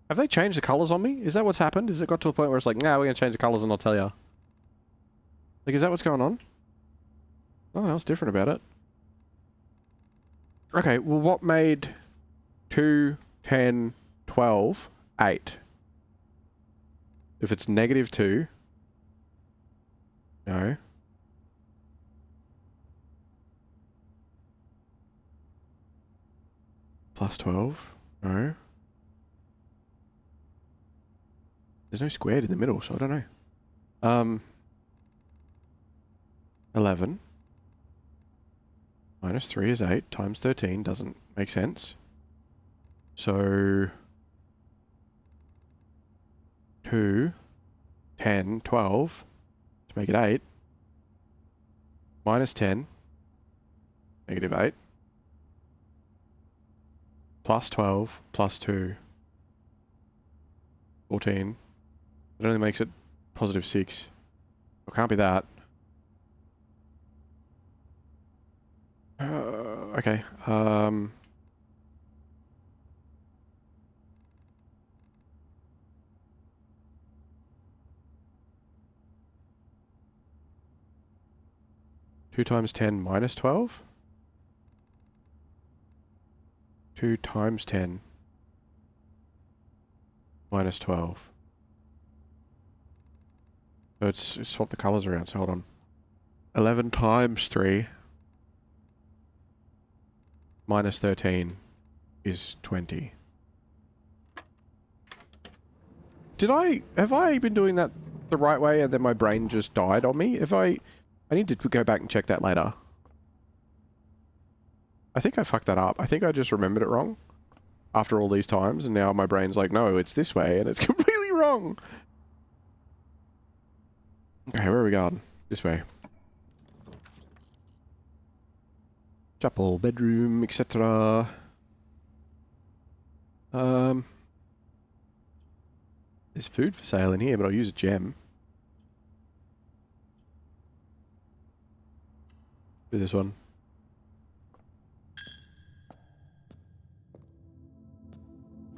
Have they changed the colours on me? Is that what's happened? Has it got to a point where it's like, nah, we're going to change the colours and I'll tell you? Like, is that what's going on? Nothing else different about it. Okay, well, what made 2, 10, 12, 8? If it's negative 2... No. Plus 12? No. There's no squared in the middle, so I don't know. 11 minus 3 is 8 times 13 doesn't make sense. So 2, 10, 12 to make it 8 minus 10, negative 8 plus 12 plus 2, 14. It only makes it positive 6. It can't be that. Okay. 2 times 10 minus 12? 2 times 10 minus 12. So it's swap the colours around, so hold on. 11 times 3 minus 13 is 20. Have I been doing that the right way and then my brain just died on me? I need to go back and check that later. I think I fucked that up. I think I just remembered it wrong after all these times, and now my brain's like, no, it's this way, and it's completely wrong. Okay, where are we going? This way. Chapel, bedroom, etc. There's food for sale in here, but I'll use a gem. Do this one.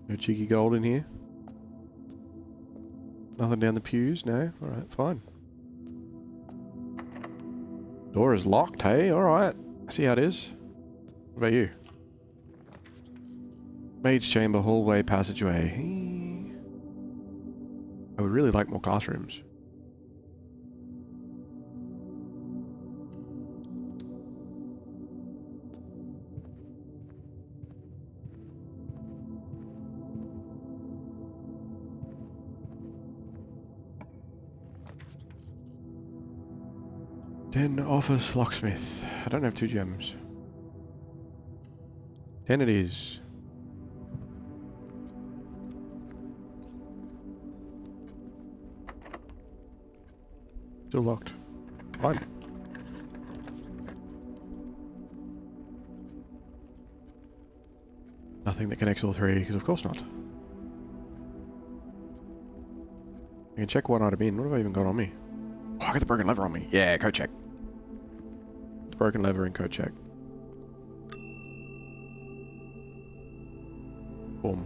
No cheeky gold in here. Nothing down the pews? No? Alright, fine. Door is locked, hey? Alright. I see how it is. What about you? Maid's chamber, hallway, passageway. I would really like more classrooms. Den office locksmith. I don't have 2 gems. 10 it is. Still locked. Fine. Nothing that connects all 3, because of course not. I can check one item in. What have I even got on me? Oh, I got the broken lever on me. Yeah, code check. The broken lever and code check. Boom.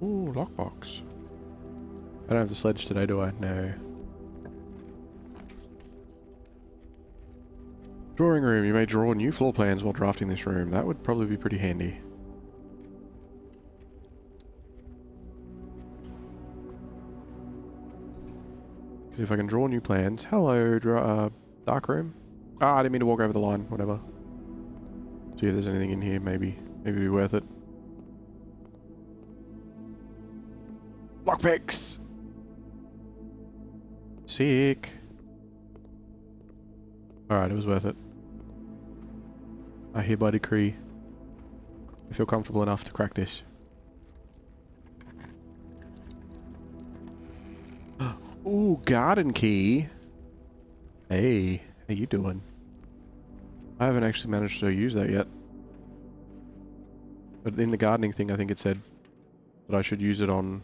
Ooh, lockbox. I don't have the sledge today, do I? No. Drawing room. You may draw new floor plans while drafting this room. That would probably be pretty handy. Because if I can draw new plans... Hello, dark room. Ah, I didn't mean to walk over the line. Whatever. See if there's anything in here, maybe. Maybe it'd be worth it. Lockpicks! Sick. Alright, it was worth it. I hereby decree I feel comfortable enough to crack this. Ooh, garden key. Hey, how you doing? I haven't actually managed to use that yet. But in the gardening thing, I think it said that I should use it on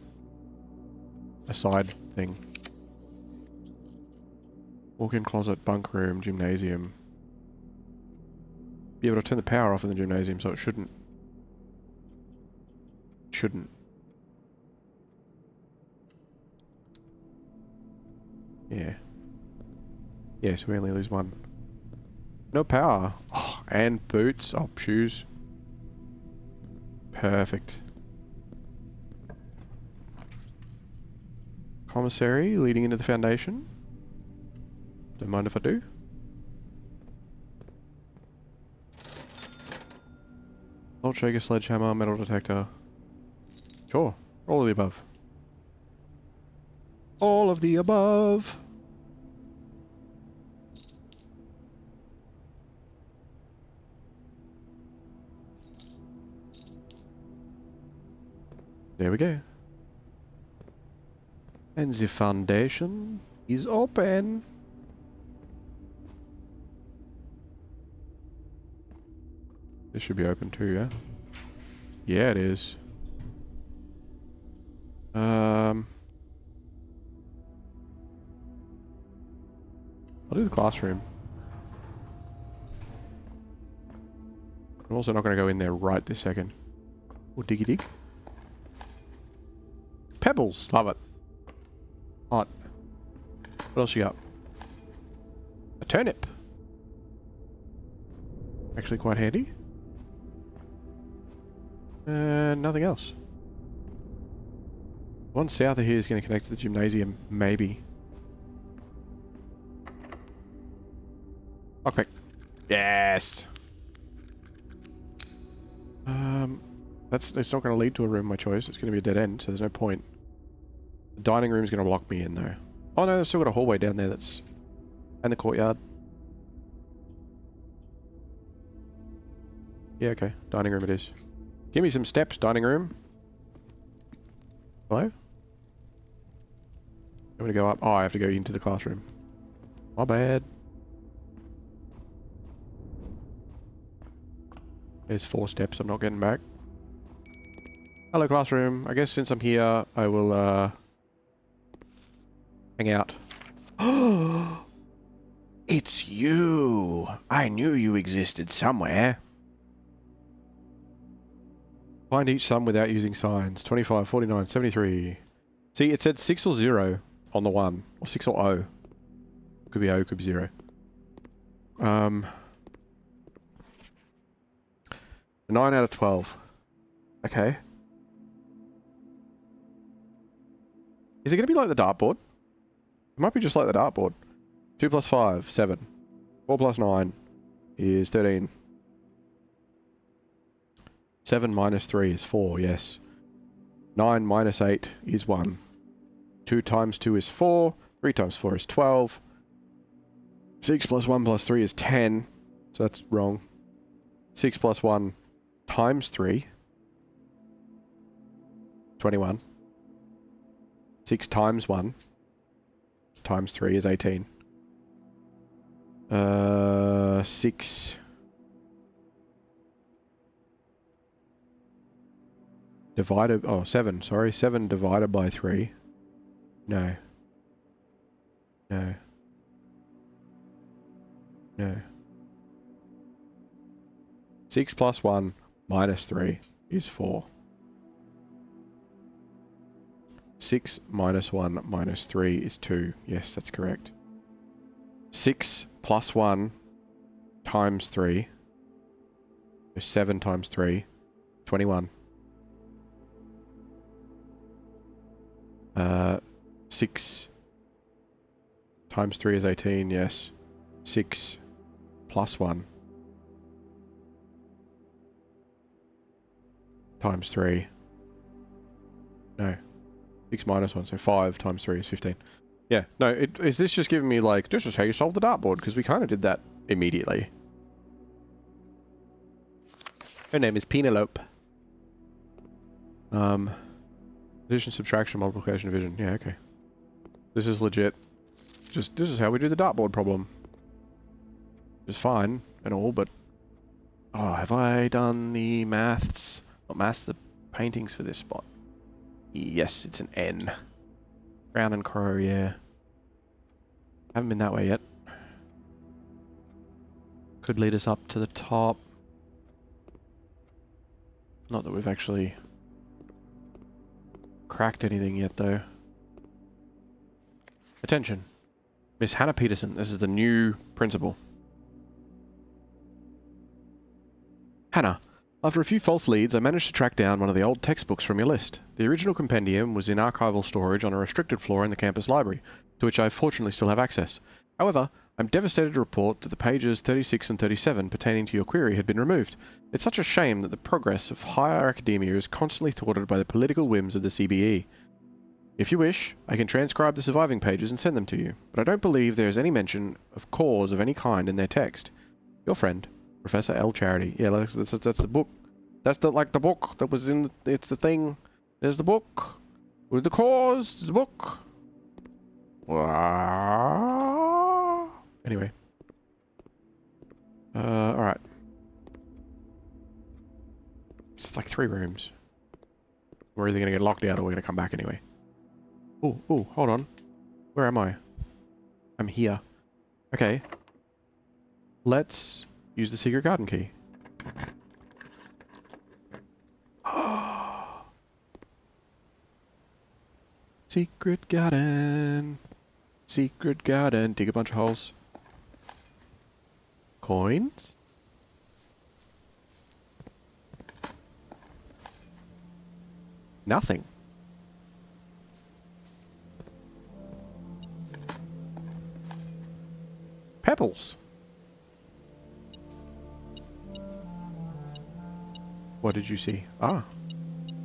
a side thing. Walk-in closet, bunk room, gymnasium. Be able to turn the power off in the gymnasium, so it shouldn't. Shouldn't. Yeah. Yeah, so we only lose 1. No power. Oh, and boots. Oh, shoes. Perfect. Commissary leading into the foundation. Don't mind if I do. Salt shaker, sledgehammer, metal detector. Sure. All of the above. All of the above. There we go. And the foundation is open. This should be open too, yeah? Yeah, it is. I'll do the classroom. I'm also not going to go in there right this second. Oh, diggy dig. Pebbles! Love it. Hot. What else you got? A turnip. Actually quite handy. Nothing else. One south of here is going to connect to the gymnasium, maybe. Lockpick. Yes! It's not going to lead to a room of my choice. It's going to be a dead end, so there's no point. The dining room is going to lock me in, though. Oh no, I've still got a hallway down there that's... and the courtyard. Yeah, okay. Dining room it is. Give me some steps, dining room. Hello? I'm going to go up. Oh, I have to go into the classroom. My bad. There's 4 steps I'm not getting back. Hello, classroom. I guess since I'm here, I will, hang out. It's you! I knew you existed somewhere. Find each sum without using signs. 25, 49, 73. See, it said 6 or 0 on the 1. Or 6 or O. Could be O, could be 0. 9 out of 12. Okay. Is it going to be like the dartboard? It might be just like the dartboard. 2 plus 5, 7. 4 plus 9 is 13. 7 minus 3 is 4, yes. 9 minus 8 is 1. 2 times 2 is 4. 3 times 4 is 12. 6 plus 1 plus 3 is 10. So that's wrong. 6 plus 1 times 3. 21. 6 times 1 times 3 is 18. 6 divided... Oh, 7, sorry. 7 divided by 3. No. No. No. 6 plus 1 minus 3 is 4. 6 minus 1 minus 3 is 2. Yes, that's correct. 6 plus 1 times 3 is 7 times 3. 21. 6 times 3 is 18, yes. 6 plus 1 times 3. No. 6 minus 1, so 5 times 3 is 15. Yeah, no, is this just giving me like, this is how you solve the dartboard? Because we kind of did that immediately. Her name is Penelope. Addition, subtraction, multiplication, division. Yeah, okay. This is legit. Just, this is how we do the dartboard problem. It's fine and all, but... Oh, have I done the maths? Not maths, the paintings for this spot. Yes, it's an N. Brown and Crow, yeah. Haven't been that way yet. Could lead us up to the top. Not that we've actually cracked anything yet, though. Attention. Miss Hannah Peterson, this is the new principal. Hannah, after a few false leads, I managed to track down one of the old textbooks from your list. The original compendium was in archival storage on a restricted floor in the campus library, to which I fortunately still have access. However, I'm devastated to report that the pages 36 and 37 pertaining to your query had been removed. It's such a shame that the progress of higher academia is constantly thwarted by the political whims of the CBE. If you wish, I can transcribe the surviving pages and send them to you, but I don't believe there is any mention of cause of any kind in their text. Your friend, Professor L. Charity. Yeah, that's the book. That's the book that was in. It's the thing. There's the book with the cause. The book. Anyway. All right. It's like 3 rooms. We're either gonna get locked out or we're gonna come back anyway. Oh, hold on. Where am I? I'm here. Okay. Let's use the secret garden key. Secret garden. Secret garden. Dig a bunch of holes. Coins? Nothing. Pebbles. What did you see? Ah,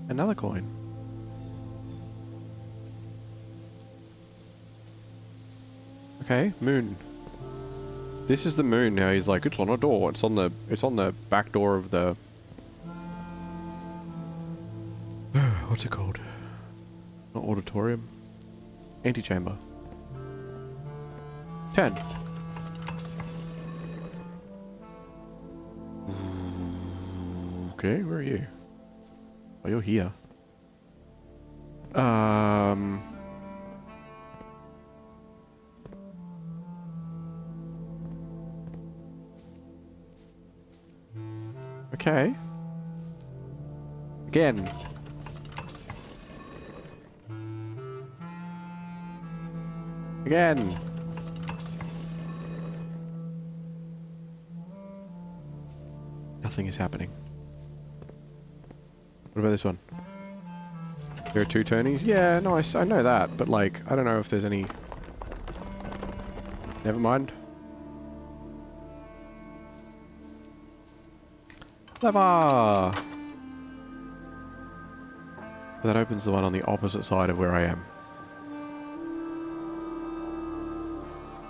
another coin. Okay, moon. This is the moon now. He's like, it's on a door. It's on the back door of the... What's it called? Not auditorium. Antechamber. 10. Okay, where are you? Oh, you're here. Okay. Again. Again. Nothing is happening. What about this one? There are 2 turnies? Yeah, nice. I know that, but like, I don't know if there's any... Never mind. Lever! That opens the one on the opposite side of where I am.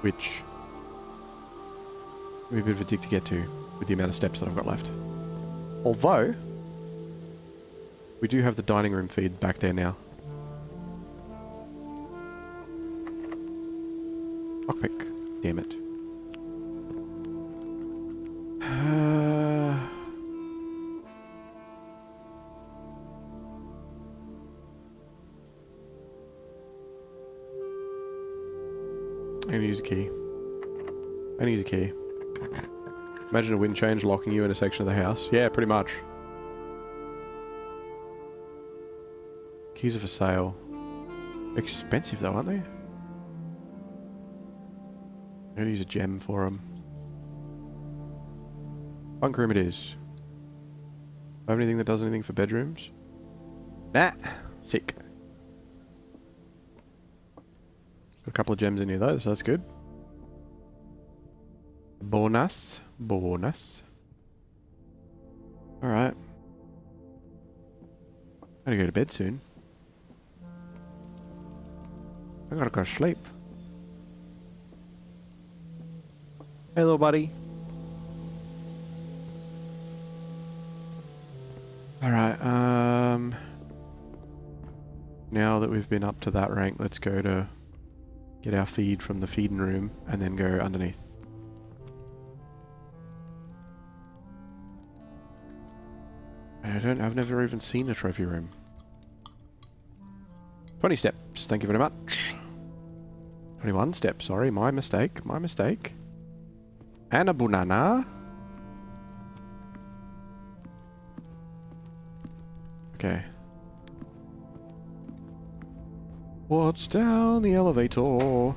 Which... would be a bit of a dick to get to, with the amount of steps that I've got left. Although... we do have the dining room feed back there now. Lockpick. Damn it. I'm gonna use a key. I'm gonna use a key. Imagine a wind change locking you in a section of the house. Yeah, pretty much. Keys are for sale. Expensive though, aren't they? I'm gonna use a gem for them. Bunk room it is. Do I have anything that does anything for bedrooms? Nah. Sick. Got a couple of gems in here though, so that's good. Bonus. Bonus. Alright. Gotta go to bed soon. I gotta go to sleep. Hey little buddy. Alright, now that we've been up to that rank, let's go to get our feed from the feeding room and then go underneath. I've never even seen a trophy room. 20 steps, thank you very much. 21 steps, sorry, my mistake, my mistake. And a banana. Okay. What's down the elevator?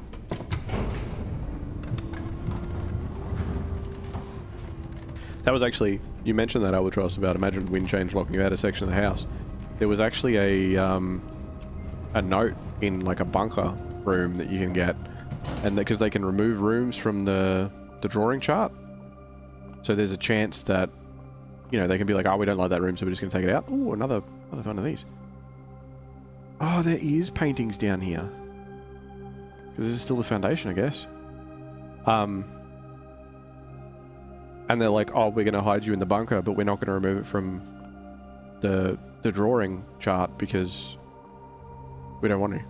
That was actually, you mentioned that Albatross about imagine wind change locking you out of a section of the house. There was actually a note in like a bunker room that you can get, and because they can remove rooms from the drawing chart, so there's a chance that, you know, they can be like, oh, we don't like that room, so we're just going to take it out. Oh, another one of these. Oh, there is paintings down here. Because this is still the foundation, I guess. And they're like, oh, we're going to hide you in the bunker, but we're not going to remove it from the drawing chart because we don't want to.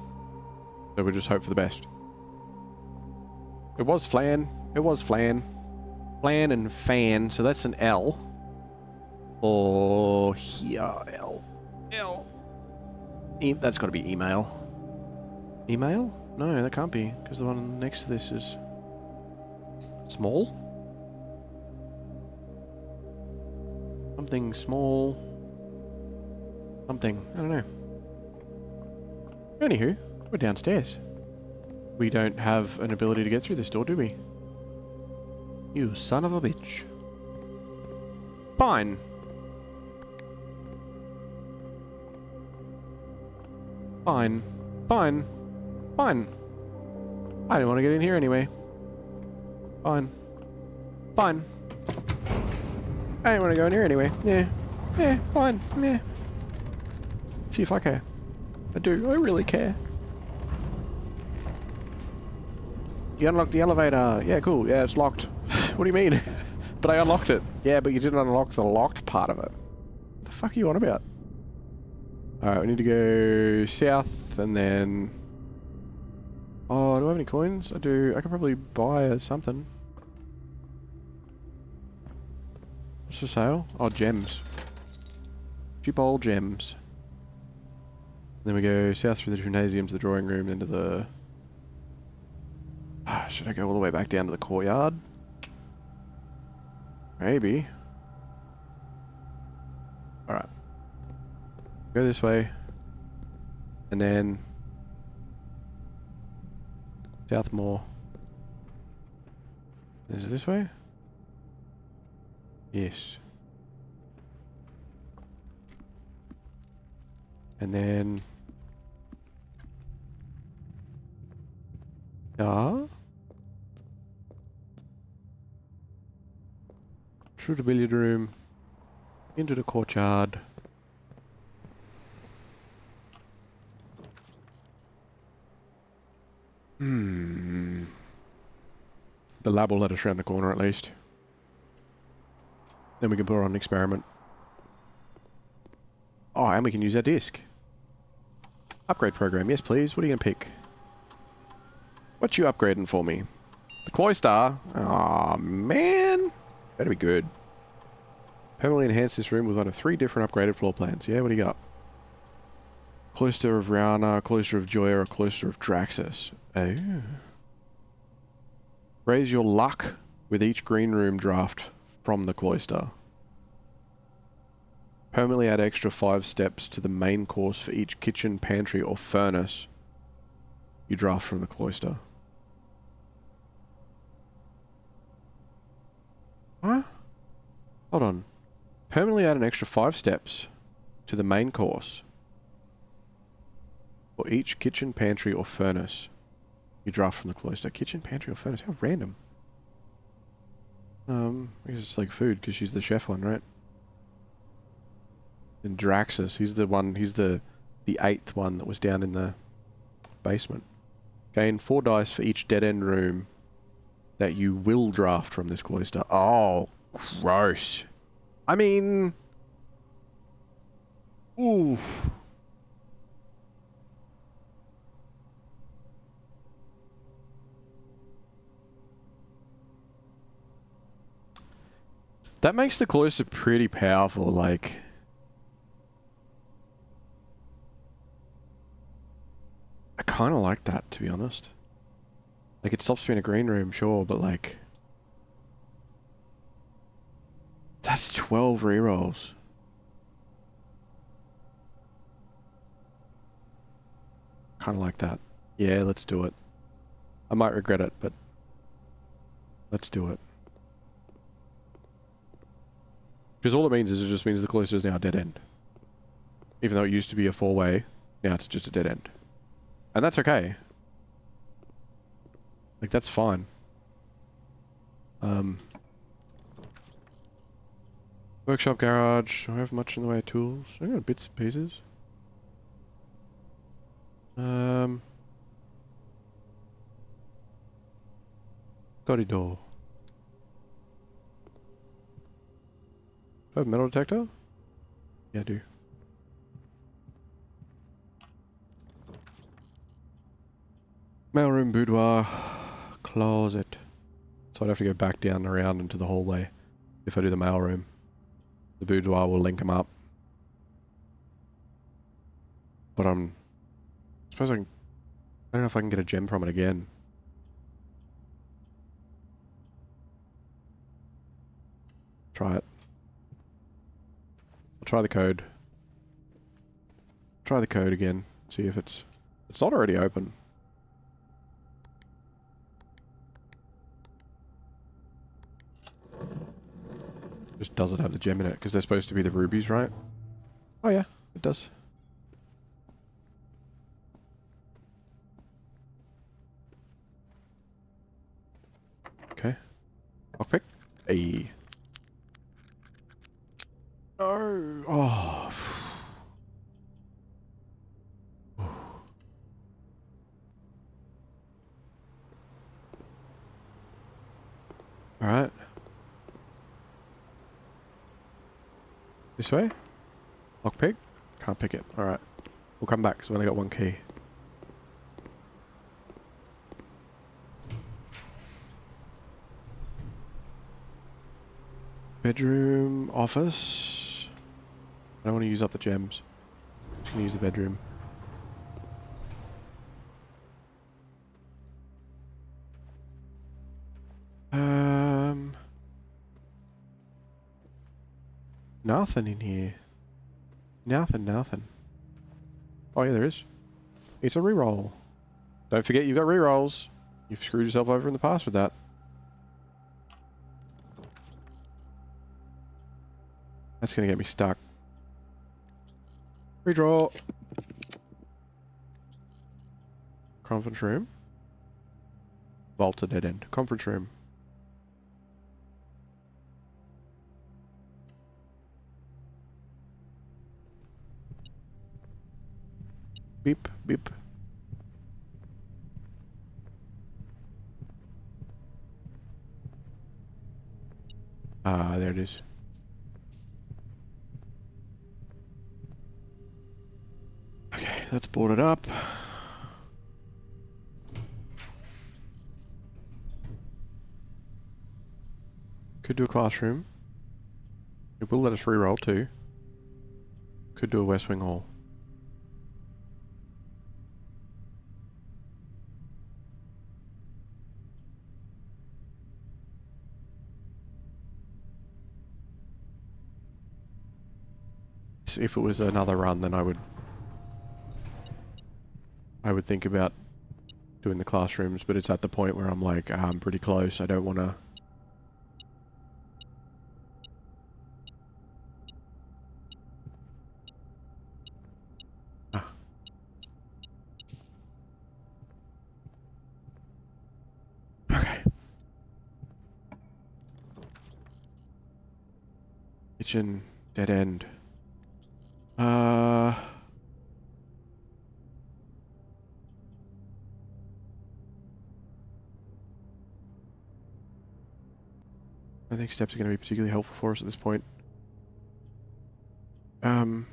So we'll just hope for the best. It was flan. It was flan. Flan and fan, so that's an L. Or here, L. L. That's got to be email. Email? No, that can't be, because the one next to this is small. Something small. Something. I don't know. Anywho, we're downstairs. We don't have an ability to get through this door, do we? You son of a bitch. Fine. Fine. Fine. Fine. I didn't want to get in here anyway. Fine. Fine. I didn't want to go in here anyway. Yeah. Yeah, fine. Yeah. See if I care. I do. I really care. You unlocked the elevator. Yeah, cool. Yeah, it's locked. What do you mean? But I unlocked it. Yeah, but you didn't unlock the locked part of it. What the fuck are you on about? Alright, we need to go south and then... Oh, do I have any coins? I do. I could probably buy something. What's for sale? Oh, gems. Cheap old gems. Then we go south through the gymnasium to the drawing room, into the... should I go all the way back down to the courtyard? Maybe. Alright. Go this way. And then... south more. Is it this way? Yes. And then... through the billiard room, into the courtyard. The lab will let us round the corner at least. Then we can put on an experiment. Oh, and we can use our disc. Upgrade program, yes please. What are you gonna pick? What you upgrading for me? The cloister? Aw, man. Better be good. Permanently enhance this room with one of 3 different upgraded floor plans. Yeah, what do you got? Cloister of Rihanna, Cloister of Joya, or Cloister of Draxus. Oh. Raise your luck with each green room draft from the cloister. Permanently add extra 5 steps to the main course for each kitchen, pantry, or furnace you draft from the cloister. Huh? Hold on. Permanently add an extra 5 steps to the main course for each kitchen, pantry, or furnace you draft from the cloister. Kitchen, pantry, or furnace? How random. I guess it's like food, because she's the chef one, right? And Draxus, he's the 8th one that was down in the basement. Gain 4 dice for each dead-end room that you will draft from this cloister. Oh, gross. I mean... Ooh. That makes the cloister pretty powerful, like... I kind of like that, to be honest. Like, it stops being a green room, sure, but like... That's 12 rerolls. Kind of like that. Yeah, let's do it. I might regret it, but... Let's do it. Because all it means is it just means the cloister is now a dead end. Even though it used to be a 4-way, now it's just a dead end. And that's okay. Like, that's fine. Workshop, garage. Do I have much in the way of tools? I got bits and pieces. Corridor. Do I have a metal detector? Yeah, I do. Mailroom, boudoir, closet. So I'd have to go back down and around into the hallway if I do the mailroom. The boudoir will link them up. But I suppose I don't know if I can get a gem from it again. Try it. I'll try the code. Try the code again. See if it's not already open. Just doesn't have the gem in it, because they're supposed to be the rubies, right? Oh yeah, it does. Okay. Lockpick. Hey. No. Oh. Alright. This way? Lockpick? Can't pick it. Alright. We'll come back, because we only got 1 key. Bedroom, office. I don't want to use up the gems. I'm just going to use the bedroom. Nothing in here. Nothing. Oh yeah, there is. It's a reroll. Don't forget you've got rerolls. You've screwed yourself over in the past with that. That's gonna get me stuck. Redraw. Conference room. Vault's a dead end. Conference room. Beep, beep. Ah, there it is. Okay, let's board it up. Could do a classroom. It will let us reroll too. Could do a West Wing Hall. If it was another run, then I would think about doing the classrooms, but it's at the point where I'm like, I'm pretty close. I don't want to. Okay. Kitchen, dead end. I think steps are going to be particularly helpful for us at this point. Reroll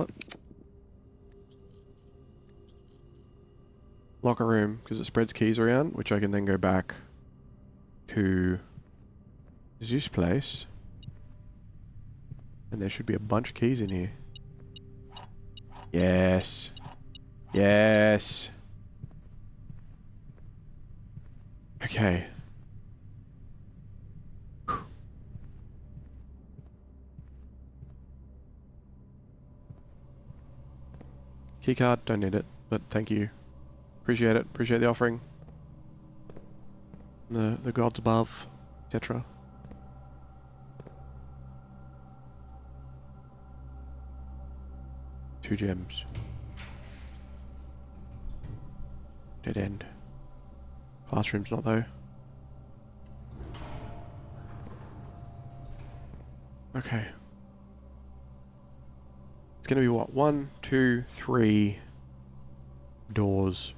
it. Locker room, because it spreads keys around, which I can then go back to Zeus place. And there should be a bunch of keys in here. Yes. Yes. Okay. Keycard, don't need it, but thank you. Appreciate it. Appreciate the offering. The gods above, etc. Two gems. Dead end. Classroom's not though. Okay. It's gonna be what? 1, 2, 3 doors.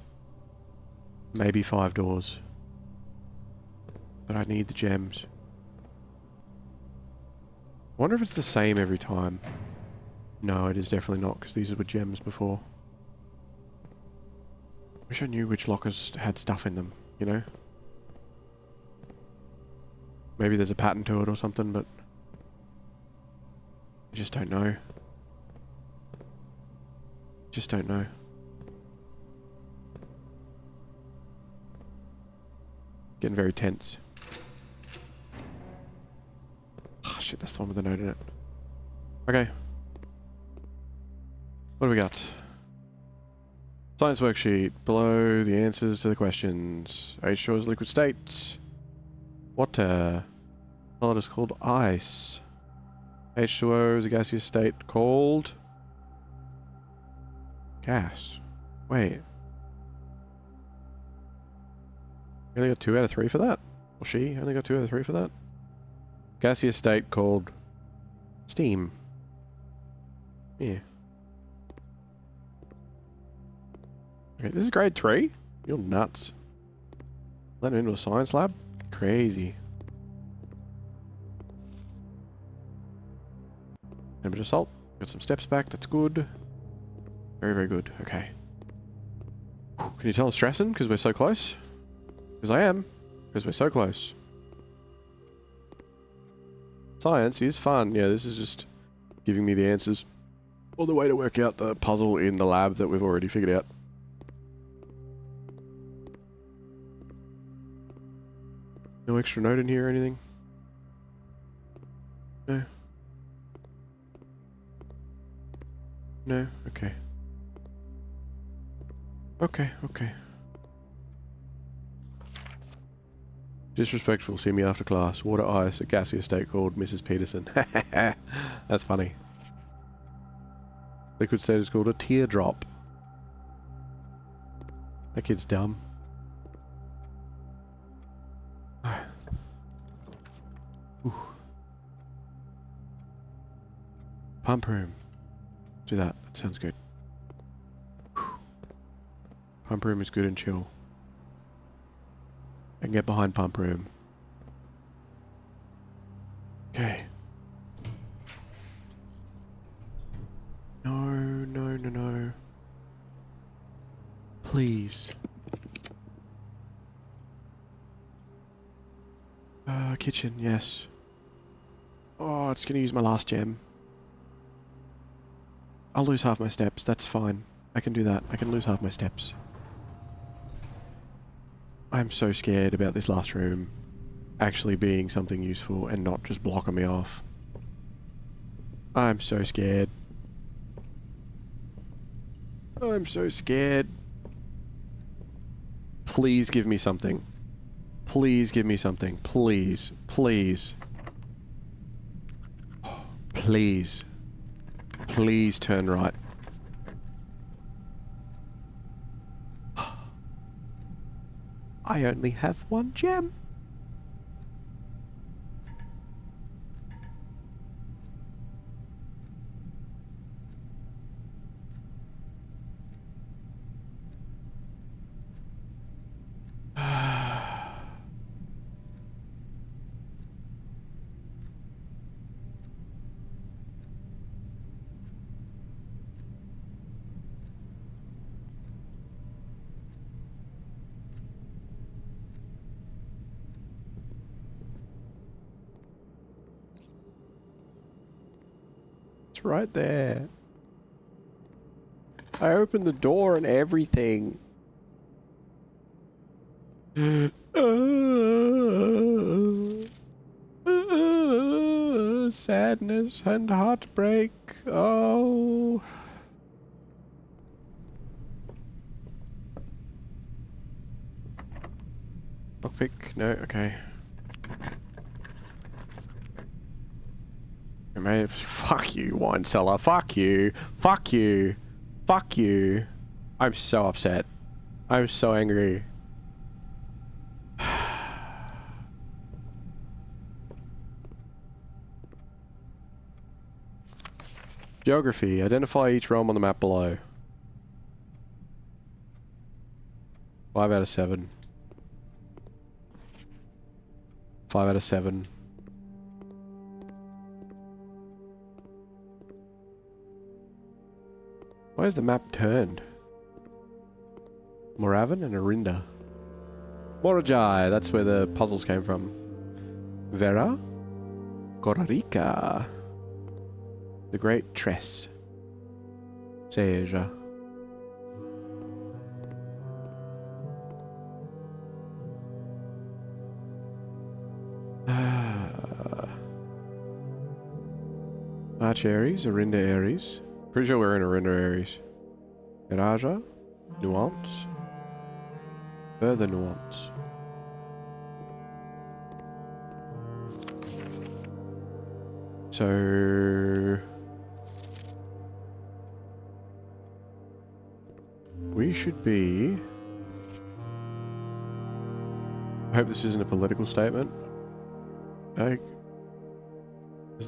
Maybe 5 doors. But I need the gems. I wonder if it's the same every time. No, it is definitely not, because these were gems before. Wish I knew which lockers had stuff in them, you know? Maybe there's a pattern to it or something, but I just don't know. Just don't know. Getting very tense. Oh shit, that's the one with the note in it. Okay. What do we got? Science worksheet. Below the answers to the questions. H2O is liquid state. Water. Solid is called ice. H2O is a gaseous state called gas. Wait. You only got 2 out of 3 for that? Or she only got 2 out of 3 for that? Gaseous state called steam. Yeah. Okay, this is grade 3? You're nuts. Let it into a science lab? Crazy. And a bit of salt. Got some steps back, that's good. Very, very good. Okay. Can you tell I'm stressing because we're so close? Because I am. Because we're so close. Science is fun. Yeah, this is just giving me the answers. Or the way to work out the puzzle in the lab that we've already figured out. No extra note in here or anything? No. No? Okay. Okay, okay. Disrespectful, see me after class. Water ice, a gaseous state called Mrs. Peterson. That's funny. Liquid state is called a teardrop. That kid's dumb. Ooh. Pump room. Do that. That sounds good. Pump room is good and chill. I can get behind pump room. Okay. No, no, no, no. Please. Kitchen, yes. Oh, it's gonna use my last gem. I'll lose half my steps, that's fine. I can do that. I can lose half my steps. I'm so scared about this last room actually being something useful and not just blocking me off. I'm so scared. I'm so scared. Please give me something. Please give me something. Please. Please. Please. Please turn right. I only have one gem. It's right there. I opened the door and everything. Sadness and heartbreak. Oh. Lockpick? No, okay. Mate, fuck you, wine cellar. Fuck you. Fuck you. Fuck you. I'm so upset. I'm so angry. Geography. Identify each realm on the map below. 5 out of 7. 5 out of 7. Why is the map turned? Moravan and Arinda. Morajai, that's where the puzzles came from. Vera. Korarika. The Great Tress. Seja. March Aries, Arinda Aries. Pretty sure we're in Arinda Aries. Garaja. Nuance. Further nuance. So... we should be... I hope this isn't a political statement. There's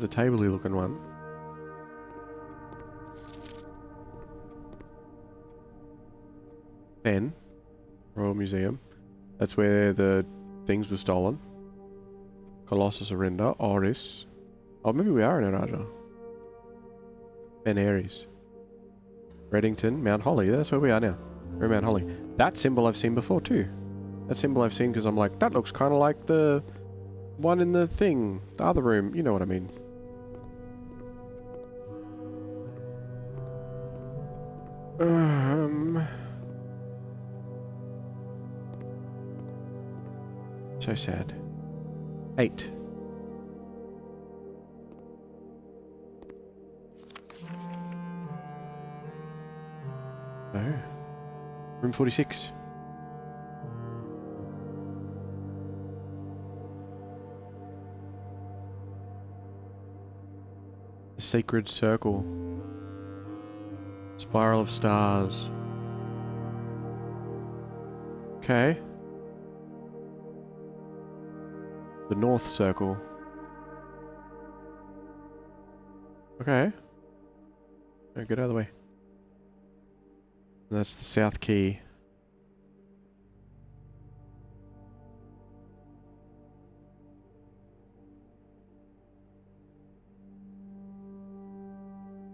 the tabley looking one. Ben. Royal Museum. That's where the things were stolen. Colossus Arinda. Oris. Oh, maybe we are in Araja. Ben Aries. Reddington. Mount Holly. That's where we are now. We're in Mount Holly. That symbol I've seen before too. That symbol I've seen because I'm like, that looks kind of like the one in the thing. The other room. You know what I mean. So sad. 8. Oh. Room 46. The Sacred Circle. Spiral of Stars. Okay. The north circle. Okay. Yeah, get out of the way. That's the south key.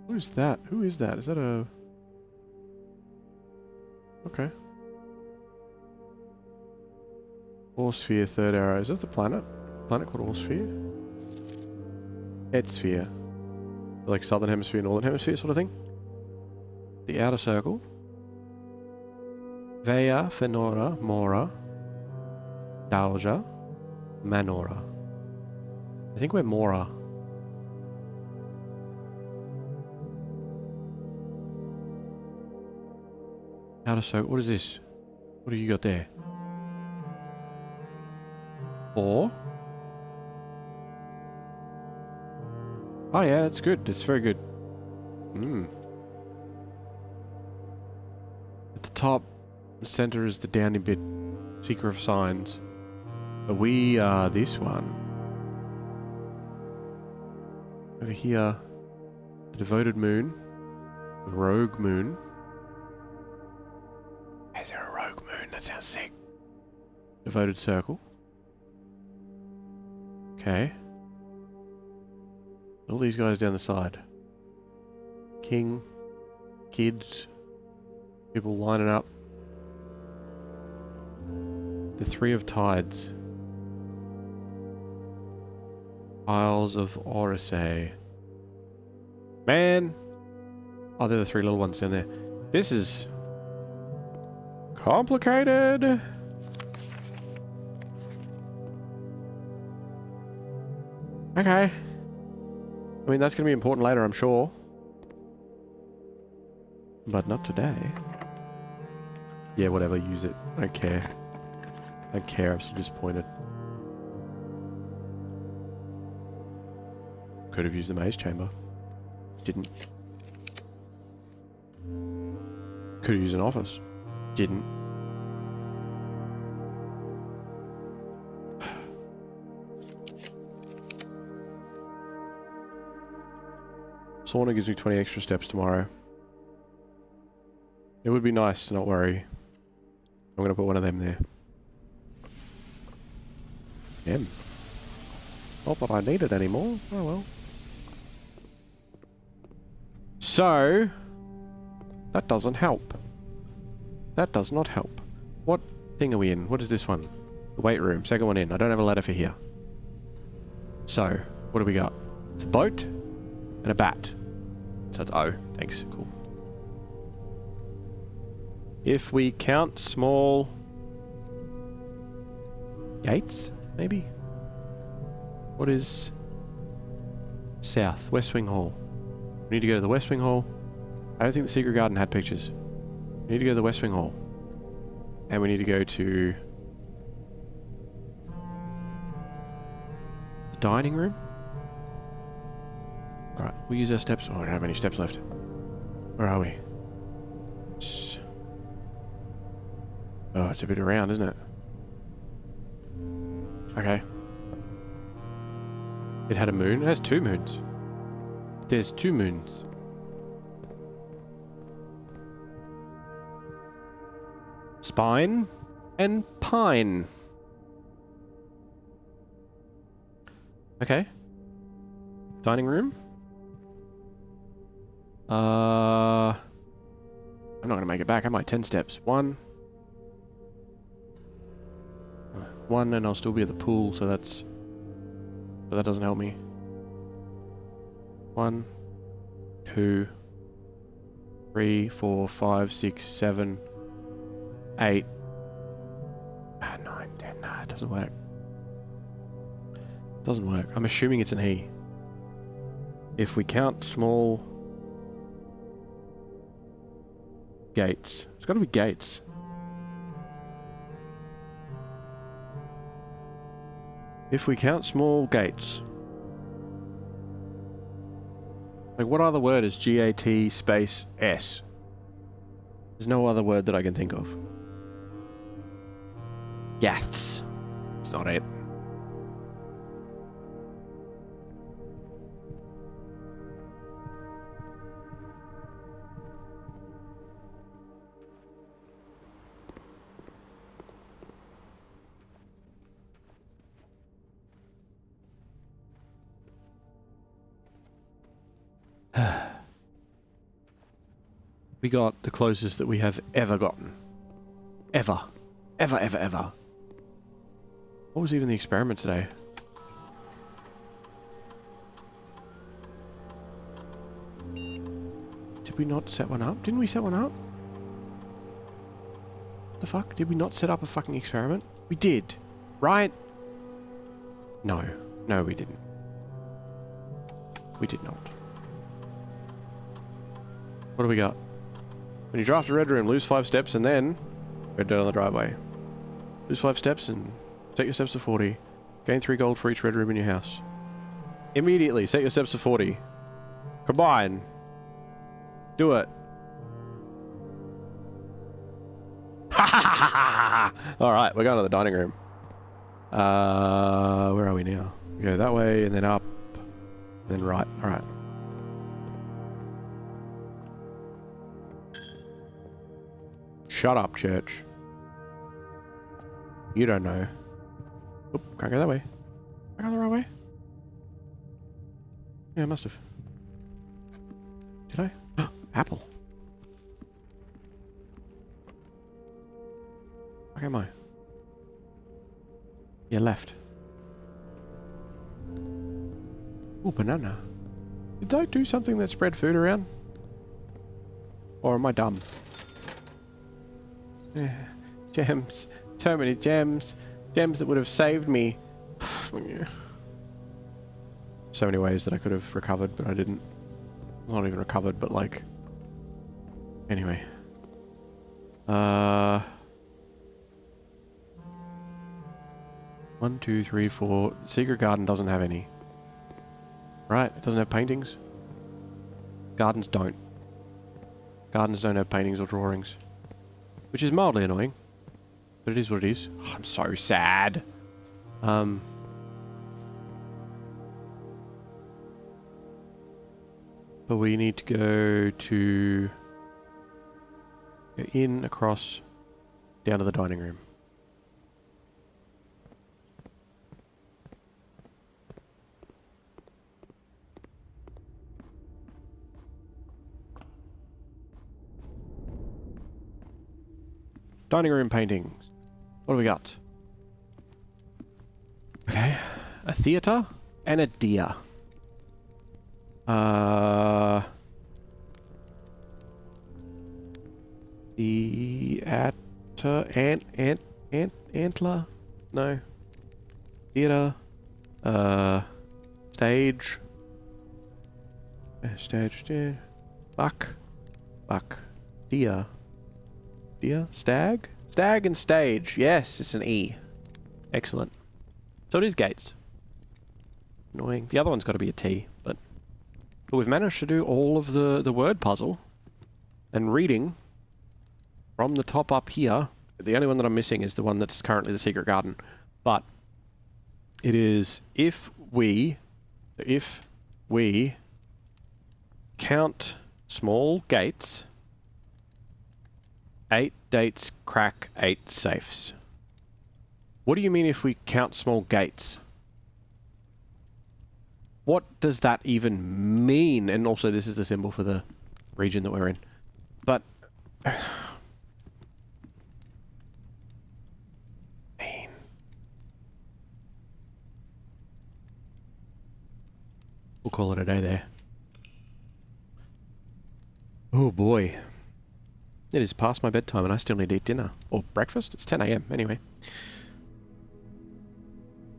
Who's that? Who is that? Is that a... Okay. Orsphere, third arrow. Is that the planet? Planet called Orsphere? Sphere. Like southern hemisphere, northern hemisphere sort of thing? The outer circle. Veya, Fenora, Mora, Dalja, Manora. I think we're Mora. Outer circle. What is this? What do you got there? Or? Oh yeah, that's good. That's very good. At the top, the center is the downy bit. Seeker of signs. But we are this one. Over here, the devoted moon. The rogue moon. Is there a rogue moon? That sounds sick. Devoted circle. Okay. All these guys down the side. King. Kids. People lining up. The Three of Tides. Isles of Orisay. Man! Oh, they're the three little ones down there. This is... complicated! Okay. I mean, that's going to be important later, I'm sure. But not today. Yeah, whatever, use it. I don't care. I don't care, I'm so disappointed. Could have used the maze chamber. Didn't. Could have used an office. Didn't. Sauna gives me 20 extra steps tomorrow. It would be nice to not worry. I'm going to put one of them there. M. Not that I need it anymore. Oh well. So, that doesn't help. That does not help. What thing are we in? What is this one? The weight room. Second one in. I don't have a ladder for here. So, what do we got? It's a boat and a bat. So it's O. Thanks. Cool. If we count small gates, maybe? What is south? West Wing Hall. We need to go to the West Wing Hall. I don't think the Secret Garden had pictures. We need to go to the West Wing Hall. And we need to go to the dining room. Alright, we'll use our steps. Oh, I don't have any steps left. Where are we? Oh, it's a bit around, isn't it? Okay. It had a moon. It has two moons. There's two moons. Spine and pine. Okay. Dining room. I'm not gonna make it back, am I? 10 steps. One, and I'll still be at the pool, so that's... but that doesn't help me. 1, 2, 3, 4, 5, 6, 7, 8, 9, 10. Nah, it doesn't work. It doesn't work. I'm assuming it's an E. If we count small gates. It's got to be gates. If we count small gates. Like, what other word is G-A-T space S? There's no other word that I can think of. Yes. It's not it. We got the closest that we have ever gotten. Ever. Ever, ever, ever. What was even the experiment today? Did we not set one up? Didn't we set one up? The fuck? Did we not set up a fucking experiment? We did. Right? No. No, we didn't. We did not. What do we got? When you draft a red room, lose 5 steps and then red dirt on the driveway. Lose 5 steps and set your steps to 40. Gain 3 gold for each red room in your house. Immediately, set your steps to 40. Combine. Do it. Alright, we're going to the dining room. Where are we now? We go that way and then up. And then right. Alright. Shut up, church. You don't know. Oop, can't go that way. Am I going the right way? Yeah, I must have. Did I? Apple. Where am I? Yeah, left. Ooh, banana. Did I do something that spread food around? Or am I dumb? Gems. So many gems. Gems that would have saved me. So many ways that I could have recovered, but I didn't. Not even recovered, but like... Anyway. 1, 2, 3, 4. Secret garden doesn't have any. Right? It doesn't have paintings. Gardens don't. Gardens don't have paintings or drawings. Which is mildly annoying. But it is what it is. Oh, I'm so sad. But we need to go in, across, down to the dining room. Dining room paintings. What do we got? Okay. A theatre and a deer. Antler? No. Theatre. Stage. Stage. Buck. Deer. Deer? Stag? Stag and stage. Yes, it's an E. Excellent. So it is gates. Annoying. The other one's got to be a T, but we've managed to do all of the word puzzle. And reading from the top up here. The only one that I'm missing is the one that's currently the secret garden. But it is if we count small gates, 8 dates crack 8 safes. What do you mean if we count small gates? What does that even mean? And also this is the symbol for the region that we're in. But... mean. We'll call it a day there. Oh boy. It is past my bedtime and I still need to eat dinner. Or breakfast? It's 10 AM anyway.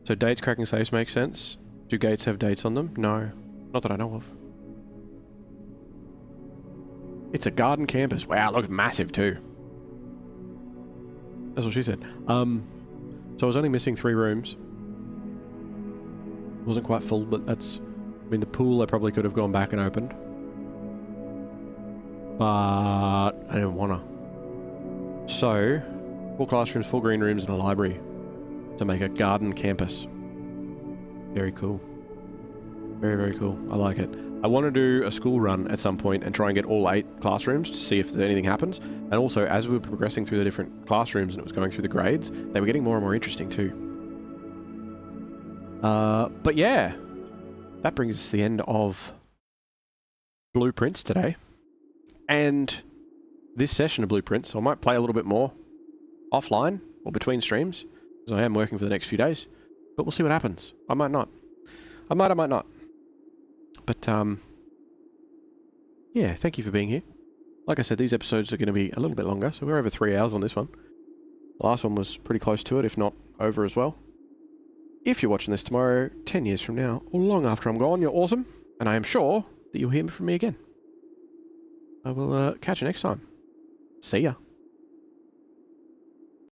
So dates cracking safes make sense. Do gates have dates on them? No. Not that I know of. It's a garden campus. Wow, it looks massive too. That's what she said. So I was only missing 3 rooms. It wasn't quite full, but that's... I mean, the pool I probably could have gone back and opened. But I didn't want to. So, 4 classrooms, 4 green rooms, and a library. to make a garden campus. Very cool. Very, very cool. I like it. I want to do a school run at some point and try and get all 8 classrooms to see if anything happens. And also, as we were progressing through the different classrooms and it was going through the grades, they were getting more and more interesting too. But yeah, that brings us to the end of Blueprints today. And this session of Blueprints, so I might play a little bit more offline or between streams, because I am working for the next few days. But we'll see what happens. I might not. I might not. But, yeah, thank you for being here. Like I said, these episodes are going to be a little bit longer, so we're over 3 hours on this one. The last one was pretty close to it, if not over as well. If you're watching this tomorrow, 10 years from now, or long after I'm gone, you're awesome, and I am sure that you'll hear from me again. I will catch you next time. See ya.